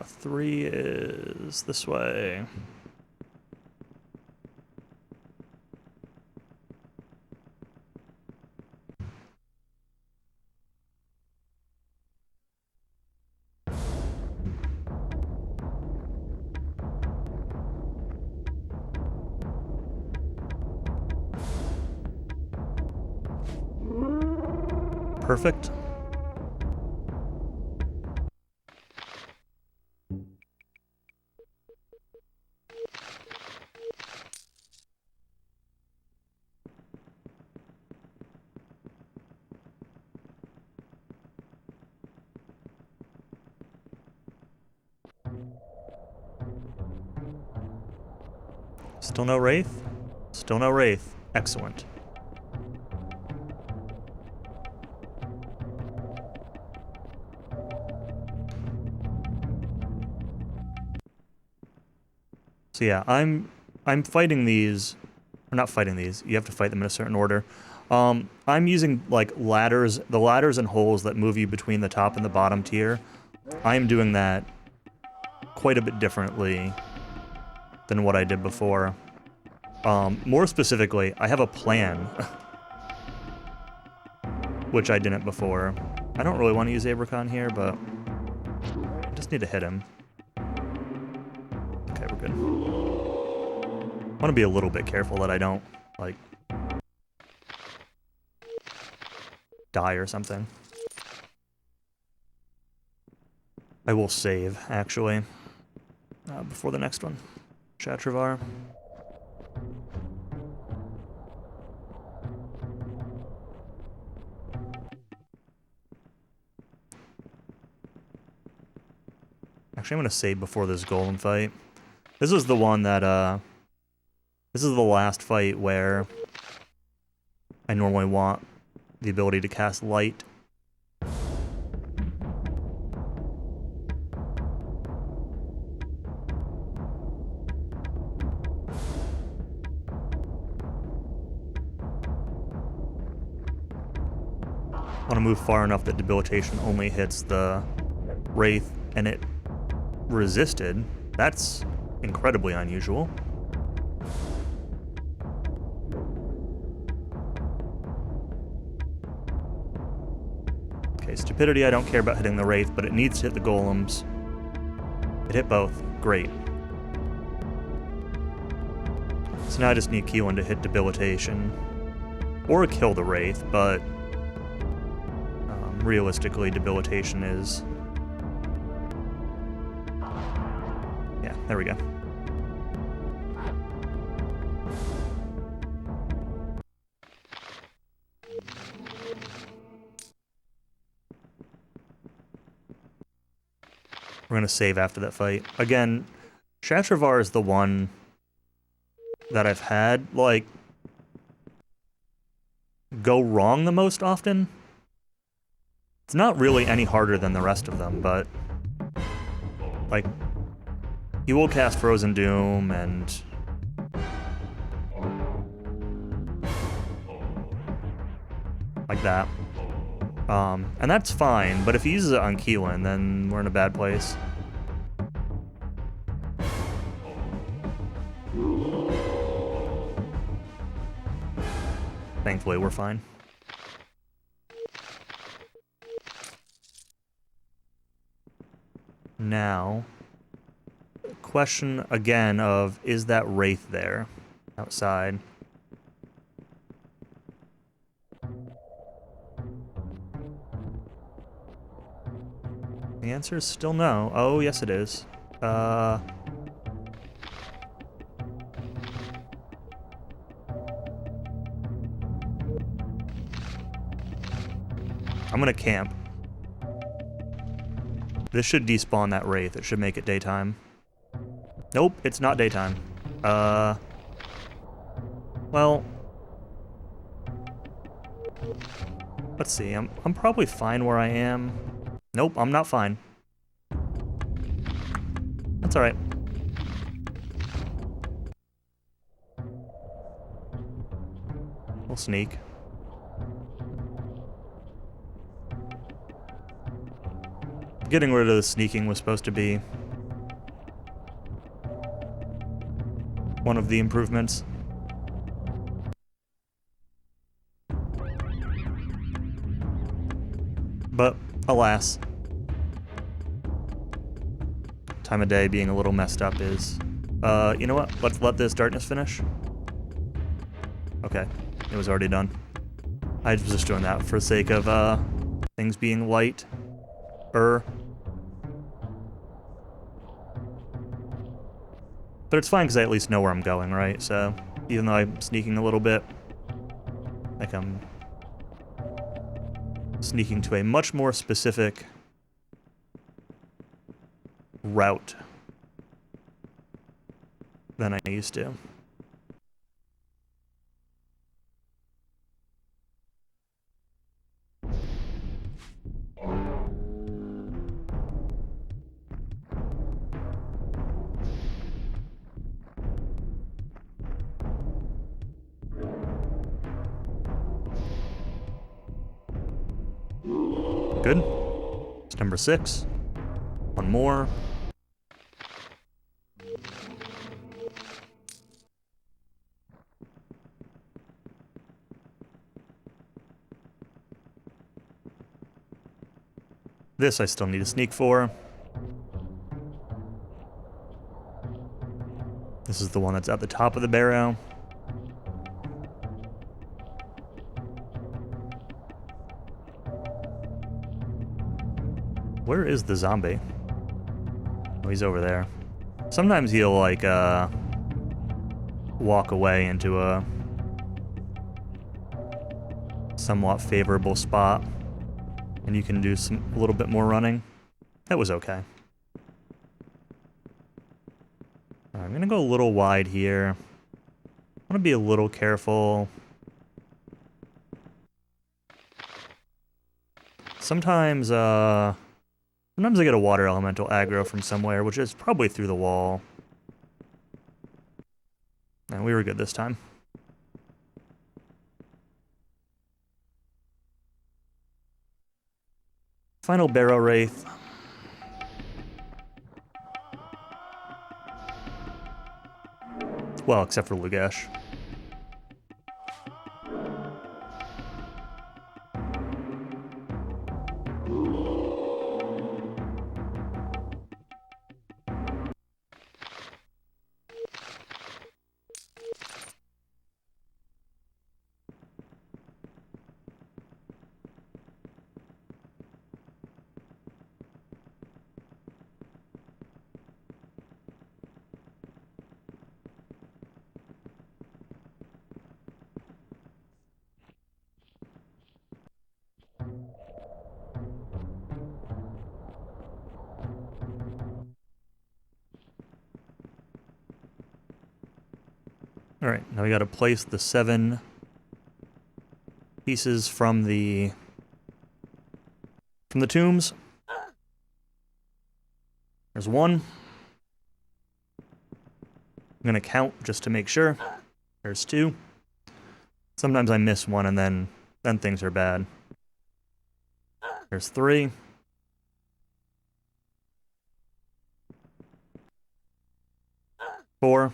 3 is this way. Perfect. Still no Wraith? Still no Wraith. Excellent. So yeah, I'm fighting these, or not fighting these, you have to fight them in a certain order. I'm using like ladders, the ladders and holes that move you between the top and the bottom tier. I'm doing that quite a bit differently than what I did before. More specifically, I have a plan, which I didn't before. I don't really want to use Abercon here, but I just need to hit him. Okay, we're good. I want to be a little bit careful that I don't, like, die or something. I will save, actually, before the next one. Chatravar. Actually, I'm going to save before this golem fight. This is the one that, this is the last fight where I normally want the ability to cast light. I want to move far enough that debilitation only hits the Wraith, and it resisted. That's incredibly unusual. Okay, stupidity, I don't care about hitting the Wraith, but it needs to hit the golems. It hit both. Great. So now I just need Keelan to hit debilitation. Or kill the Wraith, but realistically, debilitation is... Yeah, there we go. We're going to save after that fight. Again, Chatravar is the one that I've had, like, go wrong the most often. It's not really any harder than the rest of them, but, like, he will cast Frozen Doom and... like that. And that's fine, but if he uses it on Keelan, then we're in a bad place. Thankfully, we're fine. Now, question again of, is that Wraith there outside? The answer is still no. Oh, yes it is. I'm gonna camp. This should despawn that Wraith. It should make it daytime. Nope, it's not daytime. Well... let's see, I'm probably fine where I am. Nope, I'm not fine. That's alright. We'll sneak. Getting rid of the sneaking was supposed to be one of the improvements. But, alas, time of day being a little messed up is... you know what? Let's let this darkness finish. Okay, it was already done. I was just doing that for the sake of, things being light. But it's fine because I at least know where I'm going, right? So, even though I'm sneaking a little bit, like I'm sneaking to a much more specific route than I used to. Good. It's number 6. One more. This I still need to sneak for. This is the one that's at the top of the barrow. Where is the zombie? Oh, he's over there. Sometimes he'll, like, walk away into a somewhat favorable spot, and you can do a little bit more running. That was okay. I'm gonna go a little wide here. I want to be a little careful. Sometimes I get a water elemental aggro from somewhere, which is probably through the wall. And we were good this time. Final Barrow Wraith. Well, except for Lugash. Alright, now we gotta place the 7 pieces from the tombs. There's 1. I'm gonna count just to make sure. There's 2. Sometimes I miss 1 and then things are bad. There's 3. Four.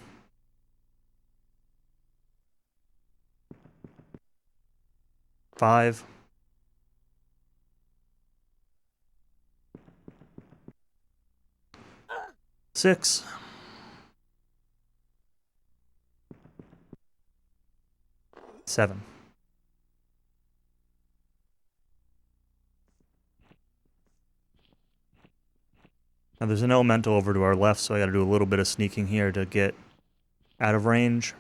5. 6. 7. Now there's an elemental over to our left, so I gotta do a little bit of sneaking here to get out of range.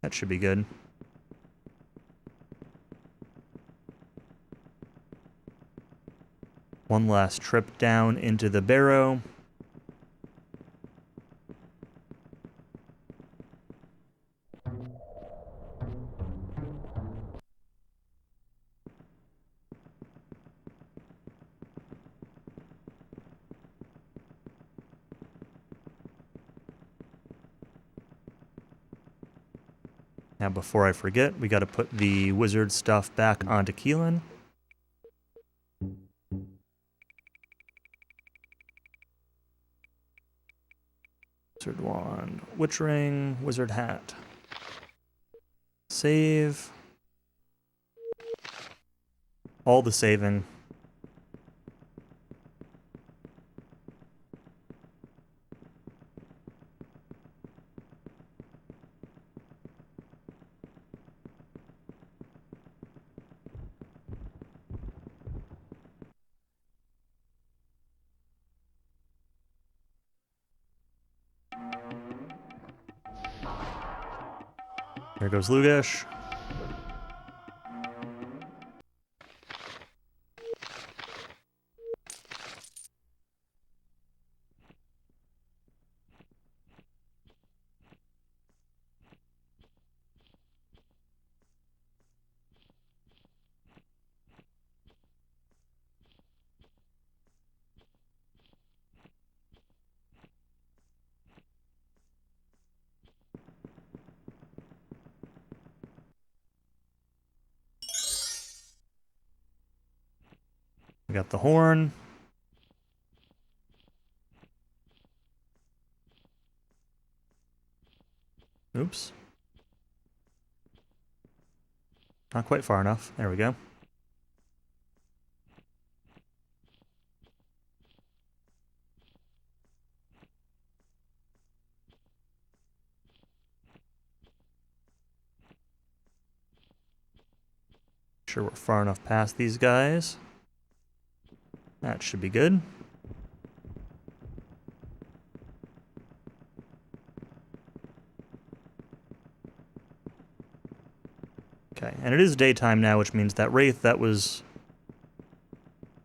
That should be good. One last trip down into the barrow. Now before I forget, we gotta put the wizard stuff back onto Keelan. Wizard wand, witch ring, wizard hat. Save. All the saving. There goes Lugash. We got the horn. Oops. Not quite far enough. There we go. Sure we're far enough past these guys. That should be good. Okay, and it is daytime now, which means that Wraith that was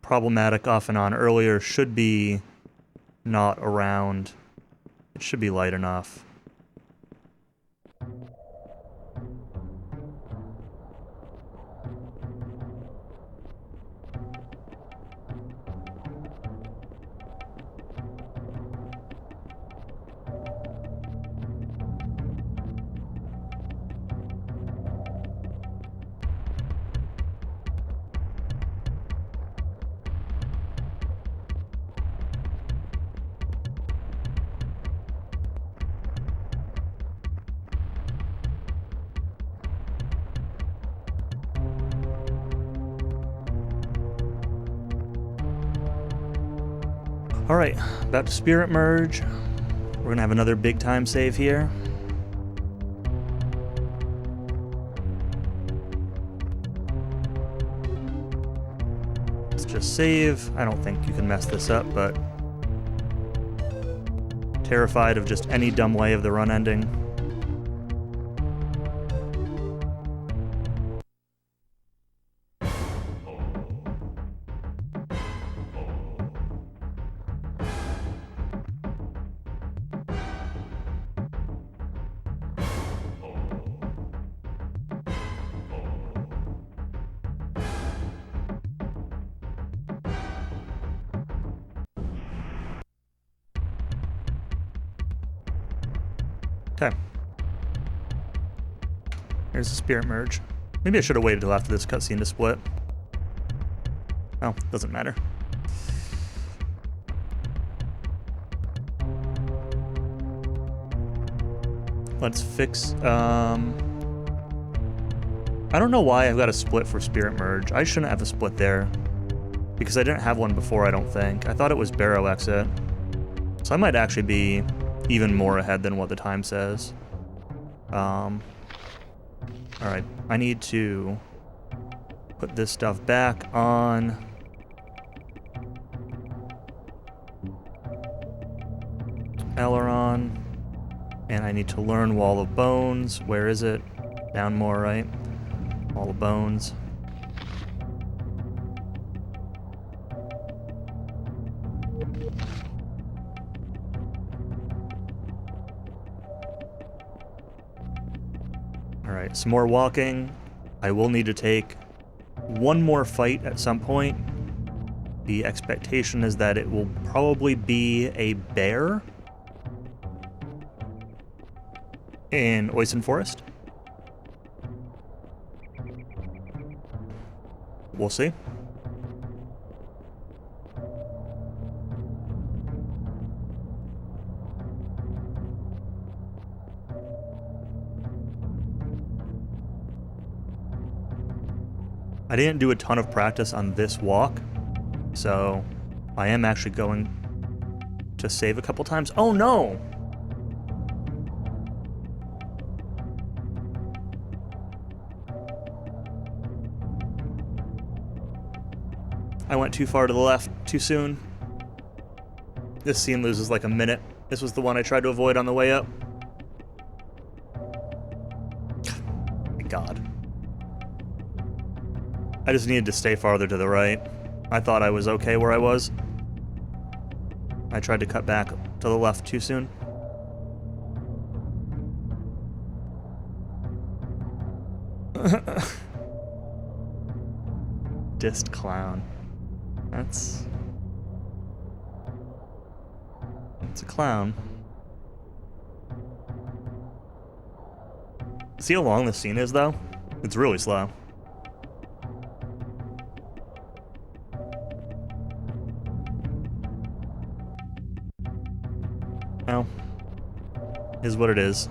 problematic off and on earlier should be not around. It should be light enough. Alright, about to Spirit Merge. We're gonna have another big time save here. Let's just save. I don't think you can mess this up, but terrified of just any dumb way of the run ending. Okay. Here's the Spirit Merge. Maybe I should have waited till after this cutscene to split. Oh, doesn't matter. Let's fix, I don't know why I've got a split for Spirit Merge. I shouldn't have a split there, because I didn't have one before, I don't think. I thought it was Barrow Exit. So I might actually be even more ahead than what the time says. Alright, I need to put this stuff back on. Aileron. And I need to learn Wall of Bones. Where is it? Down more, right? Wall of Bones. Alright, some more walking. I will need to take one more fight at some point. The expectation is that it will probably be a bear in Oisin Forest. We'll see. I didn't do a ton of practice on this walk, so I am actually going to save a couple times. Oh no! I went too far to the left too soon. This scene loses like a minute. This was the one I tried to avoid on the way up. My God. I just needed to stay farther to the right. I thought I was okay where I was. I tried to cut back to the left too soon. Dissed clown. That's a clown. See how long this scene is, though? It's really slow. Well, is what it is.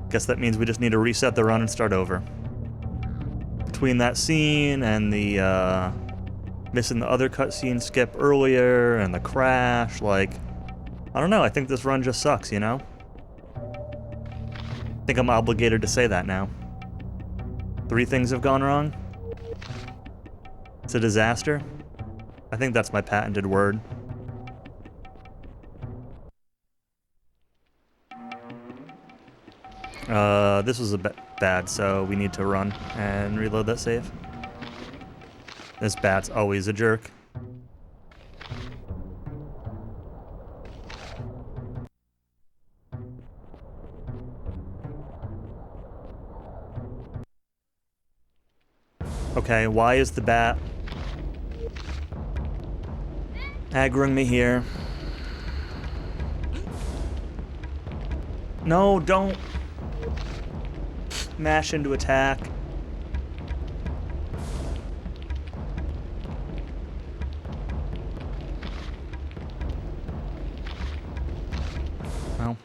Guess that means we just need to reset the run and start over. Between that scene and the, missing the other cutscene skip earlier and the crash, like, I don't know, I think this run just sucks, you know? I think I'm obligated to say that now. 3 things have gone wrong. It's a disaster. I think that's my patented word. This was a bit bad, so we need to run and reload that save. This bat's always a jerk. Okay, why is the bat aggroing me here? No, don't mash into attack. Well.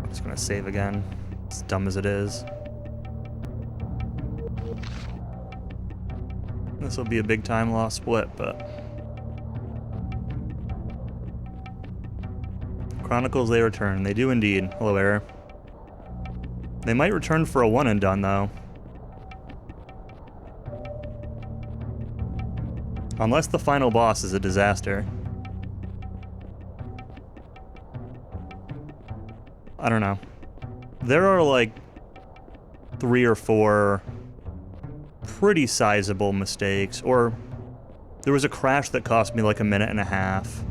Just gonna save again, as dumb as it is. This will be a big time loss split, but... Chronicles, they return. They do indeed. Hello, Error. They might return for a one and done, though. Unless the final boss is a disaster. I don't know. There are like 3 or 4 pretty sizable mistakes, or there was a crash that cost me like 1.5 minutes.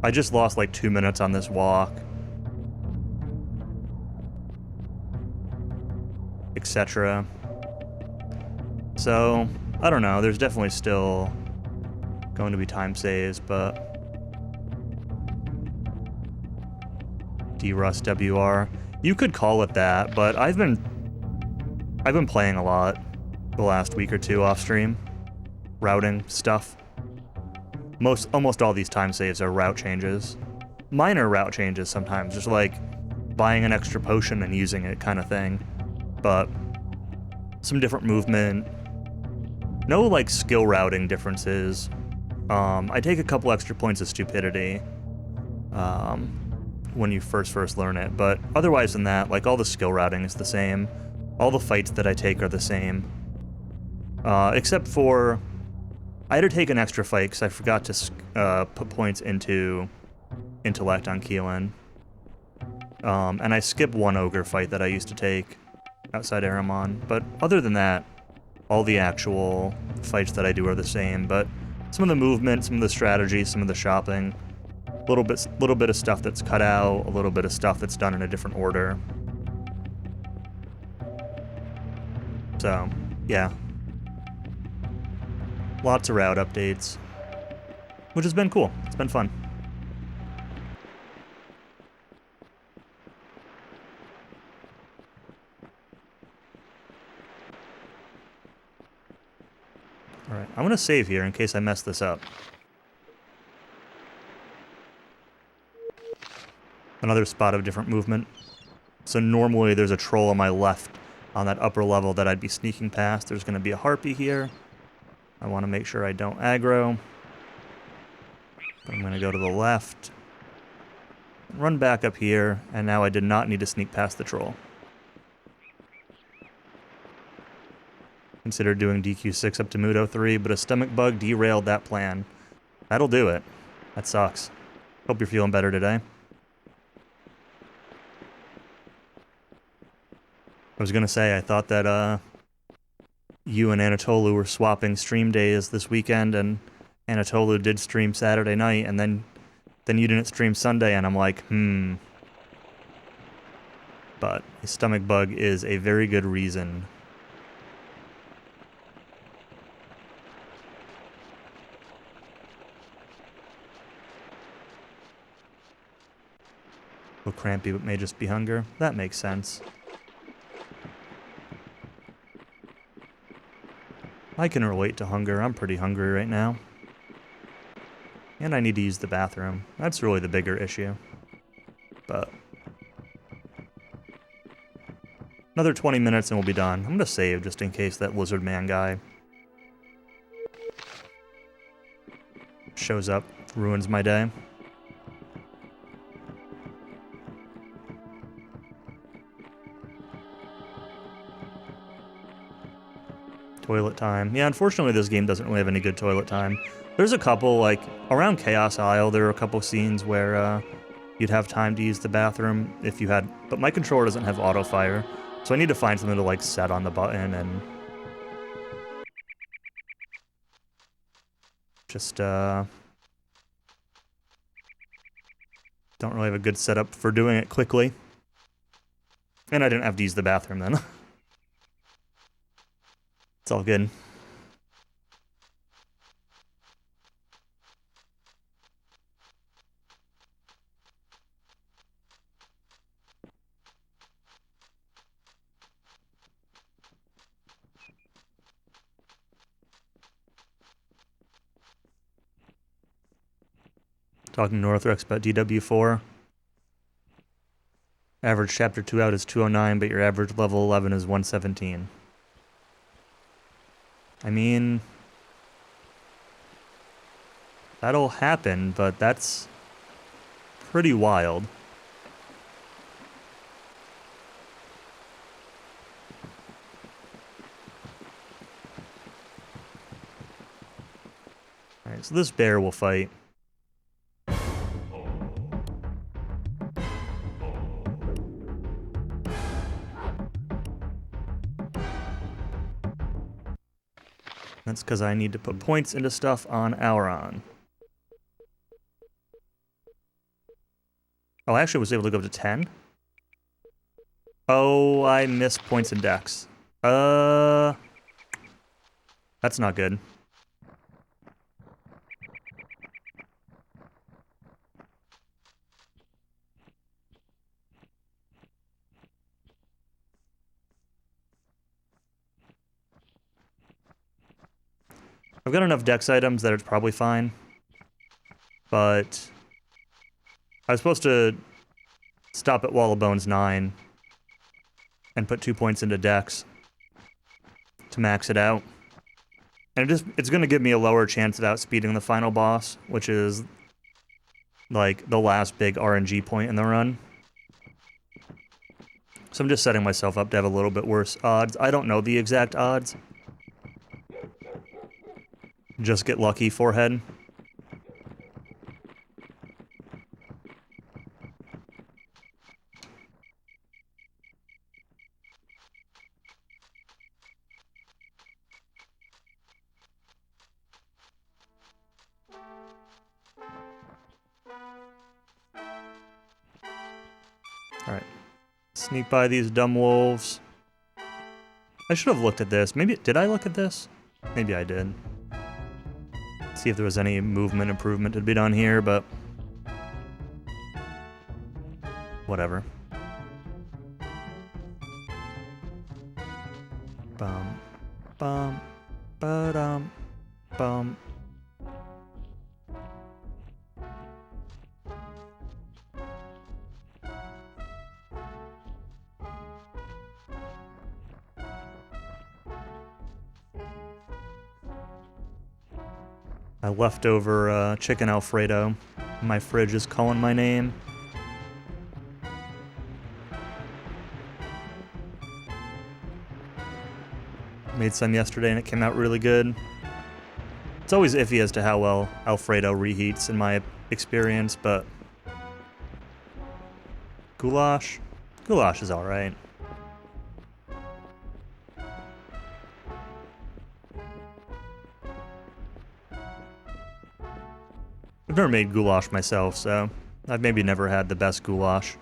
I just lost like 2 minutes on this walk, etc. So, I don't know, there's definitely still going to be time saves, but D-Rust WR. You could call it that, but I've been playing a lot the last week or 2 off stream. Routing stuff. Almost all these time saves are route changes. Minor route changes sometimes, just like buying an extra potion and using it kind of thing. But some different movement. No like skill routing differences. I take a couple extra points of stupidity. When you first learn it, but otherwise than that, like all the skill routing is the same. All the fights that I take are the same. Except for, I had to take an extra fight because I forgot to put points into intellect on Keelan. And I skipped one ogre fight that I used to take outside Erromon, but other than that, all the actual fights that I do are the same, but some of the movement, some of the strategy, some of the shopping, little bit of stuff that's cut out, a little bit of stuff that's done in a different order. So, yeah. Lots of route updates. which has been cool. It's been fun. Alright, I'm going to save here in case I mess this up. Another spot of different movement. So normally there's a troll on my left on that upper level that I'd be sneaking past. There's going to be a harpy here. I want to make sure I don't aggro. I'm going to go to the left. Run back up here, and now I did not need to sneak past the troll. Considered doing DQ6 up to Muto 3, but a stomach bug derailed that plan. That'll do it. That sucks. Hope you're feeling better today. I was gonna say, I thought that you and Anatolu were swapping stream days this weekend, and Anatolu did stream Saturday night, and then you didn't stream Sunday, and I'm like, But a stomach bug is a very good reason. A little crampy, but may just be hunger. That makes sense. I can relate to hunger. I'm pretty hungry right now. And I need to use the bathroom. That's really the bigger issue. But another 20 minutes and we'll be done. I'm going to save just in case that lizard man guy shows up, ruins my day. Toilet time. Yeah, unfortunately this game doesn't really have any good toilet time. There's a couple, like, around Chaos Isle, there are a couple scenes where you'd have time to use the bathroom if you had... But my controller doesn't have auto fire, so I need to find something to, like, set on the button and... Just, don't really have a good setup for doing it quickly. And I didn't have to use the bathroom then. It's all good. Talking to Northrex about DW4. Average chapter 2 out is 209, but your average level 11 is 117. I mean, that'll happen, but that's pretty wild. Alright, so this bear will fight. That's because I need to put points into stuff on Auron. Oh, I actually was able to go up to 10. Oh, I missed points in Dex. That's not good. I've got enough Dex items that it's probably fine. But I was supposed to stop at Wall of Bones 9 and put 2 points into Dex to max it out. And it's going to give me a lower chance of outspeeding the final boss, which is like the last big RNG point in the run. So I'm just setting myself up to have a little bit worse odds. I don't know the exact odds. Just get lucky, forehead. Alright. Sneak by these dumb wolves. I should have looked at this. Maybe... Did I look at this? Maybe I did. See if there was any movement improvement to be done here, but whatever. Bum, bum, ba-dum, bum. I left over chicken Alfredo. My fridge is calling my name. Made some yesterday and it came out really good. It's always iffy as to how well Alfredo reheats in my experience, but goulash? Goulash is alright. I've never made goulash myself, so I've maybe never had the best goulash.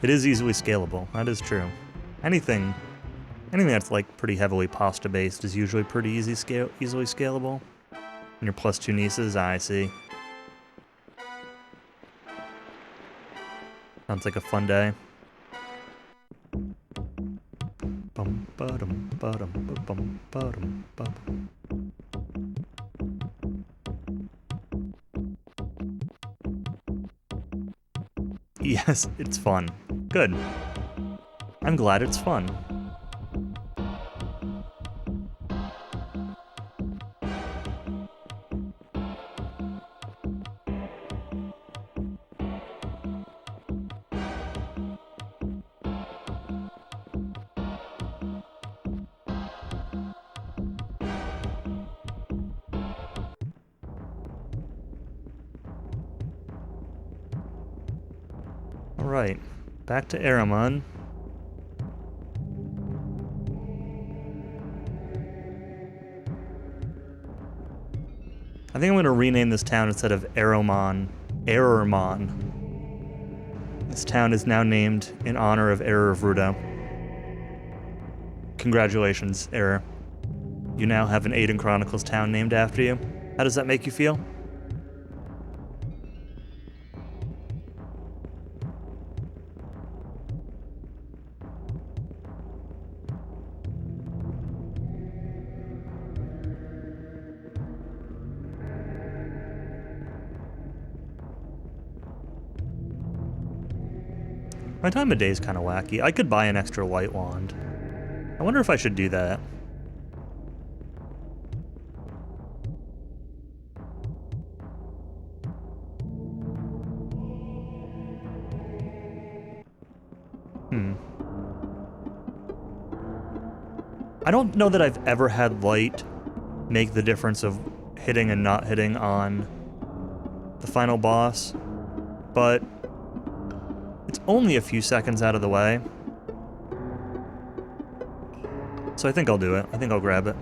It is easily scalable, that is true. Anything that's like pretty heavily pasta based is usually pretty easily scalable. And your plus 2 nieces, I see. Sounds like a fun day. Bum ba-dum ba-dum ba-bum ba-dum ba-bum. Yes, it's fun. Good. I'm glad it's fun. Alright, back to Erromon. I think I'm going to rename this town instead of Erromon. Erromon. This town is now named in honor of Error of Rudo. Congratulations, Error. You now have an Aidyn Chronicles town named after you. How does that make you feel? My time of day is kind of wacky. I could buy an extra light wand. I wonder if I should do that. I don't know that I've ever had light make the difference of hitting and not hitting on the final boss, but it's only a few seconds out of the way. So I think I'll do it. I think I'll grab it.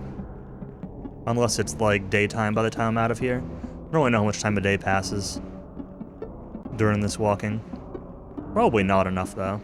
Unless it's like daytime by the time I'm out of here. I don't really know how much time of day passes during this walking. Probably not enough though.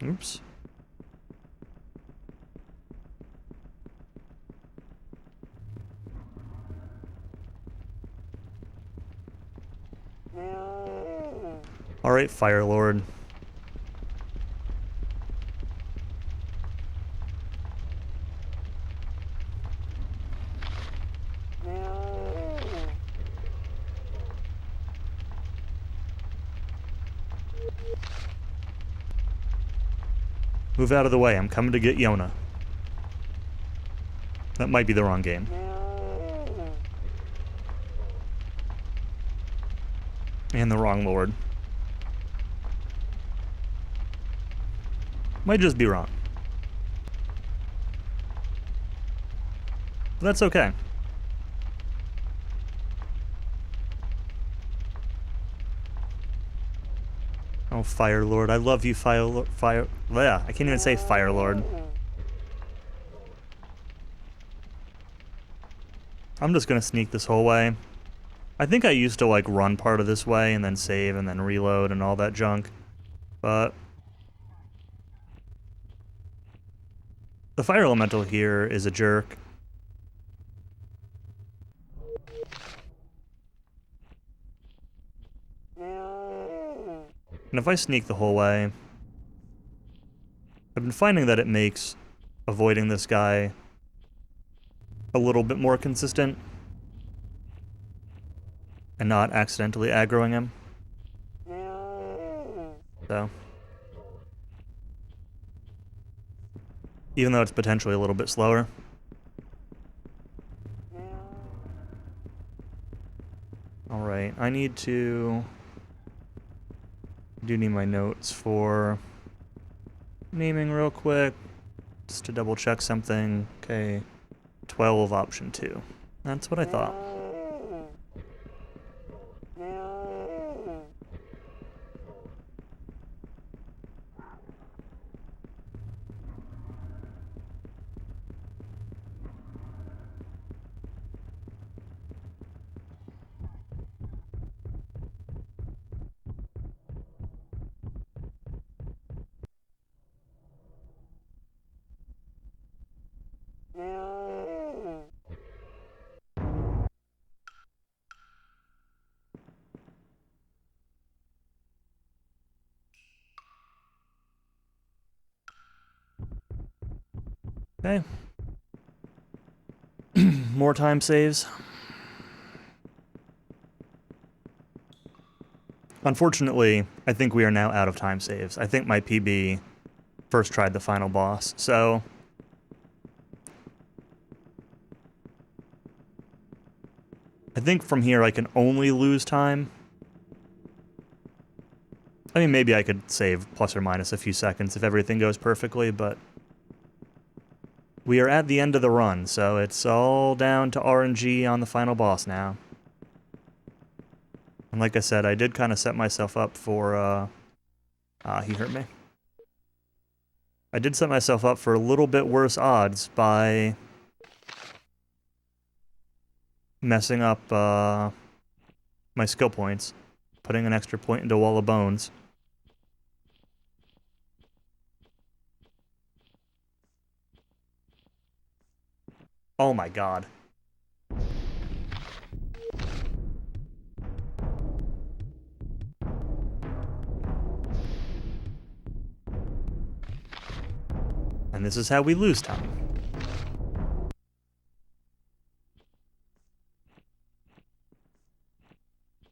Oops. Alright, Fire Lord. Move out of the way, I'm coming to get Yona. That might be the wrong game. And the wrong lord. Might just be wrong. But that's okay. Oh, Fire Lord. I love you, Fire Lord. Yeah, I can't even say Fire Lord. I'm just gonna sneak this whole way. I think I used to, like, run part of this way and then save and then reload and all that junk. But the Fire Elemental here is a jerk. And if I sneak the whole way, I've been finding that it makes avoiding this guy a little bit more consistent and not accidentally aggroing him. So, even though it's potentially a little bit slower. Alright, I need to... do need my notes for naming real quick, just to double check something. Okay, 12 option 2. That's what I thought. Okay. More time saves. Unfortunately, I think we are now out of time saves. I think my PB first tried the final boss, so... I think from here I can only lose time. I mean, maybe I could save plus or minus a few seconds if everything goes perfectly, but... we are at the end of the run, so it's all down to RNG on the final boss now. And like I said, I did kind of set myself up for, he hurt me. I did set myself up for a little bit worse odds by messing up, my skill points, putting an extra point into Wall of Bones. Oh my god. And this is how we lose time.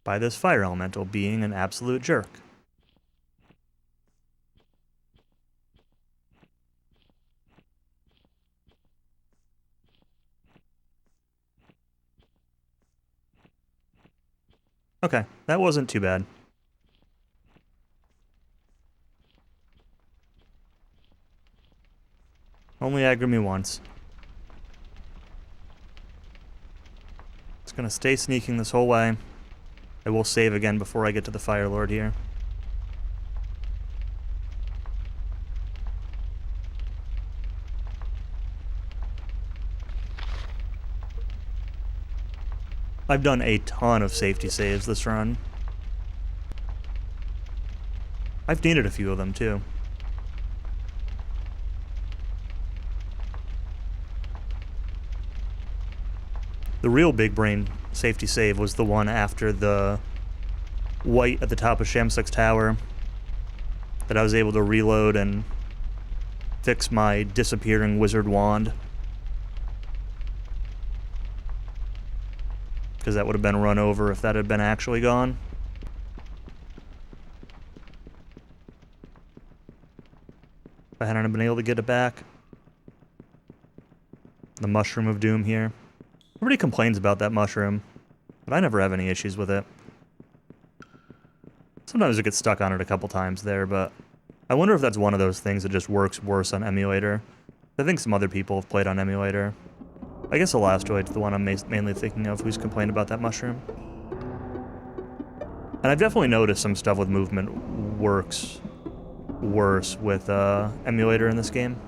By this Fire Elemental being an absolute jerk. Okay, that wasn't too bad. Only aggro me once. Just gonna stay sneaking this whole way. I will save again before I get to the Fire Lord here. I've done a ton of safety saves this run. I've needed a few of them too. The real big brain safety save was the one after the white at the top of Shamsuk's tower that I was able to reload and fix my disappearing wizard wand. Because that would have been run over if that had been actually gone. If I hadn't been able to get it back. The Mushroom of Doom here. Everybody complains about that mushroom, but I never have any issues with it. Sometimes I get stuck on it a couple times there, but I wonder if that's one of those things that just works worse on emulator. I think some other people have played on emulator. I guess Elastoid's the one I'm mainly thinking of who's complained about that mushroom. And I've definitely noticed some stuff with movement works worse with emulator in this game.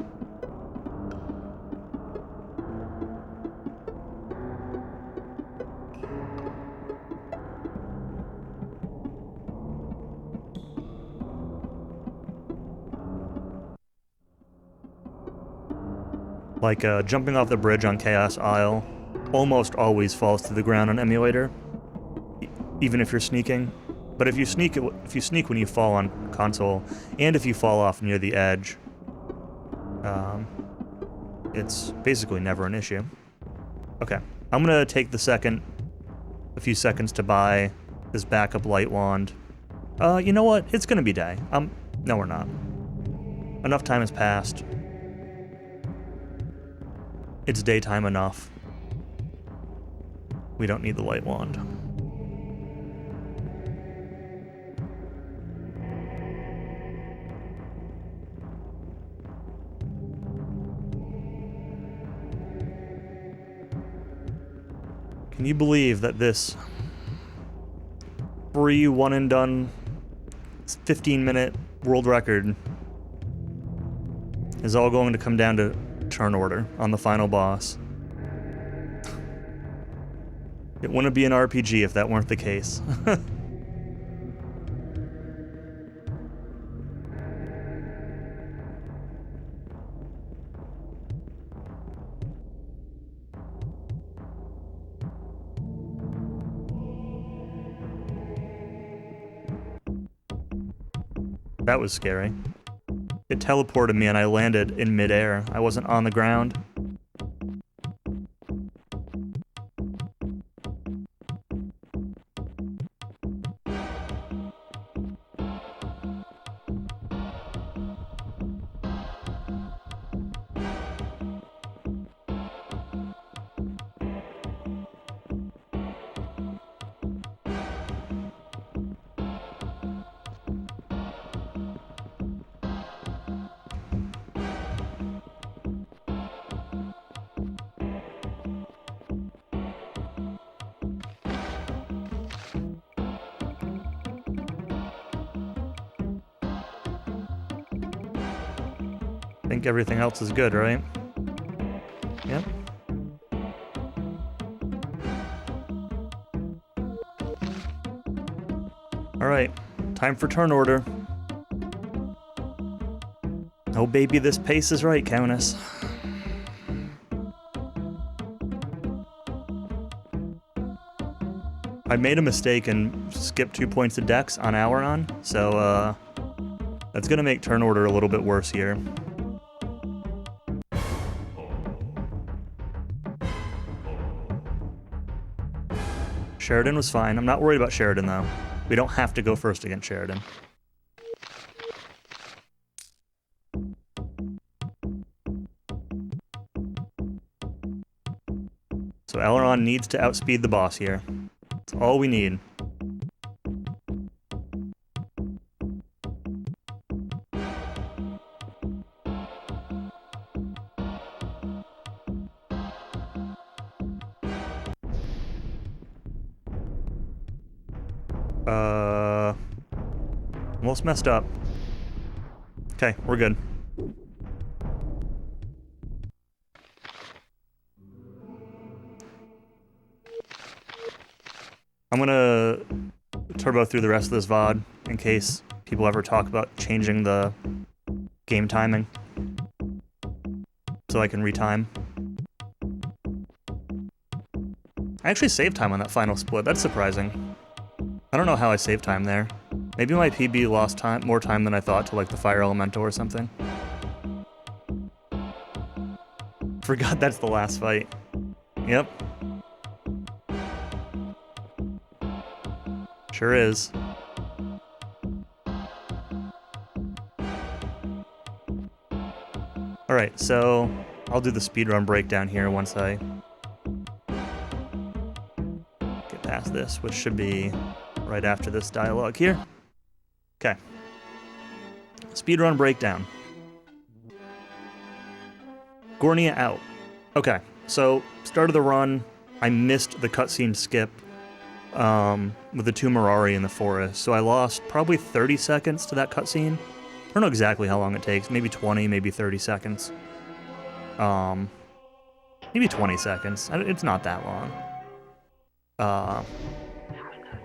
Like, jumping off the bridge on Chaos Isle almost always falls to the ground on emulator, even if you're sneaking. But if you sneak when you fall on console, and if you fall off near the edge, it's basically never an issue. Okay, I'm gonna take a few seconds to buy this backup light wand. You know what? It's gonna be day. No, we're not. Enough time has passed. It's daytime enough. We don't need the light wand. Can you believe that this free one and done 15-minute world record is all going to come down to turn order on the final boss? It wouldn't be an RPG if that weren't the case. That was scary. It teleported me and I landed in midair. I wasn't on the ground. I think everything else is good, right? Yep. Alright, time for turn order. Oh baby, this pace is right, Countess. I made a mistake and skipped 2 points of dex on Auron, so that's gonna make turn order a little bit worse here. Sheridan was fine. I'm not worried about Sheridan, though. We don't have to go first against Sheridan. So Auron needs to outspeed the boss here. That's all we need. Almost messed up. Okay, we're good. I'm gonna turbo through the rest of this VOD in case people ever talk about changing the game timing so I can retime. I actually saved time on that final split. That's surprising. I don't know how I saved time there. Maybe my PB lost more time than I thought to like the Fire Elemental or something. Forgot that's the last fight. Yep. Sure is. Alright, so I'll do the speedrun breakdown here once I get past this, which should be right after this dialogue here. Okay. Speedrun breakdown. Gornia out. Okay, so start of the run, I missed the cutscene skip with the two Mirari in the forest, so I lost probably 30 seconds to that cutscene. I don't know exactly how long it takes, maybe 20, maybe 30 seconds. Maybe 20 seconds. It's not that long.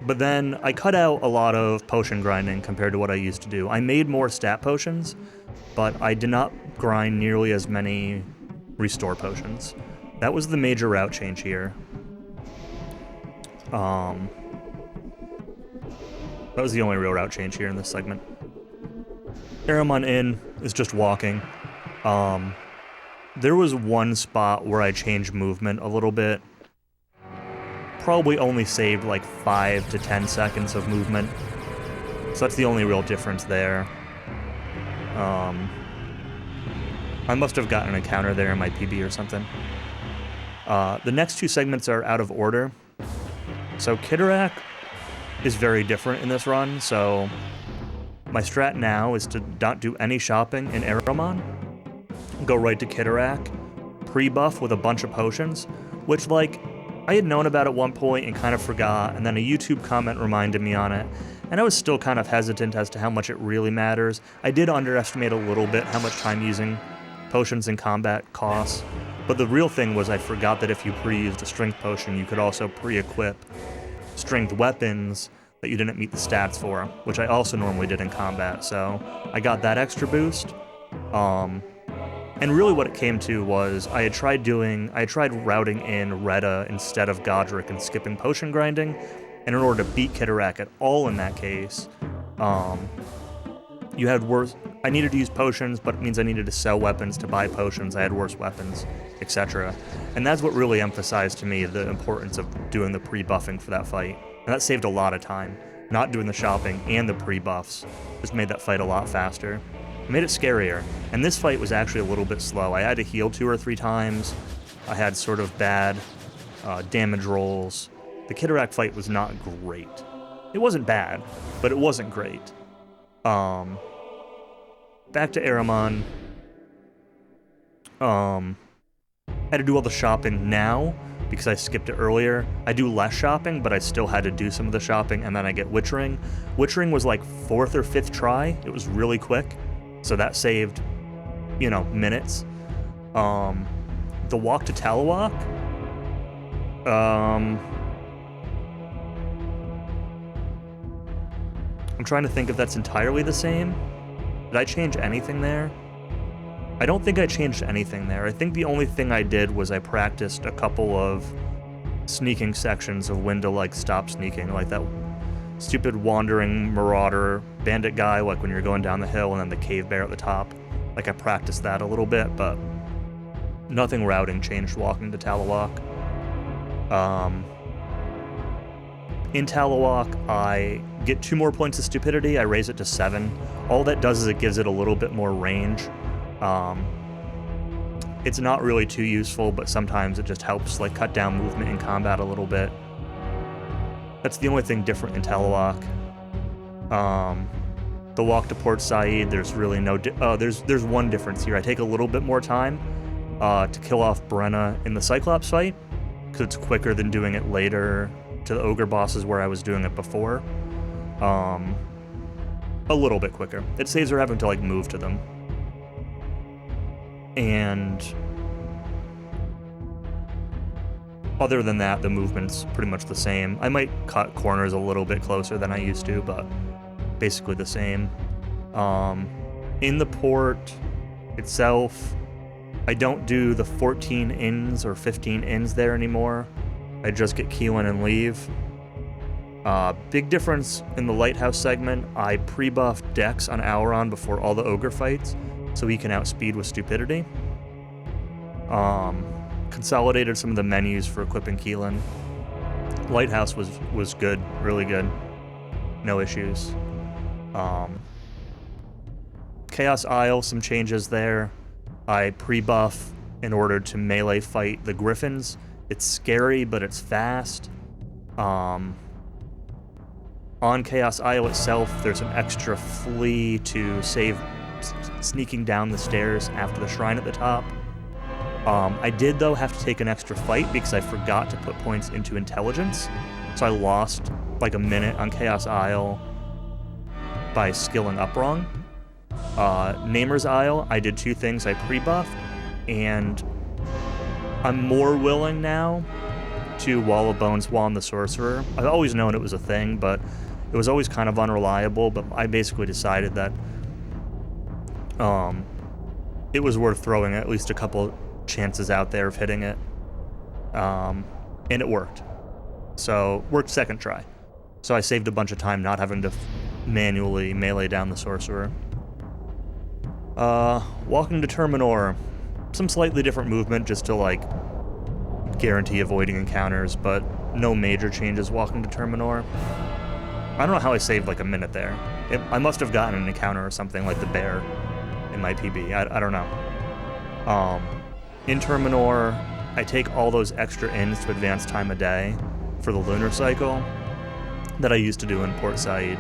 But then I cut out a lot of potion grinding compared to what I used to do. I made more stat potions, but I did not grind nearly as many restore potions. That was the major route change here. That was the only real route change here in this segment. Erromon Inn is just walking. There was one spot where I changed movement a little bit. Probably only saved like 5 to 10 seconds of movement. So that's the only real difference there. I must have gotten an encounter there in my PB or something. The next two segments are out of order. So Kitarak is very different in this run, so my strat now is to not do any shopping in Erromon, go right to Kitarak, pre-buff with a bunch of potions, which, like, I had known about at one point and kind of forgot, and then a YouTube comment reminded me on it, and I was still kind of hesitant as to how much it really matters. I did underestimate a little bit how much time using potions in combat costs, but the real thing was I forgot that if you pre-used a strength potion, you could also pre-equip strength weapons that you didn't meet the stats for, which I also normally did in combat, so I got that extra boost. And really what it came to was I had tried routing in Retta instead of Godric and skipping potion grinding, and in order to beat Kitarak at all in that case, you had worse. I needed to use potions, but it means I needed to sell weapons to buy potions. I had worse weapons, etc. And that's what really emphasized to me the importance of doing the pre-buffing for that fight. And that saved a lot of time. Not doing the shopping and the pre-buffs just made that fight a lot faster. It made it scarier. And this fight was actually a little bit slow. I had to heal 2 or 3 times. I had sort of bad damage rolls. The Kitarak fight was not great. It wasn't bad, but it wasn't great. Back to Erromon. Had to do all the shopping now because I skipped it earlier. I do less shopping, but I still had to do some of the shopping, and then I get Witch Ring. Witch Ring was like 4th or 5th try. It was really quick, so that saved, you know, minutes. The walk to Talawak. I'm trying to think if that's entirely the same. Did I change anything there? I don't think I changed anything there. I think the only thing I did was I practiced a couple of sneaking sections of when to, like, stop sneaking, like that stupid wandering marauder bandit guy, like when you're going down the hill, and then the cave bear at the top. Like, I practiced that a little bit, but nothing routing changed walking to Talawak. In Talawak, I get 2 more points of stupidity. I raise it to 7. All that does is it gives it a little bit more range. It's not really too useful, but sometimes it just helps, like, cut down movement in combat a little bit. That's the only thing different in Talawak. The walk to Port Saiid, there's really no... there's one difference here. I take a little bit more time to kill off Brenna in the Cyclops fight, because it's quicker than doing it later to the Ogre bosses where I was doing it before. A little bit quicker. It saves her having to, like, move to them. And other than that, the movement's pretty much the same. I might cut corners a little bit closer than I used to, but basically the same. In the port itself, I don't do the 14 inns or 15 inns there anymore. I just get Keelan and leave. Big difference in the Lighthouse segment, I pre-buff Dex on Auron before all the Ogre fights, so he can outspeed with stupidity. Consolidated some of the menus for equipping Keelan. Lighthouse was good, really good. No issues. Chaos Isle, some changes there. I pre-buff in order to melee fight the Griffins. It's scary, but it's fast. On Chaos Isle itself, there's an extra flea to save sneaking down the stairs after the shrine at the top. I did, though, have to take an extra fight because I forgot to put points into intelligence. So I lost like a minute on Chaos Isle by skilling up wrong. Namer's Isle, I did 2 things. I pre-buffed, and I'm more willing now to Wall of Bones Wand the Sorcerer. I've always known it was a thing, but it was always kind of unreliable, but I basically decided that it was worth throwing at least a couple chances out there of hitting it. And it worked. So, worked second try. So I saved a bunch of time not having to manually melee down the Sorcerer. Walking to Terminor. Some slightly different movement just to, like, guarantee avoiding encounters, but no major changes walking to Terminor. I don't know how I saved, like, a minute there. I must have gotten an encounter or something, like the bear in my PB. I don't know. In Terminor, I take all those extra inns to advance time of day for the lunar cycle that I used to do in Port Saiid.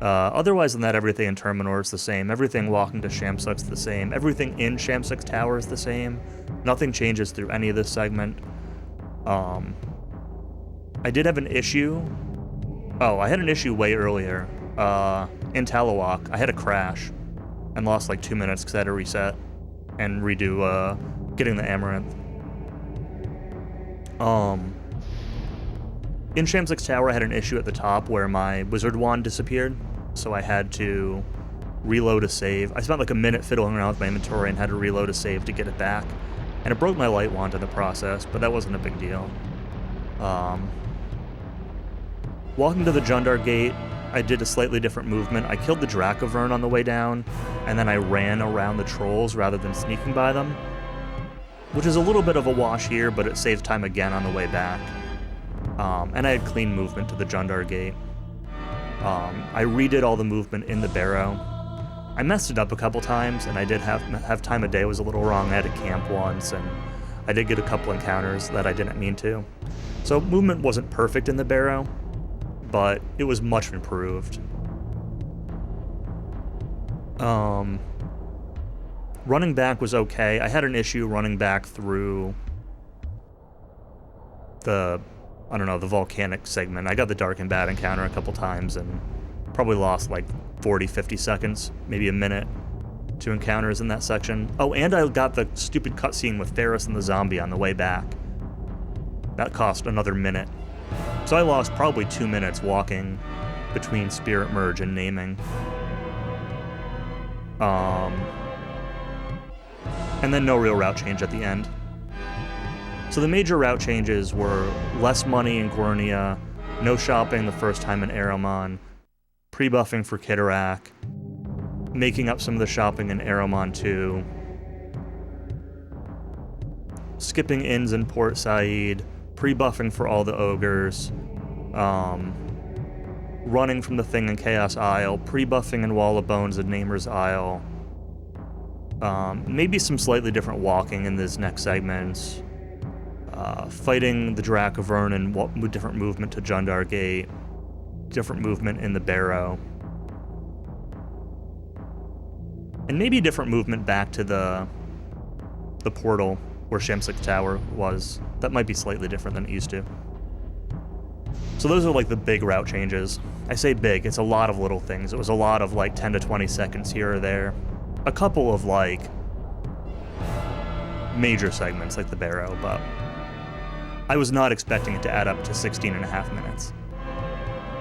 Otherwise than that, everything in Terminor is the same. Everything walking to Shamsuck's the same. Everything in Shamsuck's tower is the same. Nothing changes through any of this segment. I did have an issue. Oh, I had an issue way earlier. In Talawak, I had a crash and lost like 2 minutes because I had to reset and redo getting the Amaranth. In Shamsuck's tower, I had an issue at the top where my Wizard Wand disappeared, so I had to reload a save. I spent like a minute fiddling around with my inventory and had to reload a save to get it back. And it broke my Light Wand in the process, but that wasn't a big deal. Walking to the Jundar Gate, I did a slightly different movement. I killed the Dracovern on the way down, and then I ran around the trolls rather than sneaking by them, which is a little bit of a wash here, but it saves time again on the way back. And I had clean movement to the Jundar Gate. I redid all the movement in the Barrow. I messed it up a couple times, and I did have time of day was a little wrong. I had to camp once, and I did get a couple encounters that I didn't mean to. So movement wasn't perfect in the Barrow, but it was much improved. Running back was okay. I had an issue running back through the volcanic segment. I got the Dark and Bad encounter a couple times and probably lost like 40, 50 seconds, maybe a minute to encounters in that section. Oh, and I got the stupid cutscene with Ferris and the zombie on the way back. That cost another minute. So I lost probably 2 minutes walking between Spirit Merge and Naming. And then no real route change at the end. So the major route changes were less money in Gornia, no shopping the first time in Erromon, pre-buffing for Kitarak, making up some of the shopping in Erromon 2, skipping inns in Port Saiid, pre-buffing for all the ogres, running from the thing in Chaos Isle, pre-buffing in Wall of Bones and Namer's Isle, maybe some slightly different walking in this next segments, fighting the Dracovern and different movement to Jundar Gate, different movement in the Barrow, and maybe different movement back to the portal where Shamsuck Tower was. That might be slightly different than it used to. So those are like the big route changes. I say big, it's a lot of little things. It was a lot of like 10 to 20 seconds here or there. A couple of like major segments like the Barrow, but I was not expecting it to add up to 16.5 minutes.